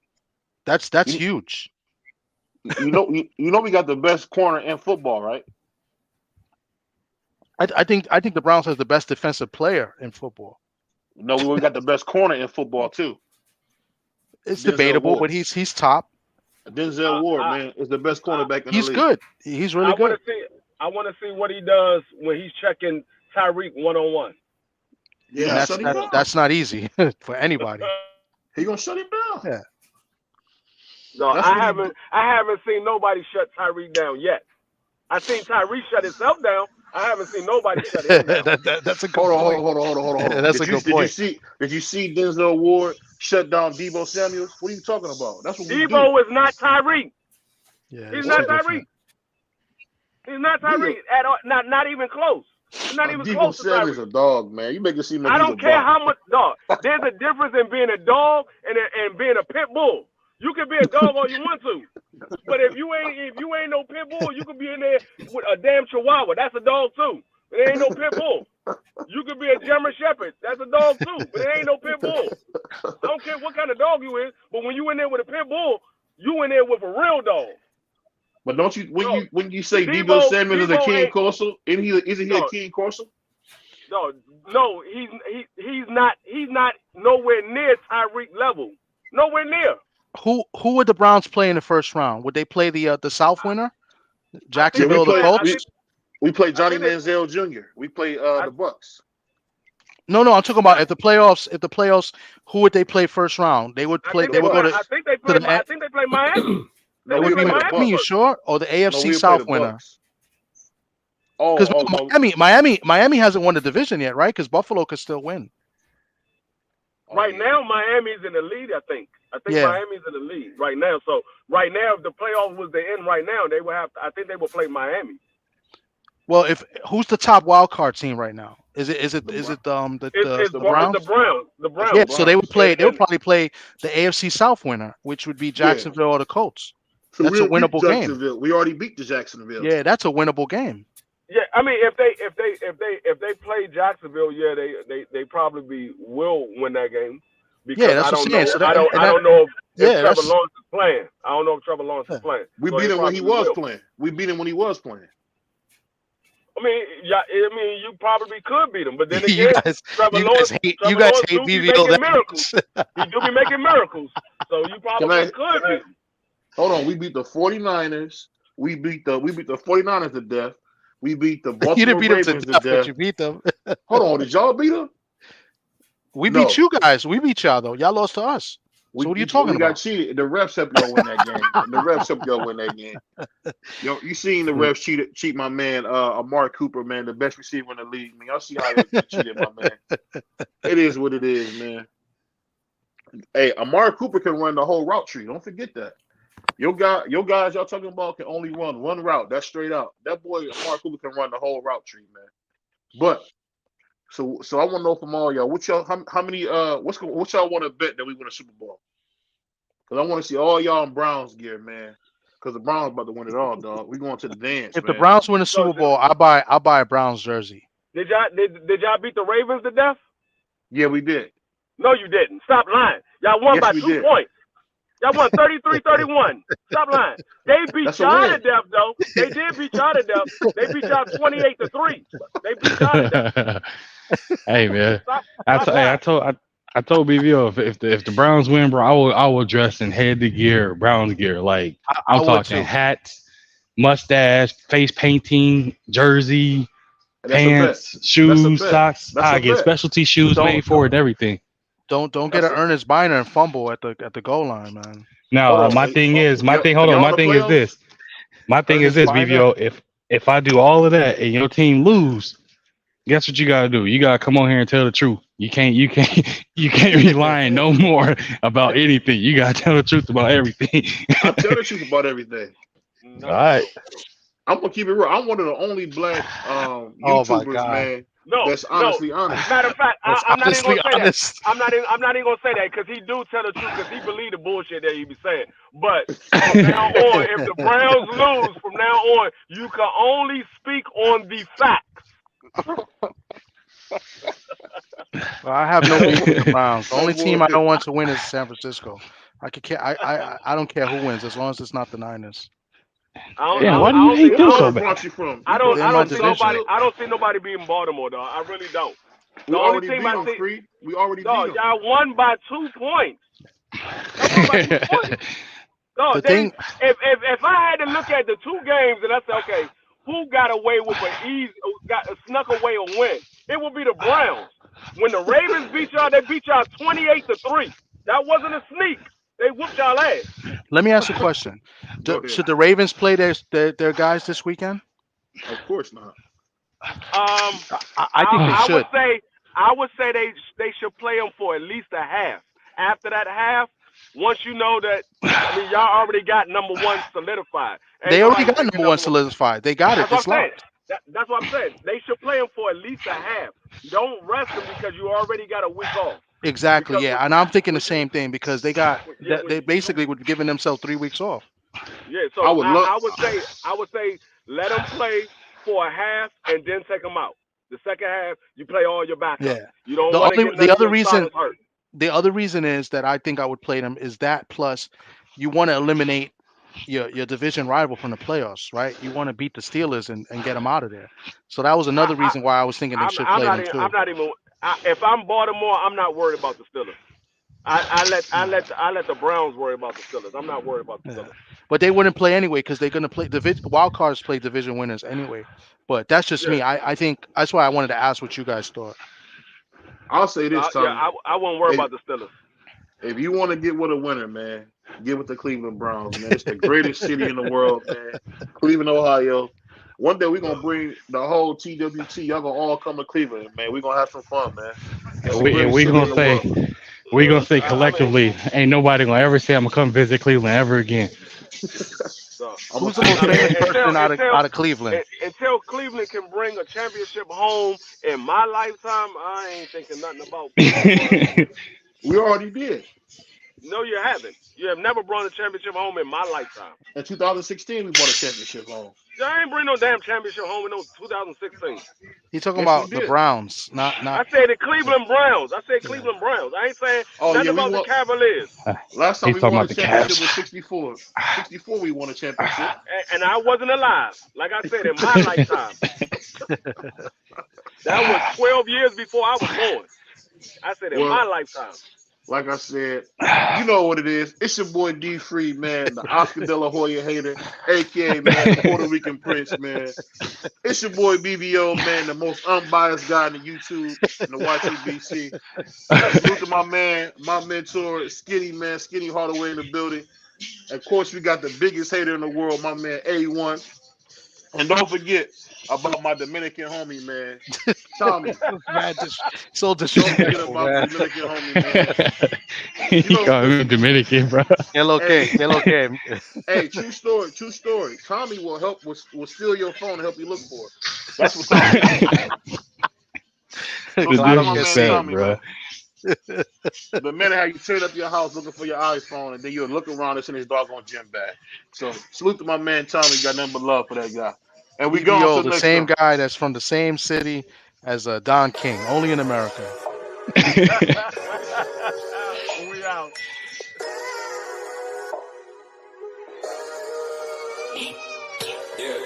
That's huge. You know we got the best corner in football, right? I think the Browns has the best defensive player in football. No, we got the best corner in football too. It's debatable, but he's top. Denzel Ward, man, is the best cornerback in the league. He's good. He's really good. I want to see what he does when he's checking Tyreek one-on-one. Yeah, that's not easy for anybody. He gonna shut him down. Yeah. No, I haven't seen nobody shut Tyreek down yet. I seen Tyreek shut himself down. I haven't seen nobody shut him down. That's a good point. Hold on. That's a good point. Did you see Denzel Ward shut down Deebo Samuels? What are you talking about? That's what we do. Deebo is not Tyreek. Yeah, he's not Tyreek. He's not Tyreek at all. Not even close. He's not even close to Tyreek. Deebo Samuels a dog, man. You make it seem like I don't care how much dog. There's a difference in being a dog and being a pit bull. You can be a dog all you want to, but if you ain't no pit bull, you could be in there with a damn chihuahua. That's a dog too. It ain't no pit bull. You could be a German Shepherd. That's a dog too, but it ain't no pit bull. I don't care what kind of dog you is, but when you in there with a pit bull, you in there with a real dog. But don't you when you say Deebo Samuels is a King Corso, isn't he a King Corso? No, he's not nowhere near Tyreek level. Nowhere near. Who would the Browns play in the first round? Would they play the South winner, Jacksonville, the Colts? We play Johnny Manziel Jr. We play the Bucks. No, I'm talking about if the playoffs, who would they play first round? They would play. They would go to. I think they play Miami. They would be Miami. You sure? Or the AFC South winner? Because no. Miami hasn't won the division yet, right? Because Buffalo could still win. Right now, Miami's in the lead. I think Yeah. Miami's in the lead right now. So right now, if the playoffs was to end right now, they would have. I think they would play Miami. Well, who's the top wild card team right now? Is it the It's Browns? the Browns. The Browns. Yeah, so they would play. They would And probably play the AFC South winner, which would be Jacksonville or the Colts. So That's a winnable game. Jacksonville. We already beat the Jacksonville. Yeah, that's a winnable game. yeah, I mean, if they play Jacksonville, yeah, they probably will win that game. Because Yeah, that's I what don't I'm know. saying. So I don't know if Trevor that's Lawrence is playing. I don't know if Trevor Lawrence is playing. We So beat they him when he probably was will. playing. We beat him when he was playing. I mean, yeah, you probably could beat him, but then you again, guys, Trevor you Lawrence, guys hate do be BVO making that miracles. much. He do be making miracles, so you probably could beat him. Hold on, we beat the 49ers. We beat the 49ers to death. We beat the Baltimore You didn't beat them Ravens to death, death. but you beat them. Hold on, did y'all beat them? We beat you guys. We beat y'all though. Y'all lost to us. So what are you talking We about? got cheated. The refs helped y'all win that game. The refs helped y'all win that game. Yo, you seen the refs cheat my man, Amari Cooper, man, the best receiver in the league. Man, y'all see how they cheated my man. It is what it is, man. Hey, Amari Cooper can run the whole route tree. Don't forget that. Your guys y'all talking about can only run one route. That's straight out. That boy Amari Cooper can run the whole route tree, man. But so I want to know from all y'all, what y'all how many what y'all want to bet that we win a Super Bowl? Because I want to see all y'all in Browns gear, man. Because the Browns about to win it all, dog. We going to the dance. If the Browns win the Super Bowl, I'll buy a Browns jersey. Did y'all beat the Ravens to death? Yeah, we did. No, you didn't. Stop lying. Y'all won by 2 points. Y'all won 33-31. Stop lying. They beat y'all to death, though. They did beat y'all to death. They beat y'all 28-3. They beat y'all to death. Hey man, I told BVO if the Browns win, bro, I will dress in head-to-gear Browns gear. Like I'm talking hats, mustache, face painting, jersey, pants, shoes, socks. I get specialty shoes made for it and everything. Don't get an Ernest Biner and fumble at the goal line, man. No, my thing is this. My thing is this, BVO. If I do all of that and your team lose, guess what you gotta do? You gotta come on here and tell the truth. You can't be lying no more about anything. You gotta tell the truth about everything. I tell the truth about everything. All right. I'm gonna keep it real. I'm one of the only black YouTubers, man. That's honestly honest. Matter of fact, I'm not even gonna say that. I'm not even gonna say that because he do tell the truth because he believe the bullshit that he be saying. But from now on, if the Browns lose, from now on, you can only speak on the facts. Well, I have no beef with the Browns. The only team I don't want to win is San Francisco. I don't care who wins as long as it's not the Niners. Why do you hate them so bad? I don't see nobody beating Baltimore, though. I really don't. The only team I see, we already beat them. Y'all won by 2 points. No, if I had to look at the 2 games and I say, okay, who got away with snuck away a win? It would be the Browns. When the Ravens beat y'all, they beat y'all 28-3. That wasn't a sneak. They whooped y'all ass. Let me ask you a question. Should the Ravens play their guys this weekend? Of course not. I think they should. I would say they should play them for at least a half. After that half, once you know that, y'all already got number 1 solidified. They already got number 1 solidified. They got it. It's locked. That's what I'm saying. They should play them for at least a half. Don't rest them because you already got a week off. Exactly, yeah, and I'm thinking the same thing because they basically were giving themselves 3 weeks off. Yeah, so I would say let them play for a half and then take them out. The second half, you play all your backup. Yeah, you don't want to get the other reason. Hurt. The other reason is that I think I would play them is that plus you want to eliminate your division rival from the playoffs, right? You want to beat the Steelers and get them out of there. So that was another reason why I was thinking they should play them too. I'm not even. If I'm Baltimore, I'm not worried about the Steelers. I let the Browns worry about the Steelers. I'm not worried about the Steelers. But they wouldn't play anyway because they're going to play wild cards play division winners anyway. But that's just me. I think that's why I wanted to ask what you guys thought. I'll say this, Tom. I won't worry about the Steelers. If you want to get with a winner, man, get with the Cleveland Browns, man. It's the greatest city in the world, man. Cleveland, Ohio. One day we're gonna bring the whole TWT. Y'all gonna all come to Cleveland, man. We're gonna have some fun, man. We gonna say collectively, ain't nobody gonna ever say I'm gonna come visit Cleveland ever again. Who's the most famous person out of Cleveland? Until Cleveland can bring a championship home in my lifetime, I ain't thinking nothing about. We already did. No, you haven't. You have never brought a championship home in my lifetime. In 2016, we brought a championship home. I ain't bring no damn championship home in no 2016. He's talking about the Browns, not. I said the Cleveland Browns. I said Cleveland Browns. I ain't saying nothing about the Cavaliers. Last time we won a championship was 64. 64, we won a championship. And I wasn't alive. Like I said, in my lifetime. That was 12 years before I was born. I said in my lifetime. Like I said, you know what it is. It's your boy D Free, man, the Oscar De La Hoya hater, aka man, the Puerto Rican Prince, man. It's your boy BBO, man, the most unbiased guy in the YouTube and the YTBC. Salute to my man, my mentor, Skinny Hardaway in the building. Of course, we got the biggest hater in the world, my man A1. And don't forget about my Dominican homie, man, Tommy. So disrespectful, man. Dominican homie, man. You call me Dominican, bro. Okay. Hey, true story. Tommy will steal your phone and help you look for it. That's what Tommy Tommy, bro. The minute how you trade up your house looking for your iPhone and then you'll look around and send his doggone gym bag. So salute to my man Tommy. Got nothing but love for that guy. And we go the same guy that's from the same city as Don King, only in America. We out. Yeah.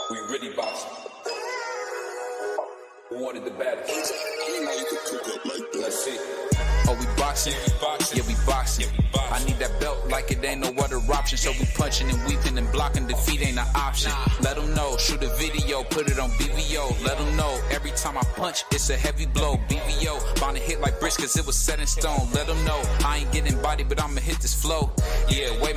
We really boxing. Who wanted the battles? Let's see. Oh, we boxing? Yeah, we boxing. I need that belt like it ain't no other option. So we punching and weaving and blocking. Defeat ain't an option. Let them know. Shoot a video. Put it on BVO. Let them know. Every time I punch, it's a heavy blow. BVO. Bound to hit like bricks cause it was set in stone. Let them know. I ain't getting body, but I'ma hit this flow. Yeah, way